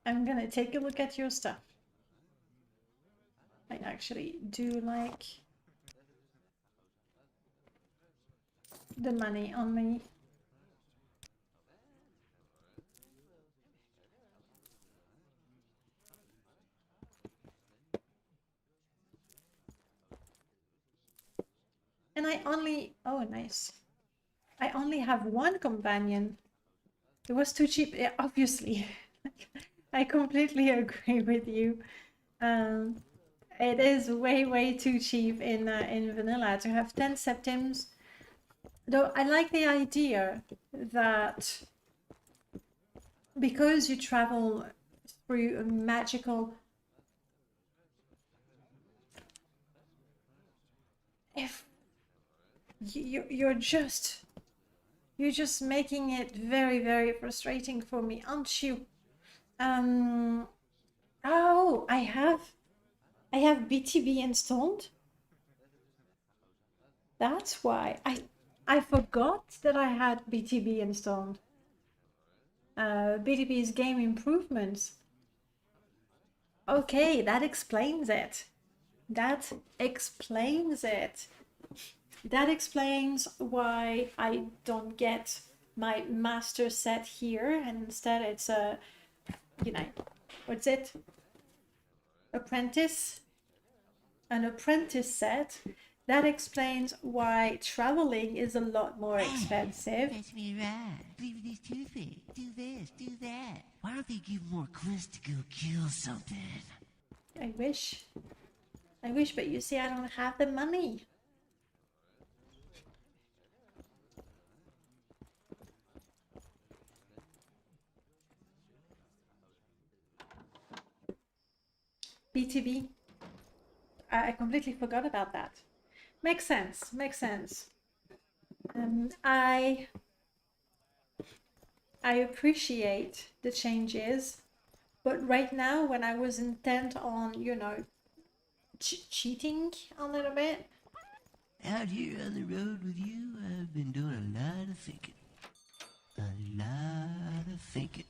I'm gonna take a look at your stuff. I actually do like the money on me. And I only, oh nice. I only have one companion. It was too cheap, yeah, obviously. I completely agree with you. It is way too cheap in vanilla to have 10 septims. Though I like the idea that because you travel through a magical, if you're just making it very frustrating for me, aren't you? Oh, I have BTB installed. That's why I forgot that I had BTB installed. BTB's game improvements. Okay, that explains it. That explains it. That explains why I don't get my master set here, and instead it's a, you know, what's it? Apprentice? An apprentice set. That explains why traveling is a lot more expensive. That's me right. Leave these toothpicks. Do this, do that. Why don't they give more quests to go kill something? I wish, but you see, I don't have the money. BTB. I completely forgot about that. Makes sense. Makes sense. I appreciate the changes, but right now, when I was intent on, you know, cheating a little bit. Out here on the road with you, I've been doing a lot of thinking. A lot of thinking.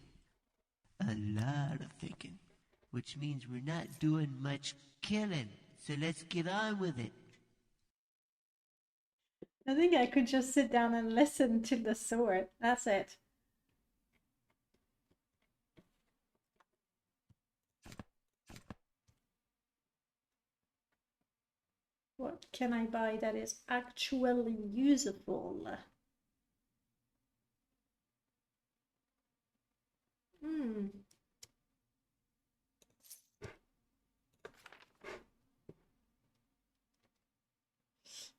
A lot of thinking. Which means we're not doing much killing. So let's get on with it. I think I could just sit down and listen to the sword. That's it. What can I buy that is actually useful?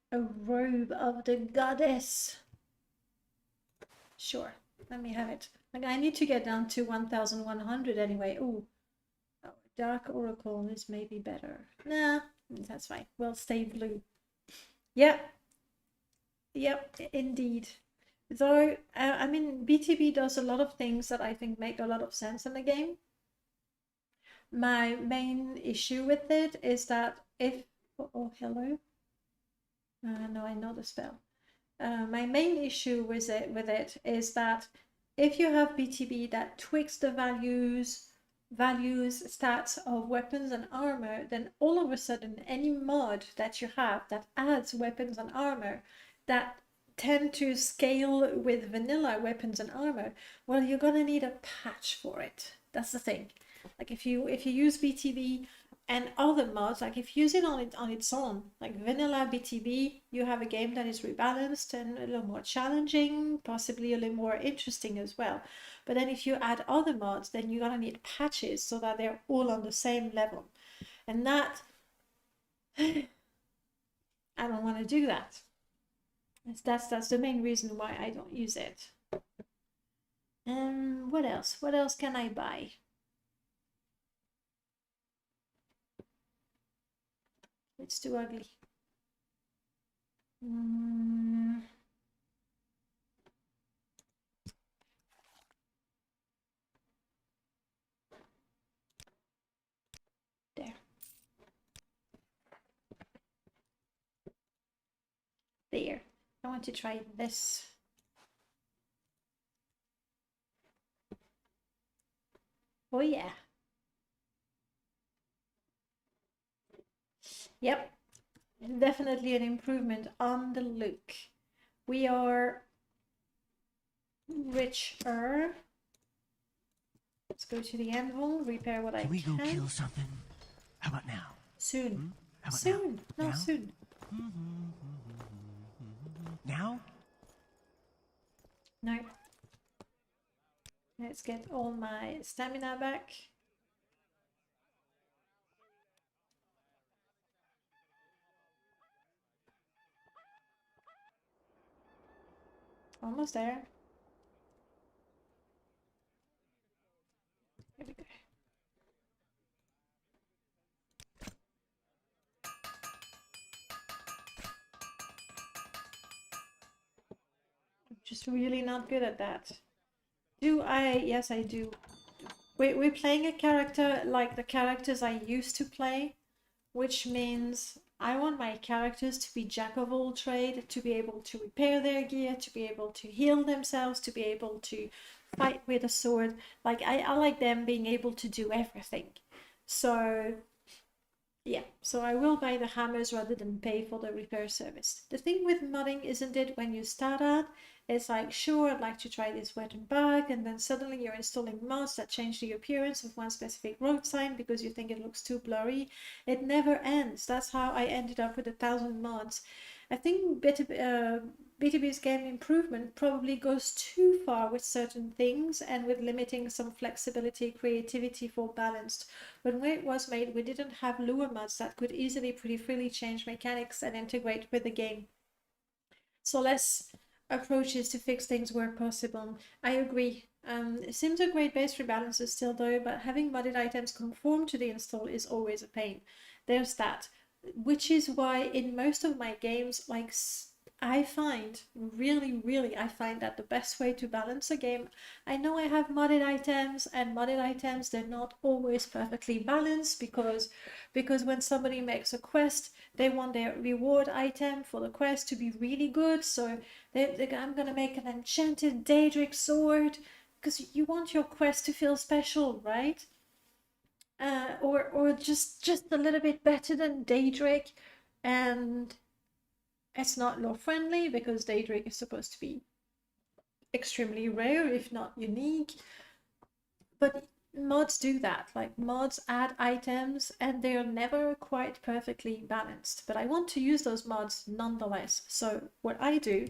A robe of the goddess. Sure, let me have it. Like, I need to get down to 1100 anyway. Ooh. Oh, dark oracle is maybe better. Nah, that's fine. We'll stay blue. Yep. Yep, indeed. Though, I mean, BTB does a lot of things that I think make a lot of sense in the game. My main issue with it is that if... Oh, hello? No, I know the spell. My main issue with it is that if you have BTB that tweaks the values values, stats of weapons and armor, then all of a sudden any mod that you have that adds weapons and armor that tend to scale with vanilla weapons and armor, well, you're gonna need a patch for it. That's the thing. Like if you use BTB and other mods, like if you use it on its own, like vanilla BTB, you have a game that is rebalanced and a little more challenging, possibly a little more interesting as well. But then if you add other mods, then you're gonna need patches so that they're all on the same level. And that, I don't want to do that. That's the main reason why I don't use it. What else? What else can I buy? It's too ugly. There. There. I want to try this. Oh yeah. Yep. Definitely an improvement on the look. We are richer. Let's go to the anvil, repair what I can. Can we go kill something? How about now? Soon. How about Soon. now? No, Now? soon. Now? No. Let's get all my stamina back. Almost there. Here we go. I'm just really not good at that. Do I? Yes, I do. We're playing a character like the characters I used to play, which means I want my characters to be jack of all trade, to be able to repair their gear, to be able to heal themselves, to be able to fight with a sword. Like I like them being able to do everything. So yeah, so I will buy the hammers rather than pay for the repair service. The thing with modding, isn't it, when you start out, it's like, sure, I'd like to try this weapon bug, and then suddenly you're installing mods that change the appearance of one specific road sign because you think it looks too blurry. It never ends. That's how I ended up with 1,000 mods. I think BTB's game improvement probably goes too far with certain things and with limiting some flexibility, creativity for balanced. But when it was made, we didn't have lure mods that could easily, pretty freely change mechanics and integrate with the game. So less approaches to fix things where possible. I agree. It seems a great base rebalancer still though, but having modded items conform to the install is always a pain. There's that. Which is why in most of my games, like I find I find that the best way to balance a game, I know I have modded items, and modded items, they're not always perfectly balanced because when somebody makes a quest, they want their reward item for the quest to be really good. So I'm gonna make an enchanted Daedric sword because you want your quest to feel special, right? Or just a little bit better than Daedric, and it's not lore friendly because Daedric is supposed to be extremely rare, if not unique. But mods do that. Like mods add items and they're never quite perfectly balanced. But I want to use those mods nonetheless. So what I do,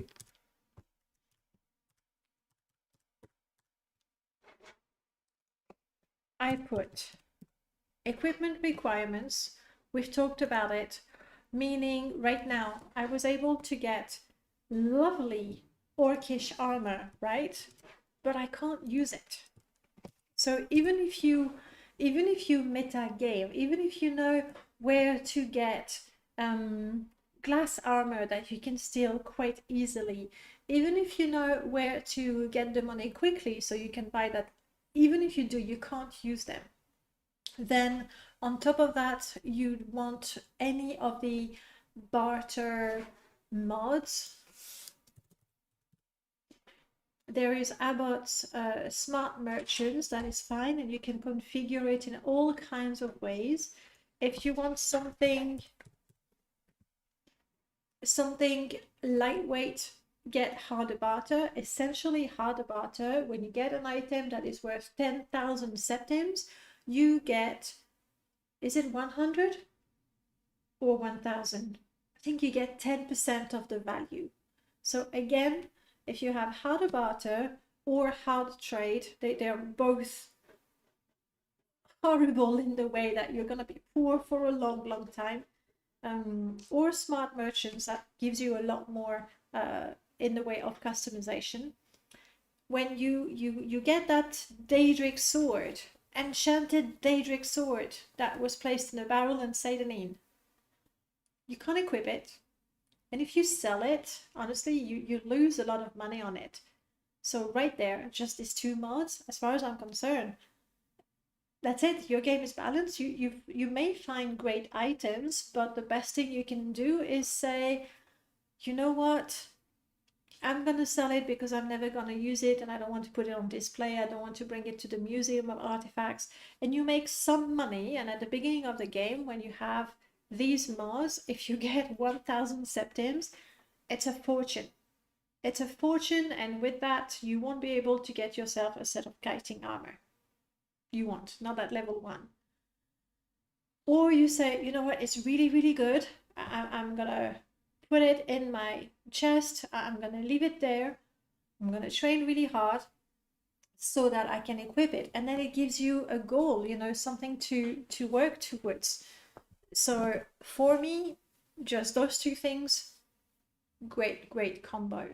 I put equipment requirements. We've talked about it, meaning right now I was able to get lovely orcish armor, right? But I can't use it. So even if you meta game, even if you know where to get glass armor that you can steal quite easily, even if you know where to get the money quickly so you can buy that, even if you do, you can't use them. Then on top of that, you'd want any of the barter mods. There is Abbott's smart merchants, that is fine, and you can configure it in all kinds of ways. If you want something lightweight, get harder barter. Essentially, harder barter, when you get an item that is worth 10,000 septims, you get, is it 100 or 1,000? I think you get 10% of the value. So again, if you have harder barter or hard trade, they're both horrible in the way that you're going to be poor for a long time. Or smart merchants, that gives you a lot more in the way of customization. When you get that Daedric sword, enchanted Daedric sword that was placed in a barrel in Seydonin, you can't equip it. And if you sell it, honestly, you lose a lot of money on it. So right there, just these two mods, as far as I'm concerned, that's it. Your game is balanced. You may find great items, but the best thing you can do is say, you know what? I'm going to sell it because I'm never going to use it and I don't want to put it on display. I don't want to bring it to the Museum of Artifacts. And you make some money. And at the beginning of the game, when you have these mods, if you get 1,000 septims, it's a fortune. It's a fortune, and with that, you won't be able to get yourself a set of kiting armor. You won't, not at level 1. Or you say, you know what, it's really, really good. I'm gonna put it in my chest. I'm gonna leave it there. I'm gonna train really hard so that I can equip it. And then it gives you a goal, you know, something to work towards. So for me, just those two things, great combo.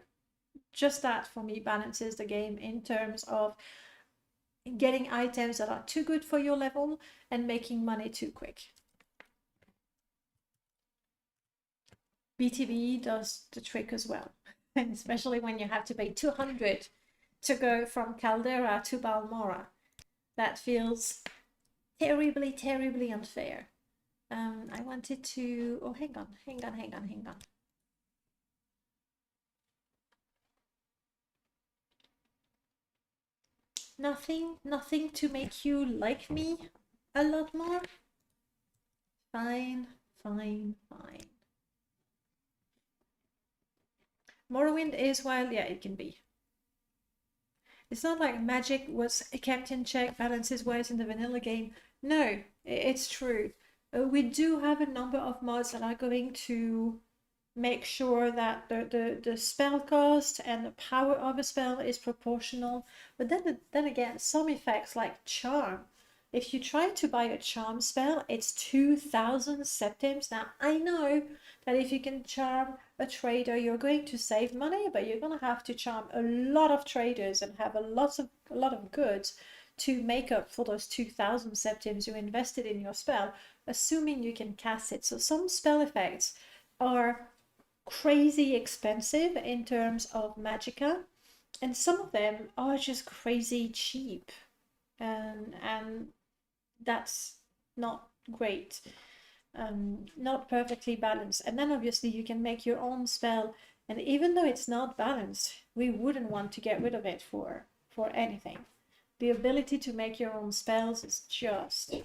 Just that for me balances the game in terms of getting items that are too good for your level and making money too quick. BTB does the trick as well, and especially when you have to pay 200 to go from Caldera to Balmora. That feels terribly unfair. I wanted to, oh, hang on. Nothing to make you like me a lot more. Fine. Morrowind is wild, yeah, it can be. It's not like magic was kept in check balances wise in the vanilla game. No, it's true. We do have a number of mods that are going to make sure that the spell cost and the power of a spell is proportional. But then again, some effects like charm. If you try to buy a charm spell, it's 2,000 septims. Now, I know that if you can charm a trader, you're going to save money, but you're going to have to charm a lot of traders and have a lot of goods to make up for those 2,000 septims you invested in your spell, assuming you can cast it. So some spell effects are crazy expensive in terms of magicka, and some of them are just crazy cheap, and that's not great, not perfectly balanced. And then obviously you can make your own spell, and even though it's not balanced, we wouldn't want to get rid of it for anything. The ability to make your own spells is just,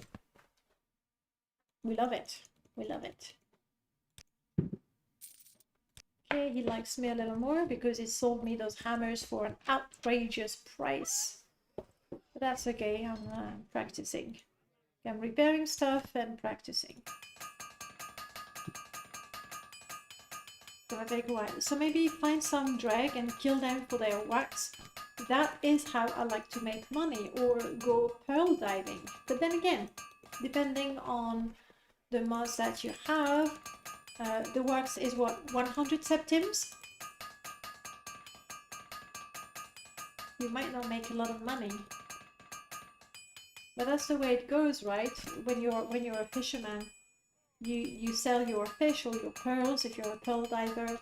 we love it. Okay, he likes me a little more because he sold me those hammers for an outrageous price. But that's okay, I'm practicing. I'm repairing stuff and practicing. Gonna take a while. So maybe find some drag and kill them for their wax. That is how I like to make money, or go pearl diving. But then again, depending on the mods that you have, the wax is what, 100 septims? You might not make a lot of money. But that's the way it goes, right? When you're a fisherman, you sell your fish or your pearls. If you're a pearl diver,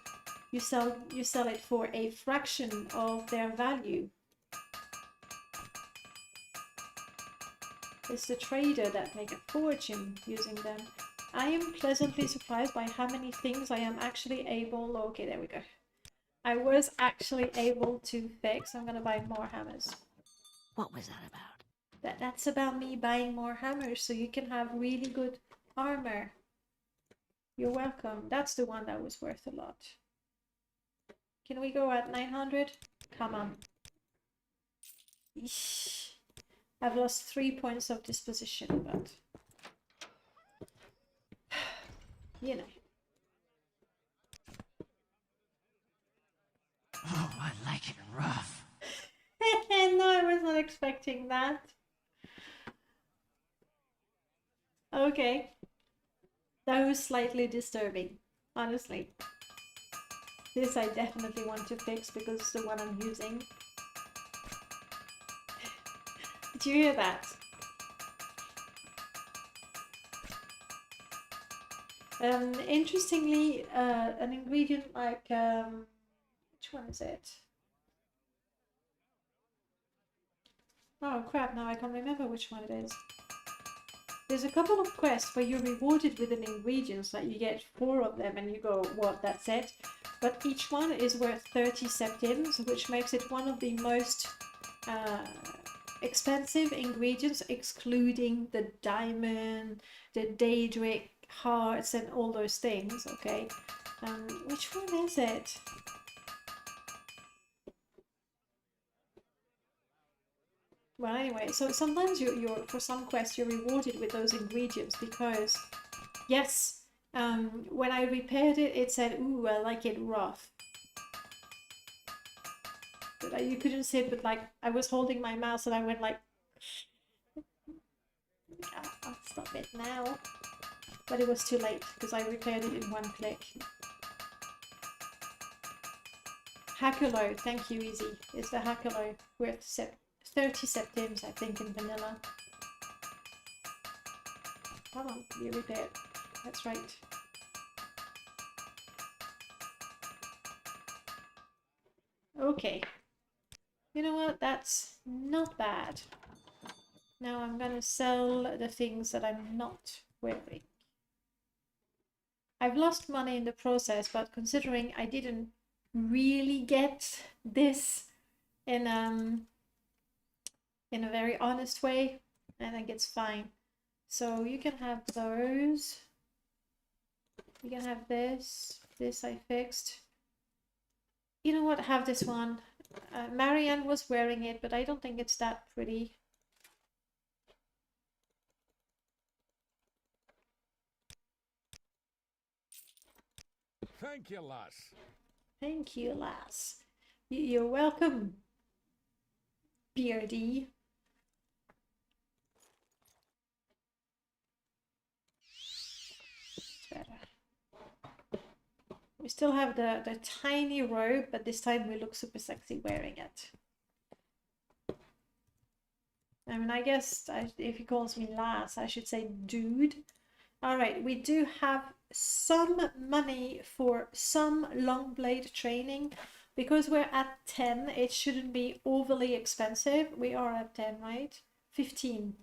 you sell it for a fraction of their value. It's the trader that make a fortune using them. I am pleasantly surprised by how many things I am actually able... Okay, there we go. I was actually able to fix. I'm gonna buy more hammers. What was that about? That's about me buying more hammers so you can have really good armor. You're welcome. That's the one that was worth a lot. Can we go at 900? Come on. Eesh. I've lost 3 points of disposition, but you know. Oh, I like it rough. No, I was not expecting that. Okay. That was slightly disturbing, honestly. This I definitely want to fix because it's the one I'm using. Did you hear that? Interestingly, an ingredient like, which one is it? Oh crap, now I can't remember which one it is. There's a couple of quests where you're rewarded with an ingredient, like you get 4 of them and you go, what, that's it? But each one is worth 30 septims, which makes it one of the most expensive ingredients, excluding the diamond, the daedric hearts and all those things, okay? Which one is it? Well, anyway, so sometimes you're for some quests you're rewarded with those ingredients because, yes, when I repaired it, it said, "Ooh, I like it rough." But you couldn't see it, but like I was holding my mouse and I went like, "I'll stop it now." But it was too late because I repaired it in 1 click. Hackalo, thank you, Easy. It's the Hackalo worth 30 septims, I think, in vanilla. Come on, you repaired. That's right. Okay. You know what? That's not bad. Now I'm gonna sell the things that I'm not wearing. I've lost money in the process, but considering I didn't really get this in a very honest way, I think it's fine. So you can have those. You can have this. This I fixed. You know what? Have this one. Marianne was wearing it, but I don't think it's that pretty. Thank you, lass. Thank you, lass. You're welcome, Beardy. Better. We still have the tiny robe, but this time we look super sexy wearing it. I mean, I guess if he calls me lass, I should say dude. Alright, we do have some money for some long blade training. Because we're at 10, it shouldn't be overly expensive. We are at 10, right? 15.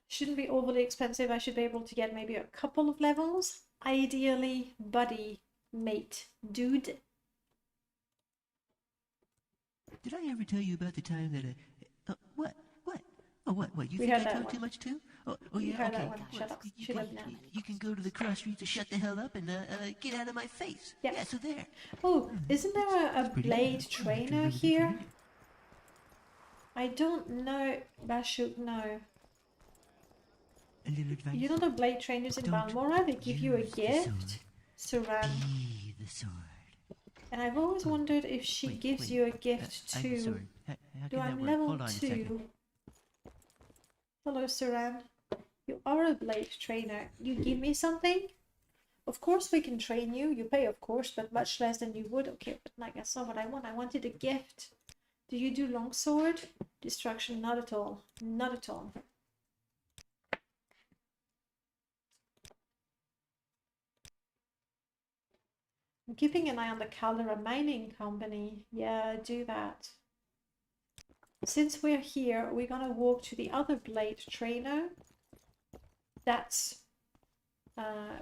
Shouldn't be overly expensive. I should be able to get maybe a couple of levels. Ideally, buddy, mate, dude. Did I ever tell you about the time that what? Oh, what? You We think heard I that talk too one. much too? Oh, We yeah, heard okay. that one. Shut up. Shut up now. You can go to the cross street to shut the hell up and get out of my face. Yeah. Yeah, so there. Oh, isn't there a pretty blade good. trainer here? I don't know. Bashuk, no. A little advice. You know the blade trainers in Don't Balmora? They give you a use the gift? Saran. Be the sword. And I've always wondered if she gives you a gift I'm the too. sword. How Do can that I'm work? level Hold on a second. 2. Hello, Saran. You are a blade trainer. You give me something? Of course we can train you. You pay, of course, but much less than you would. Okay, but like that's not what I want. I wanted a gift. Do you do longsword? Destruction? Not at all. Not at all. I'm keeping an eye on the Caldera Mining Company. Yeah, do that. Since we're here, we're gonna walk to the other blade trainer. That's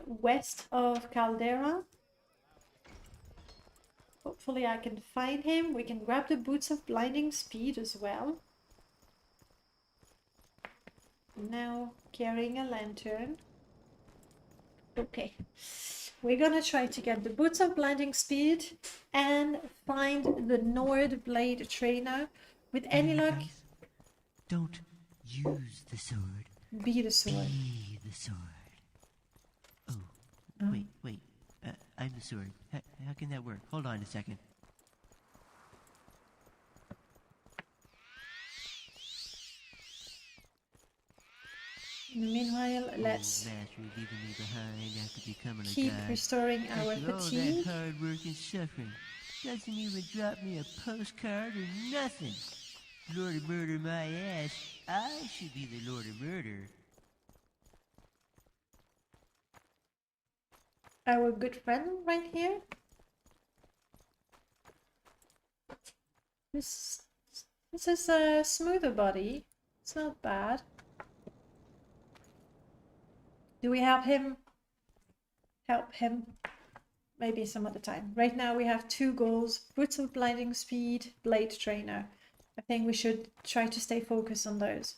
west of Caldera. Oh, hopefully I can find him. We can grab the boots of blinding speed as well. Now carrying a lantern. Okay. We're gonna try to get the boots of blinding speed and find the Nord blade trainer. With any luck, Guys, don't use the sword. be the sword. Be the sword. Oh, wait. I'm the sword. How can that work? Hold on a second. Meanwhile, let's Master leaving me behind after becoming keep a god. restoring our After all that fatigue. hard work and suffering, doesn't even drop me a postcard or nothing. Lord of Murder my ass. I should be the Lord of Murder. Our good friend right here. This is a smoother body. It's not bad. Do we have him? Help him. Maybe some other time. Right now we have 2 goals. Boots of blinding speed, blade trainer. I think we should try to stay focused on those.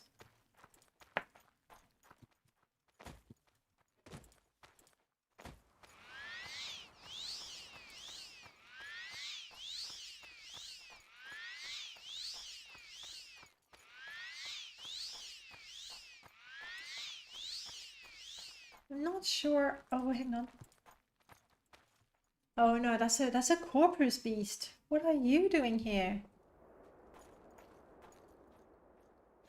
I'm not sure. Oh, hang on. Oh no, that's a corpus beast. What are you doing here?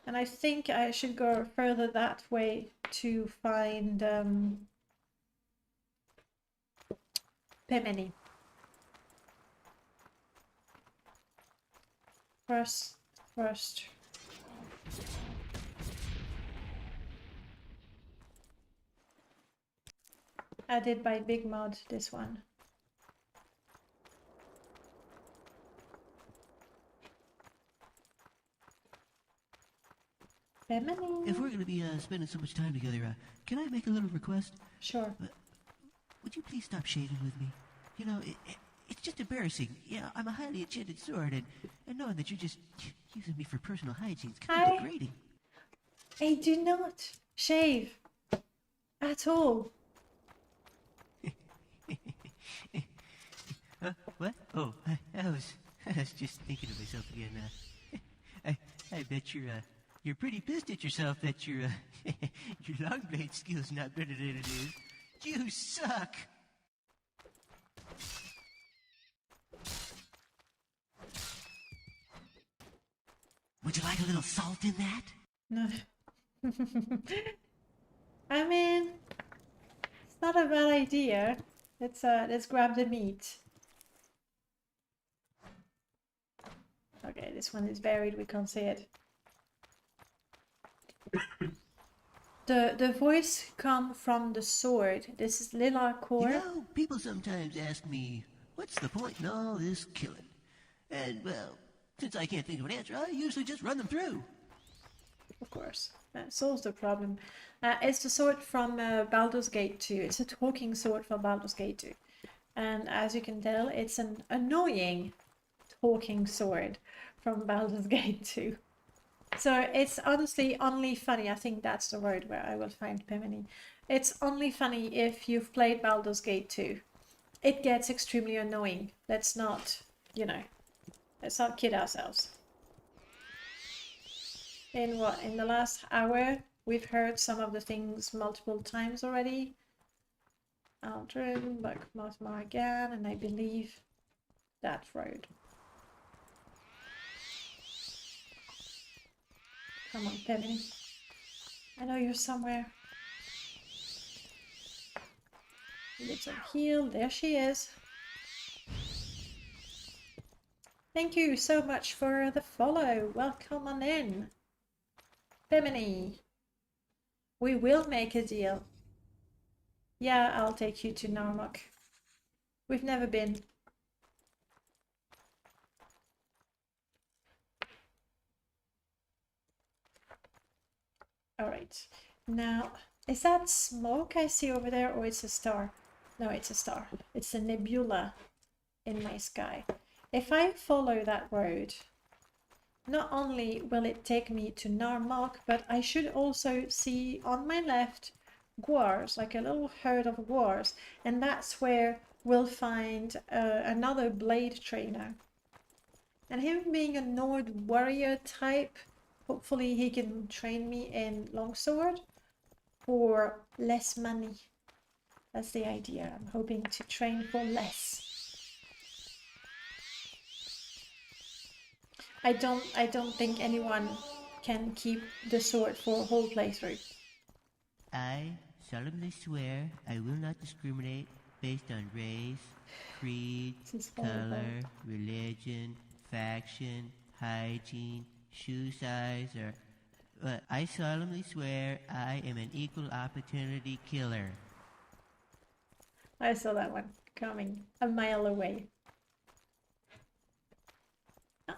And I think I should go further that way to find Pimeni. First. Added by Big Mod, this one. Pimeni. If we're going to be spending so much time together, can I make a little request? Sure. Would you please stop shaving with me? You know, it's just embarrassing. Yeah, I'm a highly enchanted sword, and knowing that you're just using me for personal hygiene is kind of degrading. I do not shave at all. What? Oh, I was just thinking to myself again. I bet you're pretty pissed at yourself that your long blade skill's not better than it is. You suck. Would you like a little salt in that? No. I mean, it's not a bad idea. Let's grab the meat. Okay, this one is buried, we can't see it. The voice come from the sword. This is Lila Core. You know, people sometimes ask me, what's the point in all this killing? And, well, since I can't think of an answer, I usually just run them through. Of course, that solves the problem. It's the sword from Baldur's Gate 2. It's a talking sword from Baldur's Gate 2. And as you can tell, it's an annoying talking sword from Baldur's Gate 2. So it's honestly only funny. I think that's the word where I will find Pimeni. It's only funny if you've played Baldur's Gate 2. It gets extremely annoying. Let's not, let's not kid ourselves. In the last hour, we've heard some of the things multiple times already. Aldrin, Mothma again, and I believe that road. Come on, Pimeni. I know you're somewhere. Get some heal. There she is. Thank you so much for the follow. Welcome on in. Pimeni. We will make a deal. Yeah, I'll take you to Narmok. We've never been. Alright, now, is that smoke I see over there, or it's a star? No, it's a star. It's a nebula in my sky. if I follow that road, not only will it take me to Narmak, but I should also see on my left guars, like a little herd of guars, and that's where we'll find another blade trainer. And him being a Nord warrior type, hopefully he can train me in longsword for less money. That's the idea. I'm hoping to train for less. I don't think anyone can keep the sword for a whole playthrough. I solemnly swear I will not discriminate based on race, creed, This is horrible. color, religion, faction, hygiene, shoe size, or... I solemnly swear I am an equal opportunity killer. I saw that one coming a mile away. Oh,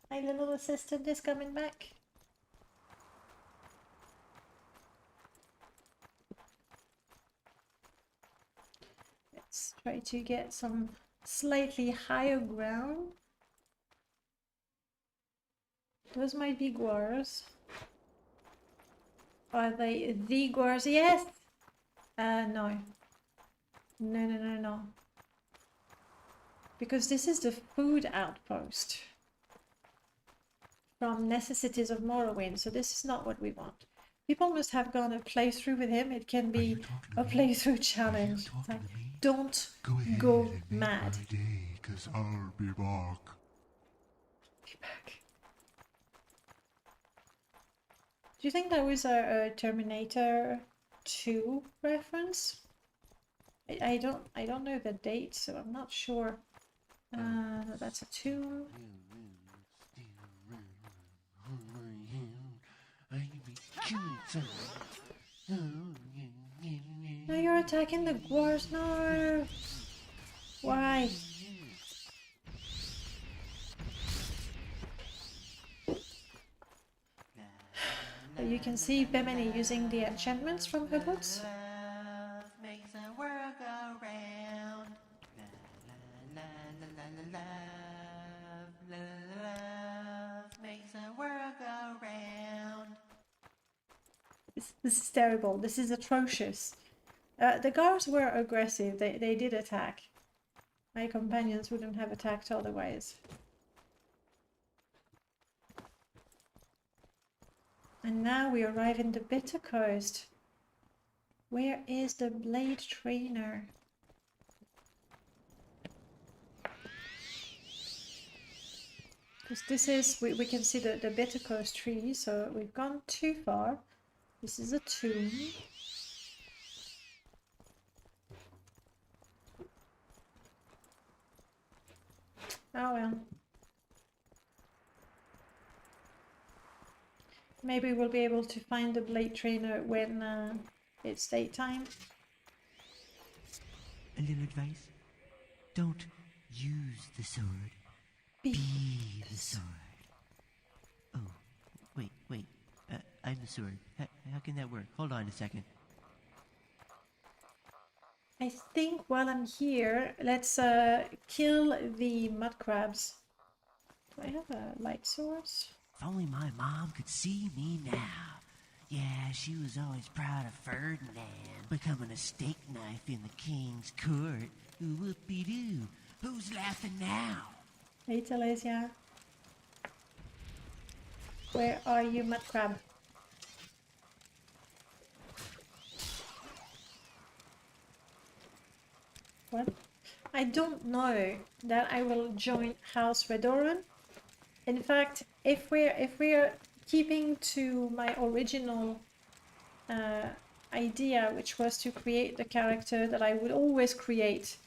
my little assistant is coming back. Let's try to get some slightly higher ground. Those might be guars. Are they the guars? Yes! No. No. Because this is the food outpost from Necessities of Morrowind, so this is not what we want. People must have gone a playthrough with him. It can be a playthrough challenge. It's like, don't go mad. Cause I'll be back. Be back. Do you think that was a Terminator 2 reference? I don't know the date, so I'm not sure. That's a tomb. No, you're attacking the guars. No. Why? You can see Bemini using the enchantments from her books. Love makes the world go round. Love makes the world go round. This is terrible. This is atrocious. The guards were aggressive. They did attack. My companions wouldn't have attacked otherwise. And now we arrive in the Bitter Coast. Where is the blade trainer? Because this is, we can see the Bitter Coast tree, so we've gone too far. This is a tomb. Oh well. Maybe we'll be able to find the blade trainer when it's daytime. A little advice. Don't use the sword. Be the sword. Oh, wait. I'm the sword. How can that work? Hold on a second. I think while I'm here, let's kill the mud crabs. Do I have a light source? If only my mom could see me now. Yeah, she was always proud of Ferdinand becoming a steak knife in the king's court. Whoopie-doo. Who's laughing now? Hey, Telesia. Where are you, mud crab? What? I don't know that I will join House Redoran. In fact, if we're keeping to my original idea, which was to create the character that I would always create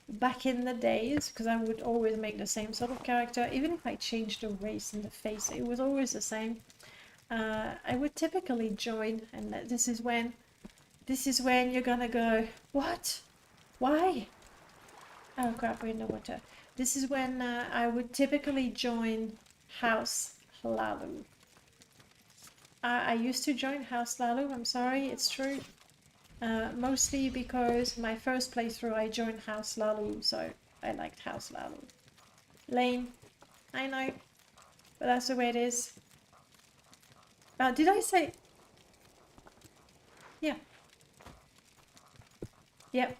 back in the days, because I would always make the same sort of character, even if I changed the race and the face, it was always the same. I would typically join, and this is when you're gonna go, what? Why? Oh crap, we're in the water. This is when I would typically join House Hlalu. I used to join House Hlalu, I'm sorry, it's true. Mostly because my first playthrough I joined House Hlalu, so I liked House Hlalu. Lame. I know. But that's the way it is. Did I say... Yeah. Yep.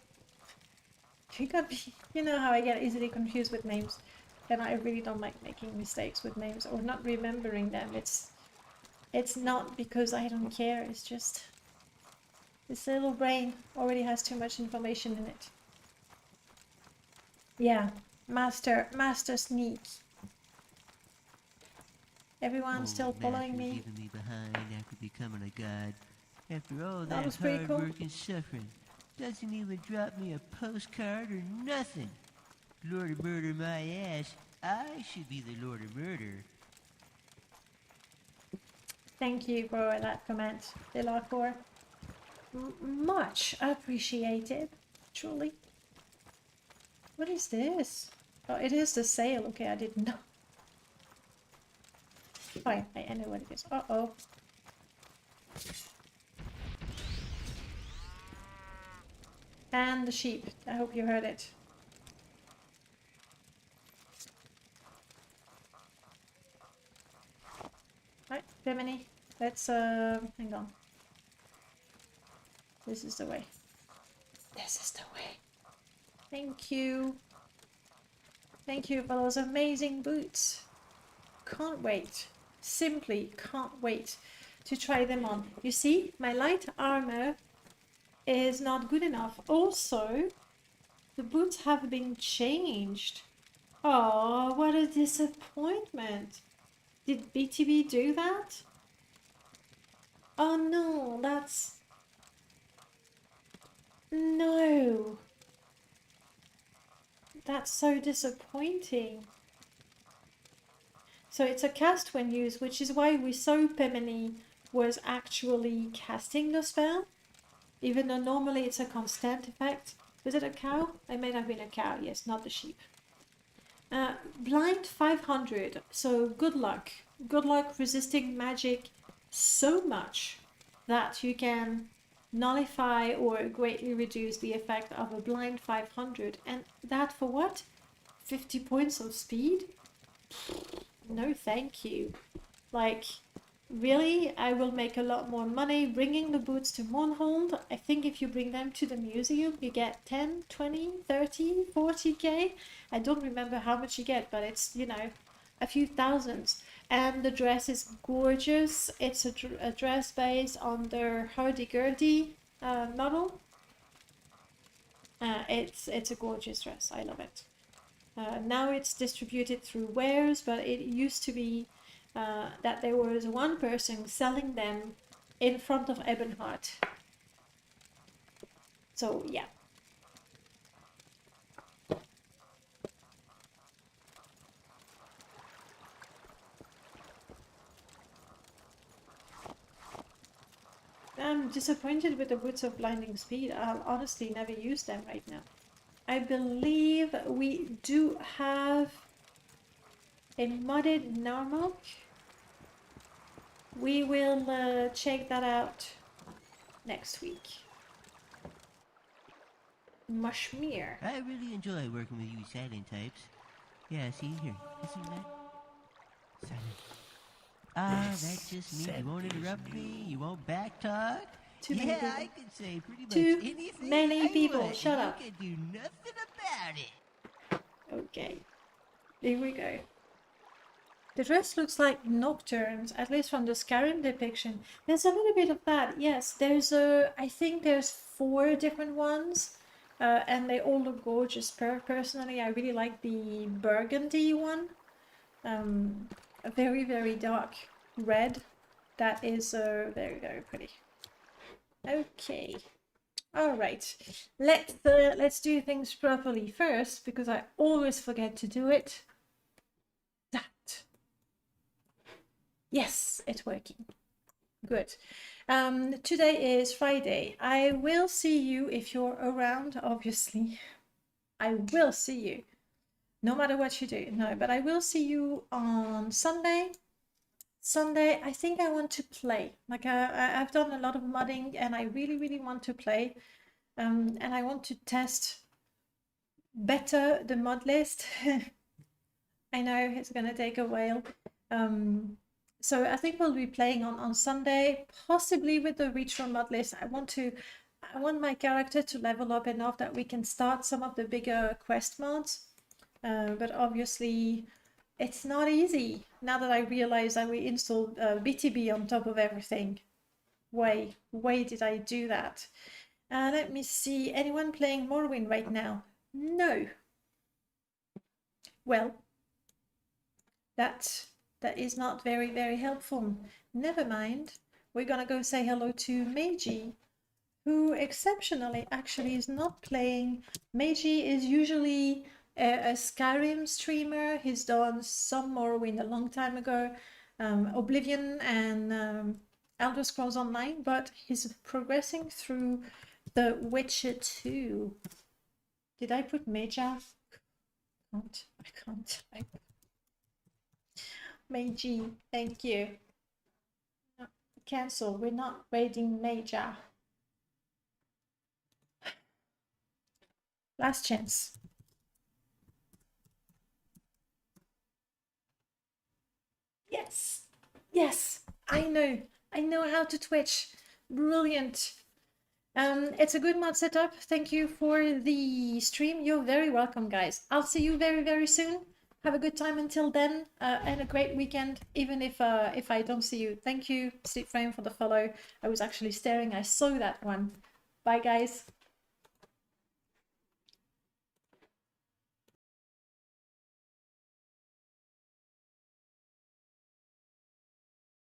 You know how I get easily confused with names. And I really don't like making mistakes with names or not remembering them. It's not because I don't care, it's just... This little brain already has too much information in it. Yeah. Master sneak. Everyone's still following me. Leaving me behind after becoming a god. After all That that was pretty hard cool. work and suffering. Doesn't even drop me a postcard or nothing. Lord of Murder my ass. I should be the Lord of Murder. Thank you for that comment, Delacor. Much appreciated, truly. What is this? Oh, it is the sale. Okay, I didn't know. Fine, I know what it is. Uh-oh. And the sheep. I hope you heard it. Right, Bimini. Let's, hang on. This is the way. This is the way. Thank you. Thank you for those amazing boots. Can't wait. Simply can't wait to try them on. You see, my light armor is not good enough. Also, the boots have been changed. Oh, what a disappointment. Did BTB do that? Oh no, that's... No. That's so disappointing. So it's a cast when used, which is why we saw Bimini was actually casting the spell. Even though normally it's a constant effect. Was it a cow? It may have been a cow, yes, not the sheep. Blind 500, so good luck. Good luck resisting magic so much that you can nullify or greatly reduce the effect of a blind 500. And that for what? 50 points of speed? No thank you. Like, really, I will make a lot more money bringing the boots to Mournhold. I think if you bring them to the museum, you get 10, 20, 30, 40k. I don't remember how much you get, but it's, you know, a few thousands. And the dress is gorgeous. It's a dress based on their hurdy-gurdy model. It's a gorgeous dress. I love it. Now it's distributed through wares, but it used to be that there was one person selling them in front of Ebonheart. So yeah. I'm disappointed with the Boots of Blinding Speed. I'll honestly never use them right now. I believe we do have a modded Narmok. We will check that out next week. Mushmere. I really enjoy working with you silent types. Yeah, see here. Listen to that. Silent. Ah, that just means you won't interrupt me, you won't backtalk. Too many people. I could say pretty much Too anything many I people. want, Shut and up. You can do nothing about it. Okay. Here we go. The dress looks like Nocturnes, at least from the Skyrim depiction. There's a little bit of that, yes. I think there's 4 different ones. And they all look gorgeous. Personally, I really like the burgundy one. A very, very dark red. That is very, very pretty. Okay. All right. Let's do things properly first, because I always forget to do it. That. Yes, it's working. Good. Today is Friday. I will see you if you're around, obviously. I will see you. No matter what you do. No, but I will see you on Sunday. Sunday, I think I want to play. Like, I've done a lot of modding and I really, really want to play. And I want to test better the mod list. I know it's gonna take a while. So I think we'll be playing on Sunday, possibly with the reach from Modlist. I want my character to level up enough that we can start some of the bigger quest mods. But obviously it's not easy now that I realize that we installed BTB on top of everything. Why did I do that? Let me see. Anyone playing Morrowind right now? No. Well, that is not very helpful. Never mind. We're gonna go say hello to Meiji, who exceptionally actually is not playing. Meiji is usually a Skyrim streamer. He's done some Morrowind a long time ago, Oblivion and Elder Scrolls Online, but he's progressing through The Witcher 2. Did I put Meiji? I can't type. Meiji, thank you. Cancel. We're not raiding Meiji. Last chance. Yes. Yes. I know how to Twitch. Brilliant. It's a good mod setup. Thank you for the stream. You're very welcome, guys. I'll see you very soon. Have a good time until then, and a great weekend, even if I don't see you. Thank you, Sleep Frame, for the follow. I was actually staring. I saw that one. Bye, guys.